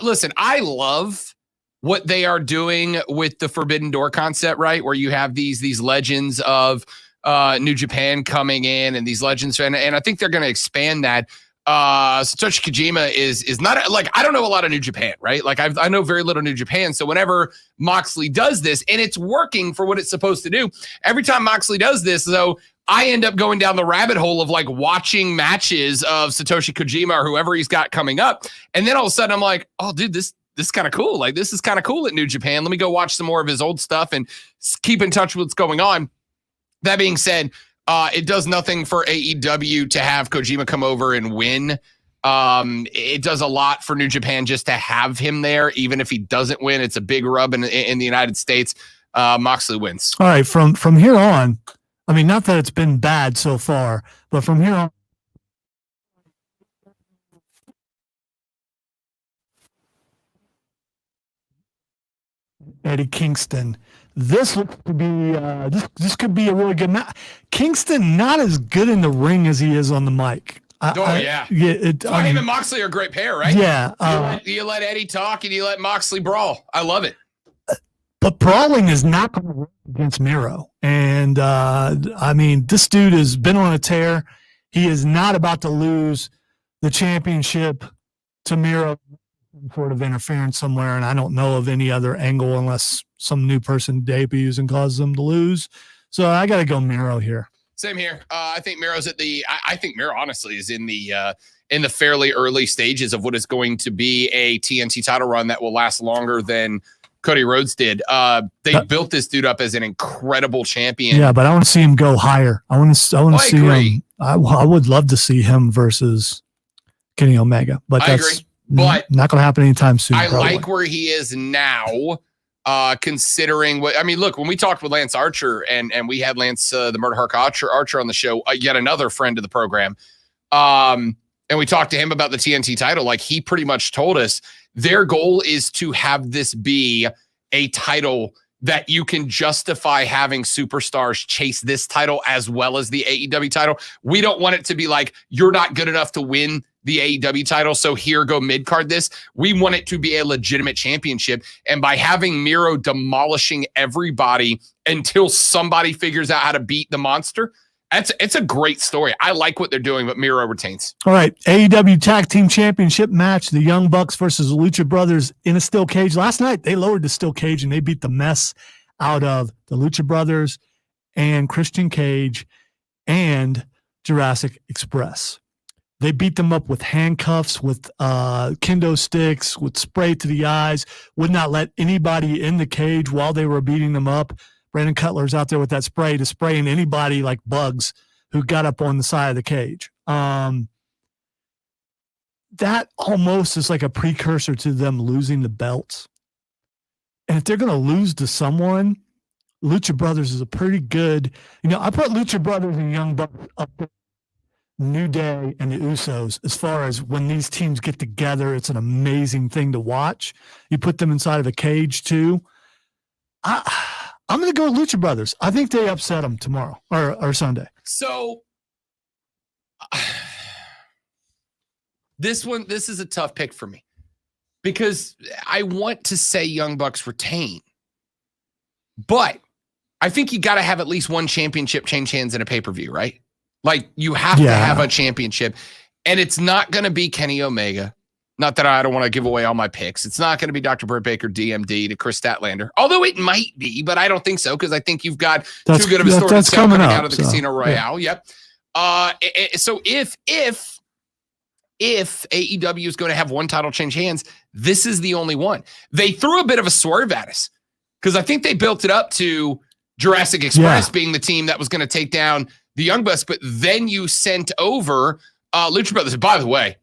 Listen, I love what they are doing with the Forbidden Door concept, right? Where you have these legends of New Japan coming in, and these legends, and I think they're going to expand that. Satoshi Kojima is not like, I don't know a lot of New Japan, right? Like I know very little New Japan. So whenever Moxley does this, and it's working for what it's supposed to do, every time Moxley does this, though, I end up going down the rabbit hole of like watching matches of Satoshi Kojima or whoever he's got coming up. And then all of a sudden I'm like, oh, dude, this is kind of cool. Like, this is kind of cool at New Japan. Let me go watch some more of his old stuff and keep in touch with what's going on. That being said, it does nothing for AEW to have Kojima come over and win. It does a lot for New Japan just to have him there. Even if he doesn't win, it's a big rub in the United States. Moxley wins. All right. From here on, I mean, not that it's been bad so far, but from here on, Eddie Kingston. This looks to be this could be a really good match. Kingston not as good in the ring as he is on the mic. Yeah. Him and Moxley are a great pair, right? Yeah. You let Eddie talk and you let Moxley brawl. I love it. But brawling is not going to work against Miro. And I mean, this dude has been on a tear. He is not about to lose the championship to Miro. Sort of interference somewhere, and I don't know of any other angle unless some new person debuts and causes them to lose. So I got to go Miro here. Same here. I think Miro's at the. I think Miro honestly is in the fairly early stages of what is going to be a TNT title run that will last longer than Cody Rhodes did. They built this dude up as an incredible champion. Yeah, but I want to see him go higher. I want to see him. I would love to see him versus Kenny Omega, but I agree. But not going to happen anytime soon. I like where he is now, considering what I mean. Look, when we talked with Lance Archer and we had Lance, the Murder Hawk Archer on the show, yet another friend of the program, and we talked to him about the TNT title. Like, he pretty much told us their goal is to have this be a title that you can justify having superstars chase this title as well as the AEW title. We don't want it to be like, you're not good enough to win the AEW title, so here, go mid-card this. We want it to be a legitimate championship. And by having Miro demolishing everybody until somebody figures out how to beat the monster, it's a great story. I like what they're doing, but Miro retains. All right, AEW Tag Team Championship match, the Young Bucks versus the Lucha Brothers in a steel cage. Last night, they lowered the steel cage, and they beat the mess out of the Lucha Brothers and Christian Cage and Jurassic Express. They beat them up with handcuffs, with kendo sticks, with spray to the eyes, would not let anybody in the cage while they were beating them up. Brandon Cutler's out there with that spray to spray in anybody like bugs who got up on the side of the cage. That almost is like a precursor to them losing the belts. And if they're going to lose to someone, Lucha Brothers is a pretty good, I put Lucha Brothers and Young Bucks up there. New Day and the Usos, as far as when these teams get together, it's an amazing thing to watch. You put them inside of a cage too. I'm going to go with Lucha Brothers. I think they upset them tomorrow or Sunday. So this is a tough pick for me because I want to say Young Bucks retain, but I think you got to have at least one championship change hands in a pay-per-view, right? Like, you have to have a championship, and it's not going to be Kenny Omega. Not that I don't want to give away all my picks. It's not going to be Dr. Britt Baker, DMD, to Chris Statlander, although it might be, but I don't think so because I think you've got too good of a story to tell coming out of the Casino Royale. Yeah. Yep. So if AEW is going to have one title change hands, this is the only one. They threw a bit of a swerve at us because I think they built it up to Jurassic Express being the team that was going to take down the Young Bucks, but then you sent over Lucha Brothers. By the way,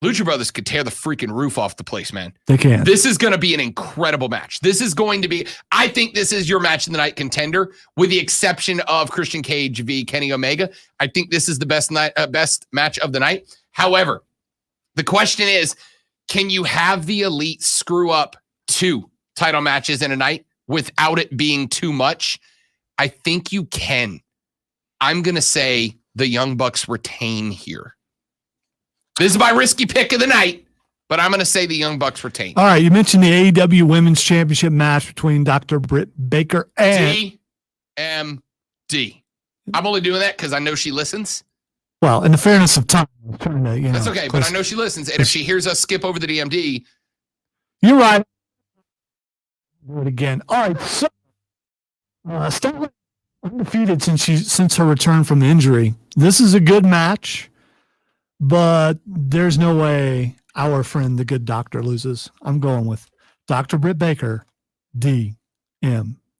Lucha Brothers could tear the freaking roof off the place, man. They can. This is going to be an incredible match. This is going to be, I think this is your match of the night contender, with the exception of Christian Cage v. Kenny Omega. I think this is the best match of the night. However, the question is, can you have the Elite screw up 2 title matches in a night without it being too much? I think you can. I'm going to say the Young Bucks retain here. This is my risky pick of the night, but I'm going to say the Young Bucks retain. All right, you mentioned the AEW Women's Championship match between Dr. Britt Baker and DMD. I'm only doing that because I know she listens. Well, in the fairness of time, I'm trying to, That's okay, but I know she listens, and if she hears us skip over the DMD, you're right. Do it again. All right, so Statler undefeated since her return from injury. This is a good match, but there's no way our friend, the good doctor, loses. I'm going with Dr. Britt Baker, DMD.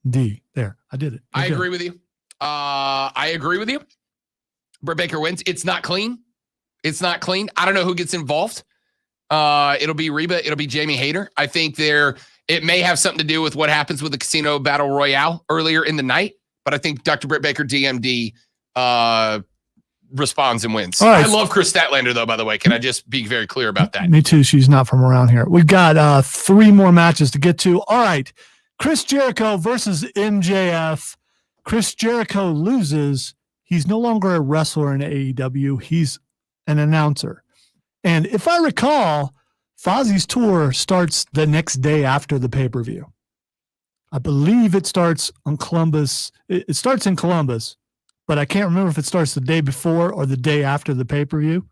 There, I did it. I agree with you. I agree with you. Britt Baker wins. It's not clean. It's not clean. I don't know who gets involved. It'll be Reba. It'll be Jamie Hayter. I think it may have something to do with what happens with the Casino Battle Royale earlier in the night, but I think Dr. Britt Baker, DMD, responds and wins. All right. I love Chris Statlander, though, by the way. Can I just be very clear about that? Me too. She's not from around here. We've got 3 more matches to get to. All right. Chris Jericho versus MJF. Chris Jericho loses. He's no longer a wrestler in AEW. He's an announcer. And if I recall, Fozzie's tour starts the next day after the pay-per-view. I believe it starts on Columbus. It starts in Columbus, but I can't remember if it starts the day before or the day after the pay-per-view.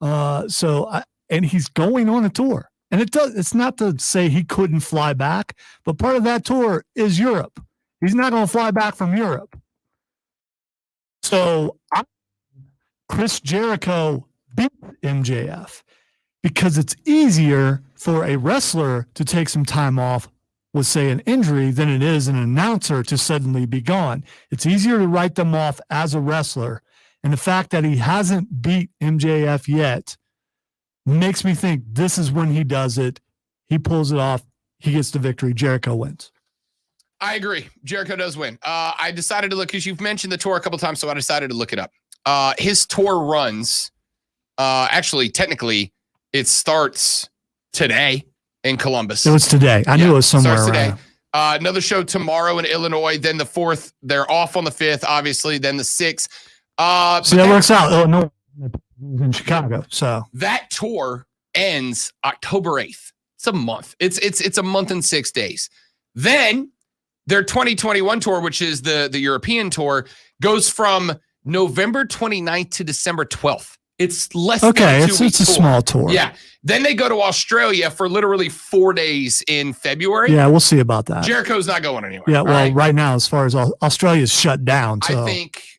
And he's going on a tour. And it's not to say he couldn't fly back, but part of that tour is Europe. He's not going to fly back from Europe. So Chris Jericho beat MJF because it's easier for a wrestler to take some time off with, say, an injury than it is an announcer to suddenly be gone. It's easier to write them off as a wrestler. And the fact that he hasn't beat MJF yet makes me think this is when he does it. He pulls it off. He gets the victory. Jericho wins. I agree. Jericho does win. I decided to look, because you've mentioned the tour a couple times, so I decided to look it up. His tour runs, actually, technically, it starts today in Columbus. It was today. I knew it was somewhere starts around. today. Another show tomorrow in Illinois. Then the 4th, they're off on the 5th, obviously. Then the 6th. See, that works out. Illinois in Chicago. So that tour ends October 8th. It's a month. It's a month and 6 days. Then their 2021 tour, which is the European tour, goes from November 29th to December 12th. It's less than a 2-week it's a tour. small tour. Yeah. Then they go to Australia for literally 4 days in February. Yeah, we'll see about that. Jericho's not going anywhere. Yeah, well, right? right now, as far as Australia's shut down. So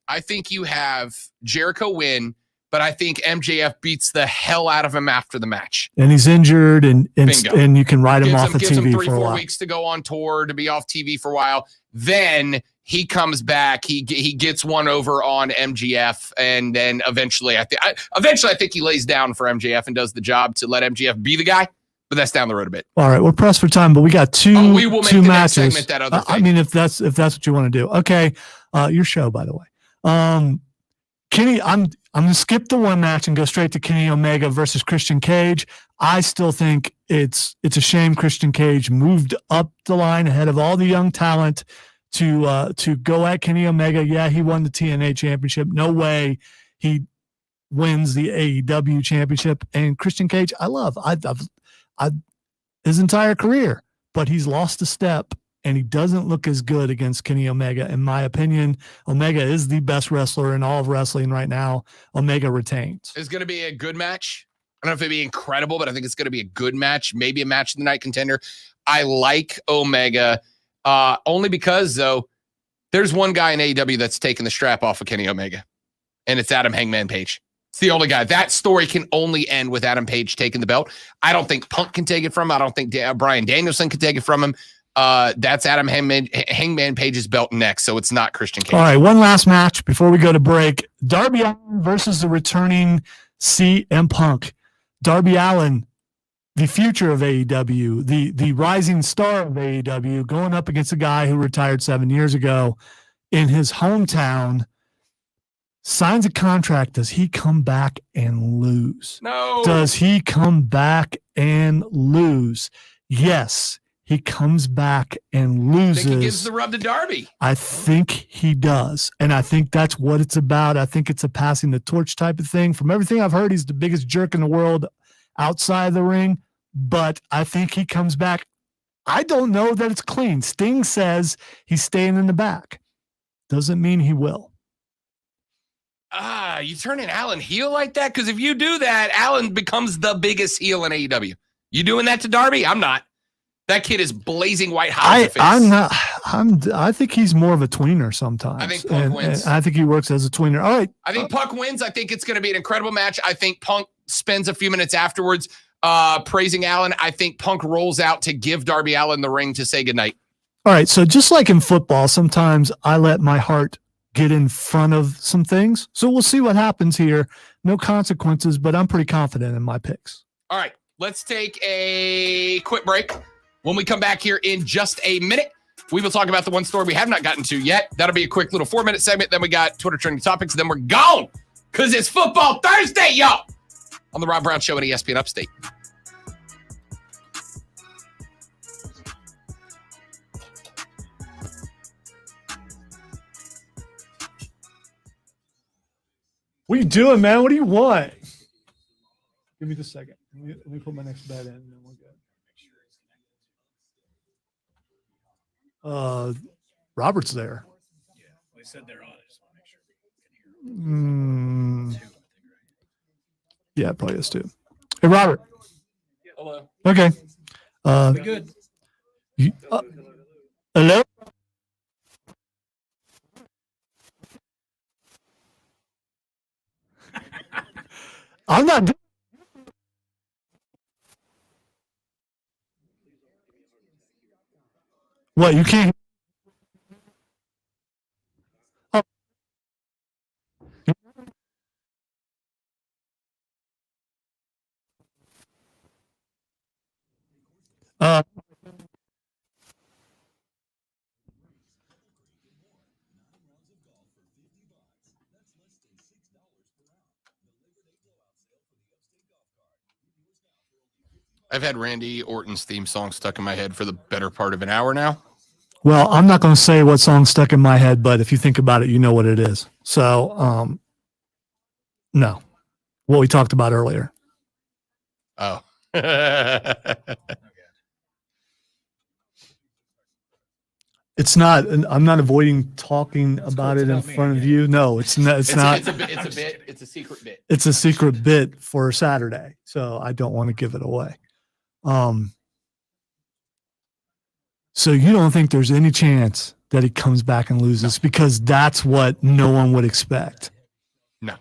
I think you have Jericho win, but I think MJF beats the hell out of him after the match. And he's injured, and you can write him off of gives him TV 3-4 for a while. weeks to go on tour, to be off TV for a while. Then he comes back. He gets one over on MJF, and then eventually, I think he lays down for MJF and does the job to let MJF be the guy. But that's down the road a bit. All right, we're pressed for time, but we got two. We will make two the matches. next segment that other thing. I mean, if that's what you want to do, okay. Your show, by the way. Kenny, I'm going to skip the one match and go straight to Kenny Omega versus Christian Cage. I still think it's a shame Christian Cage moved up the line ahead of all the young talent to go at Kenny Omega. Yeah, he won the TNA championship. No way he wins the AEW championship. And Christian Cage, I love his entire career, but he's lost a step. And he doesn't look as good against Kenny Omega. In my opinion, Omega is the best wrestler in all of wrestling right now. Omega retains. It's going to be a good match. I don't know if it'd be incredible, but I think it's going to be a good match. Maybe a match of the night contender. I like Omega only because, though, there's one guy in AEW that's taken the strap off of Kenny Omega, and it's Adam Hangman Page. It's the only guy. That story can only end with Adam Page taking the belt. I don't think Punk can take it from him. I don't think Bryan Danielson can take it from him. That's Adam Hangman Page's belt next, so it's not Christian Cage. All right, one last match before we go to break. Darby Allin versus the returning CM Punk. Darby Allin, the future of AEW, the rising star of AEW, going up against a guy who retired 7 years ago in his hometown, signs a contract. Does he come back and lose? No. Does he come back and lose? Yes. He comes back and loses. I think he gives the rub to Darby. I think he does. And I think that's what it's about. I think it's a passing the torch type of thing. From everything I've heard, he's the biggest jerk in the world outside the ring. But I think he comes back. I don't know that it's clean. Sting says he's staying in the back. Doesn't mean he will. You turning Allen heel like that? Because if you do that, Allen becomes the biggest heel in AEW. You doing that to Darby? I'm not. That kid is blazing white hot. I'm not. I think he's more of a tweener sometimes. I think Punk wins. I think he works as a tweener. All right. I think Punk wins. I think it's going to be an incredible match. I think Punk spends a few minutes afterwards praising Allen. I think Punk rolls out to give Darby Allin the ring to say goodnight. All right. So just like in football, sometimes I let my heart get in front of some things. So we'll see what happens here. No consequences, but I'm pretty confident in my picks. All right. Let's take a quick break. When we come back here in just a minute, we will talk about the one story we have not gotten to yet. That'll be a quick little 4-minute segment. Then we got Twitter trending topics. Then we're gone because it's Football Thursday, y'all, on the Rob Brown Show at ESPN Upstate. What are you doing, man? What do you want? Give me just a second. Let me put my next bet in. And then we're good. Robert's there. Yeah, well, they said they're on. I just want to make sure. Yeah, it probably is too. Hey, Robert. Hello. Okay. We good. Hello. I'm not. What, you can't? Oh. I've had Randy Orton's theme song stuck in my head for the better part of an hour now. Well, I'm not going to say what song stuck in my head, but if you think about it, you know what it is. So, no, what we talked about earlier. Oh. It's not. I'm not avoiding talking about it in front of you. No, it's not. It's not. It's a bit. It's a secret bit. It's a secret bit for Saturday, so I don't want to give it away. So you don't think there's any chance that he comes back and loses because that's what no one would expect. No.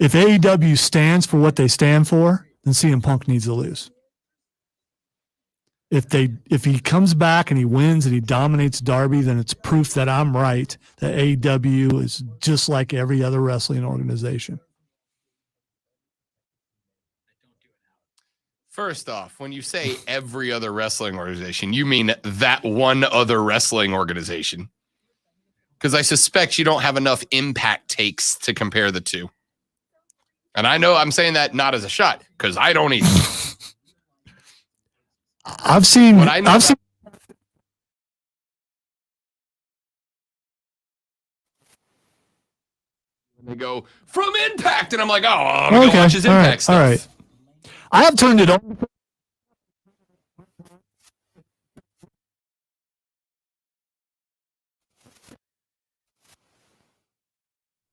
If AEW stands for what they stand for, then CM Punk needs to lose. If he comes back and he wins and he dominates Darby, then it's proof that I'm right, that AEW is just like every other wrestling organization. First off, when you say every other wrestling organization, you mean that one other wrestling organization. Because I suspect you don't have enough Impact takes to compare the two. And I know I'm saying that not as a shot, because I don't either. I've seen. They go from Impact, and I'm like, oh, I'm gonna go watch his Impact stuff. All right. I have turned it on.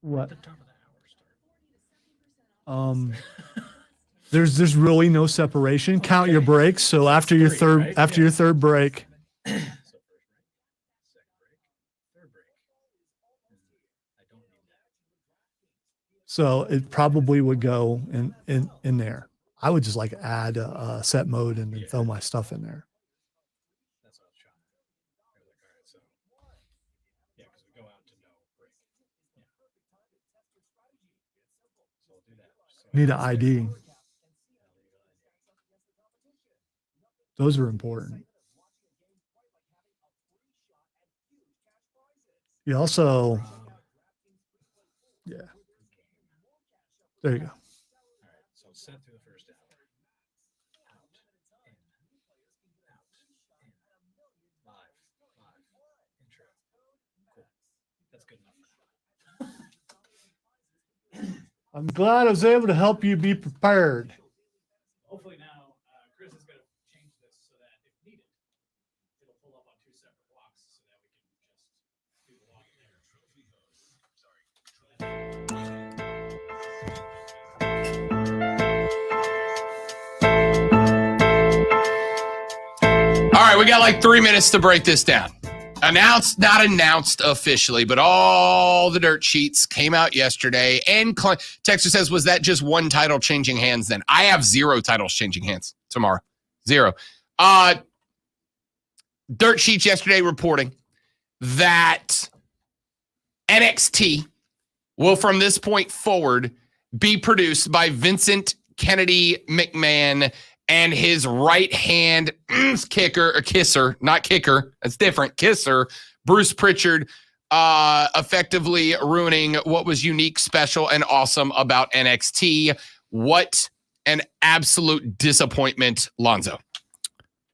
What? There's really no separation. Count your breaks. So after your third break. So it probably would go in there. I would just like add a set mode and then throw my stuff in there. Need an ID. Those are important. You also, yeah. There you go. So set through the first hour. Out, in, live, intro. Cool. That's good enough. I'm glad I was able to help you be prepared. Hopefully now, Chris is going to change this so that if needed, it'll pull up on two separate blocks so that we can just do the walk there. All right, we got like 3 minutes to break this down. Announced, not announced officially, but all the dirt sheets came out yesterday. And Texas says, was that just one title changing hands then? I have 0 titles changing hands tomorrow. 0. Dirt sheets yesterday reporting that NXT will from this point forward be produced by Vincent Kennedy McMahon and his right-hand kisser, not kicker, that's different, kisser, Bruce Pritchard, effectively ruining what was unique, special, and awesome about NXT. What an absolute disappointment, Lonzo.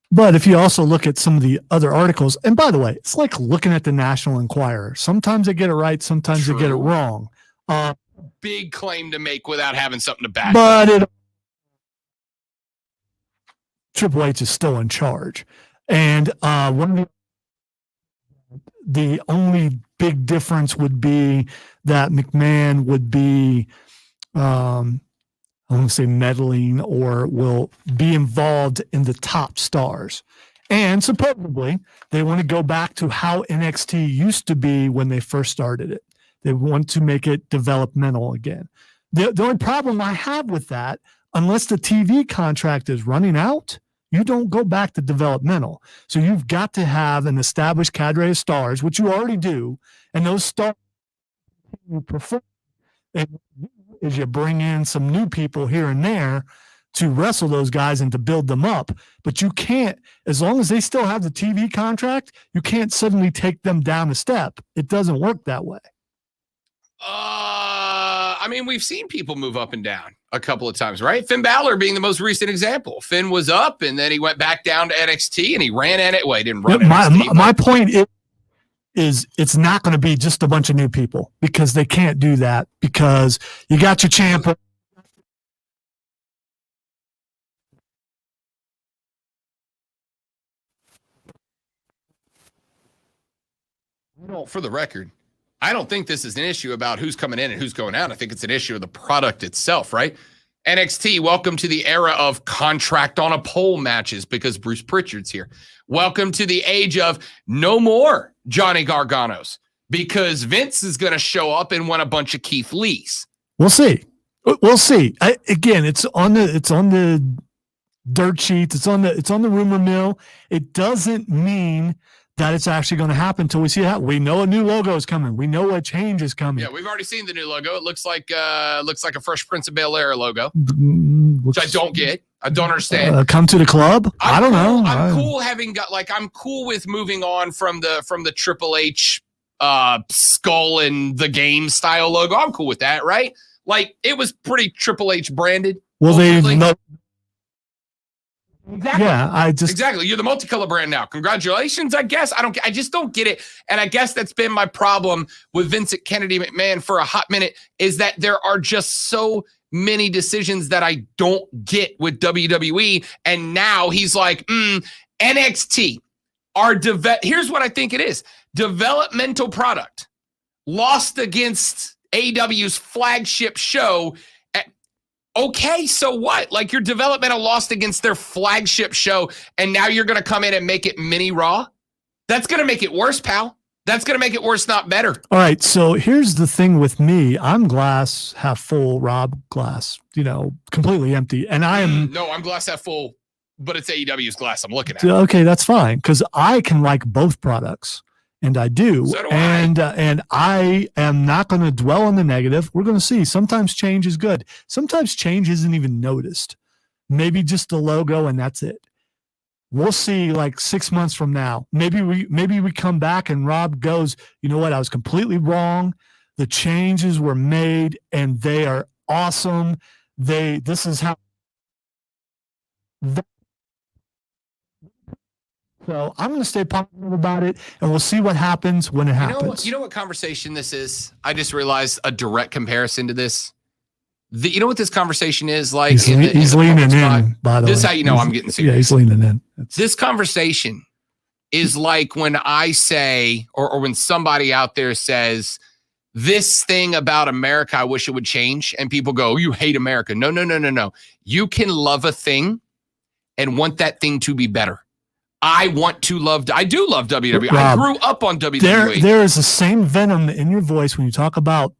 But if you also look at some of the other articles, and by the way, it's like looking at the National Enquirer. Sometimes they get it right, sometimes they get it wrong. Big claim to make without having something to back but Triple H is still in charge. And one of the only big difference would be that McMahon would be, I want to say meddling, or will be involved in the top stars. And supposedly, they want to go back to how NXT used to be when they first started it. They want to make it developmental again. The only problem I have with that, unless the TV contract is running out, you don't go back to developmental. So you've got to have an established cadre of stars, which you already do, and those stars you perform. Is you bring in some new people here and there to wrestle those guys and to build them up. But you can't, as long as they still have the TV contract, you can't suddenly take them down a step. It doesn't work that way. I mean, we've seen people move up and down a couple of times, right? Finn Balor being the most recent example. Finn was up, and then he went back down to NXT, and he ran at it. Well, he didn't run NXT. My point is it's not going to be just a bunch of new people, because they can't do that, because you got your champ. For the record, I don't think this is an issue about who's coming in and who's going out. I think it's an issue of the product itself, right? NXT, welcome to the era of contract on a pole matches because Bruce Pritchard's here. Welcome to the age of no more Johnny Garganos because Vince is going to show up and want a bunch of Keith Lees. We'll see. We'll see. Again, it's on the dirt sheets. It's on the rumor mill. It doesn't mean that it's actually going to happen until we see it. We know a new logo is coming. We know a change is coming. Yeah, we've already seen the new logo. It looks like a Fresh Prince of Bel-Air logo, which I don't get. I don't understand. Come to the club? I don't know. I'm cool with moving on from the Triple H skull and the game style logo. I'm cool with that, right? Like, it was pretty Triple H branded. Well, ultimately. Exactly. Yeah, exactly. You're the multicolor brand now. Congratulations, I guess. I just don't get it. And I guess that's been my problem with Vincent Kennedy McMahon for a hot minute, is that there are just so many decisions that I don't get with WWE. And now he's like, NXT here's what I think it is. Developmental product lost against AEW's flagship show. Okay, so what? Like, your developmental lost against their flagship show, and now you're going to come in and make it mini Raw? That's going to make it worse, pal. That's going to make it worse, not better. All right, so here's the thing with me. I'm glass half full, Rob, glass, completely empty. And I am... No, I'm glass half full, but it's AEW's glass I'm looking at. Okay, that's fine, because I can like both products. And I do. So do and I am not going to dwell on the negative. We're going to see. Sometimes change is good. Sometimes change isn't even noticed. Maybe just the logo and that's it. We'll see like 6 months from now. Maybe we come back and Rob goes, you know what? I was completely wrong. The changes were made and they are awesome. This is how. So I'm going to stay positive about it, and we'll see what happens when it happens. You know what conversation this is? I just realized a direct comparison to this. You know what this conversation is like? He's leaning in, by the way. This is how you know I'm getting serious. Yeah, he's leaning in. This conversation is like when I say, or when somebody out there says, this thing about America, I wish it would change. And people go, you hate America. No. You can love a thing and want that thing to be better. I do love WWE. Rob, I grew up on WWE. There is the same venom in your voice when you talk about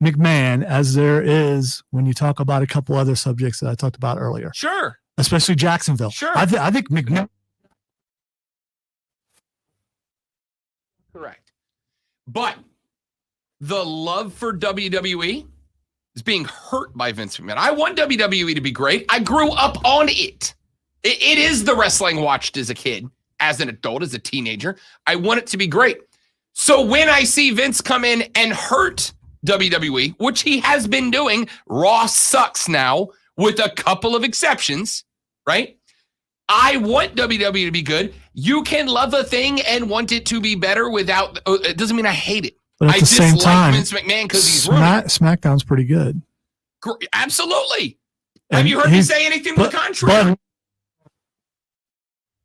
McMahon as there is when you talk about a couple other subjects that I talked about earlier. Sure. Especially Jacksonville. Sure. I think McMahon. Correct. But the love for WWE is being hurt by Vince McMahon. I want WWE to be great. I grew up on it. It is the wrestling I watched as a kid, as an adult, as a teenager. I want it to be great. So when I see Vince come in and hurt WWE, which he has been doing, Raw sucks now with a couple of exceptions, right? I want WWE to be good. You can love a thing and want it to be better without, it doesn't mean I hate it. But at the same time, Vince McMahon because he's ruined. SmackDown's pretty good. Absolutely. And have you heard me say anything to the contrary?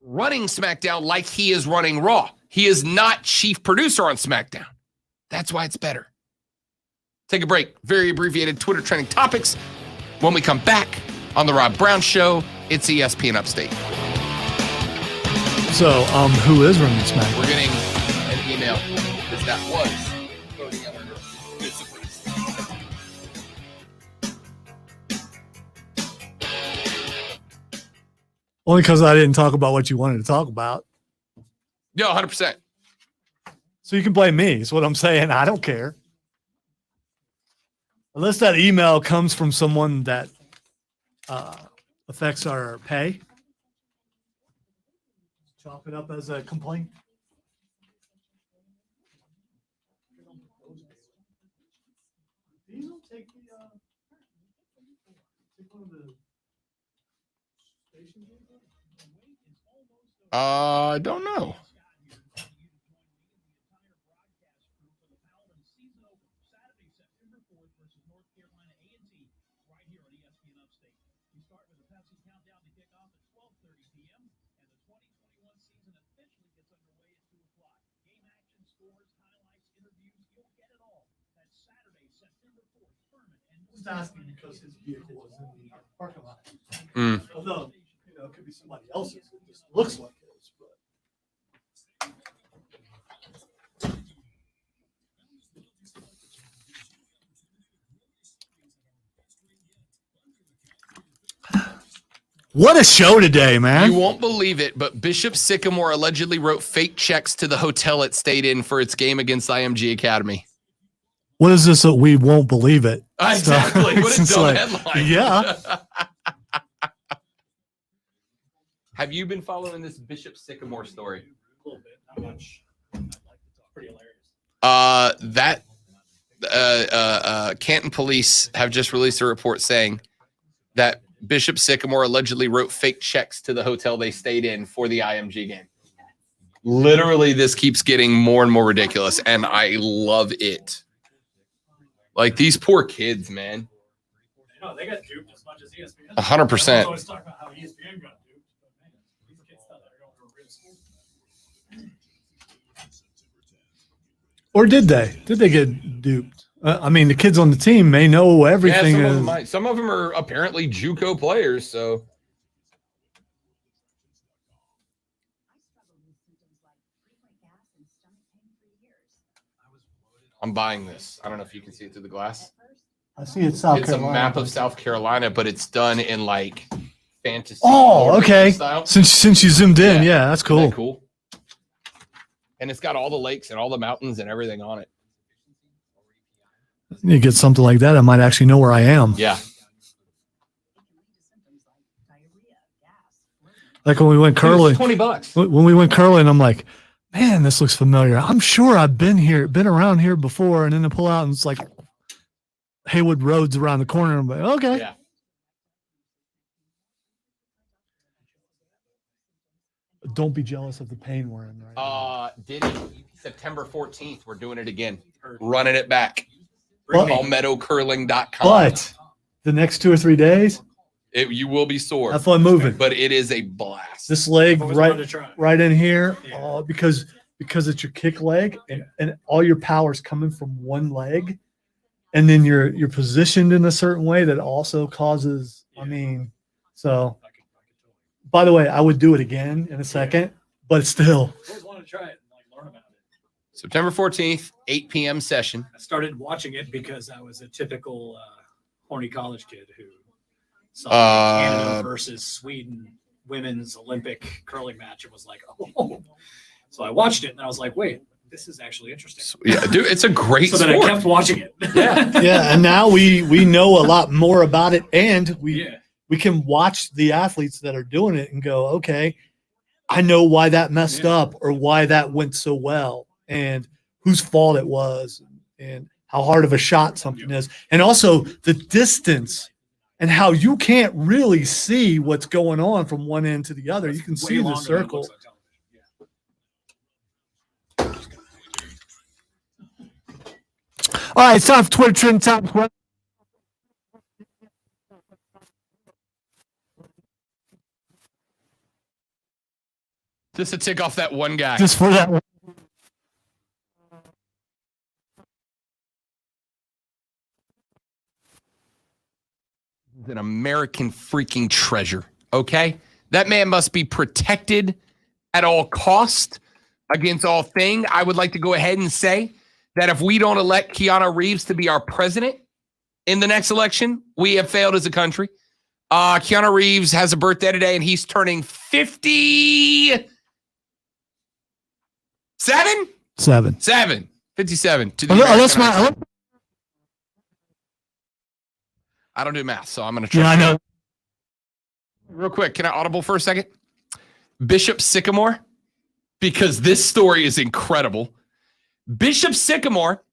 Running SmackDown like he is running Raw. He is not chief producer on SmackDown. That's why it's better. Take a break. Very abbreviated Twitter trending topics. When we come back on the Rob Brown Show, it's ESPN Upstate. So, who is running SmackDown? We're getting an email because that was voting on our good surprise. Only because I didn't talk about what you wanted to talk about. No, 100%. So you can blame me, is what I'm saying. I don't care. Unless that email comes from someone that affects our pay. Chalk it up as a complaint. I don't know. Just asking because his vehicle was in the parking lot. Although, it could be somebody else's. It just looks like his. What a show today, man. You won't believe it, but Bishop Sycamore allegedly wrote fake checks to the hotel it stayed in for its game against IMG Academy. What is this that we won't believe it? Exactly. What a dumb headline. Yeah. Have you been following this Bishop Sycamore story? A little bit, not much. Pretty hilarious. Canton police have just released a report saying that Bishop Sycamore allegedly wrote fake checks to the hotel they stayed in for the IMG game. Literally, this keeps getting more and more ridiculous, and I love it. Like, these poor kids, man. They got duped as much as ESPN. 100%. I always talk about how ESPN got duped, but man, these kids thought they were going to a real school. Or did they? Did they get duped? I mean, the kids on the team may know everything. Yeah, some of them are apparently JUCO players, so. I'm buying this. I don't know if you can see it through the glass. I see it's South Carolina. It's a map of South Carolina, but it's done in like fantasy. Oh, okay. Style. Since you zoomed in, yeah, that's cool. Isn't that cool? and it's got all the lakes and all the mountains and everything on it. You get something like that, I might actually know where I am. Yeah. Like when we went curling, $20. When we went curling, I'm like, man, this looks familiar. I'm sure I've been around here before. And then to pull out and it's like Haywood Road's around the corner. I'm like, okay. Yeah. Don't be jealous of the pain we're in right now. September 14th, we're doing it again. Running it back. But- Meadowcurling.com. But the next 2 or 3 days, You will be sore. have fun moving. But it is a blast. This leg Always wanted to try. right in here, because it's your kick leg and all your power's coming from one leg, and then you're positioned in a certain way that also causes. So. By the way, I would do it again in a second, but still. I always wanted to try it and learn about it. September 14th, 8 p.m. session. I started watching it because I was a typical horny college kid who saw Canada versus Sweden women's Olympic curling match and was like, oh. So I watched it and I was like, wait, this is actually interesting. Yeah, dude, it's a great so sport. then I kept watching it. Yeah, and now we know a lot more about it, and we can watch the athletes that are doing it and go, okay, I know why that messed up or why that went so well and whose fault it was and how hard of a shot something is. And also the distance and how you can't really see what's going on from one end to the other. You can see the circle. All right, it's time for Twitter Trend Topics. Just to tick off that one guy. Just for that one. An American freaking treasure. Okay? That man must be protected at all cost against all thing. I would like to go ahead and say that if we don't elect Keanu Reeves to be our president in the next election, we have failed as a country. Keanu Reeves has a birthday today, and he's turning 57. 57. To the That's American I don't do math, so I'm going to try. Yeah, I know. Real quick, can I audible for a second? Bishop Sycamore, because this story is incredible. Bishop Sycamore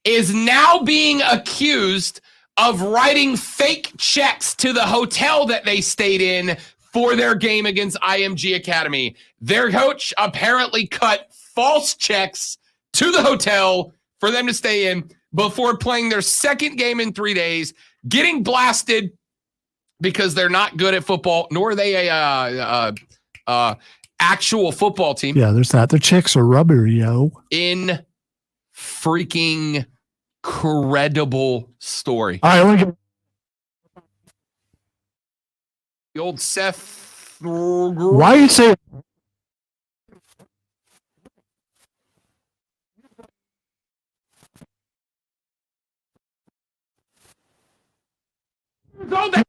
is now being accused of writing fake checks to the hotel that they stayed in for their game against IMG Academy. Their coach apparently cut false checks to the hotel for them to stay in before playing their second game in 3 days, getting blasted because they're not good at football, nor are they a actual football team. Yeah, there's that. The chicks are rubber, yo. In freaking credible story. All right, let me go. The old Seth. Why you say? All that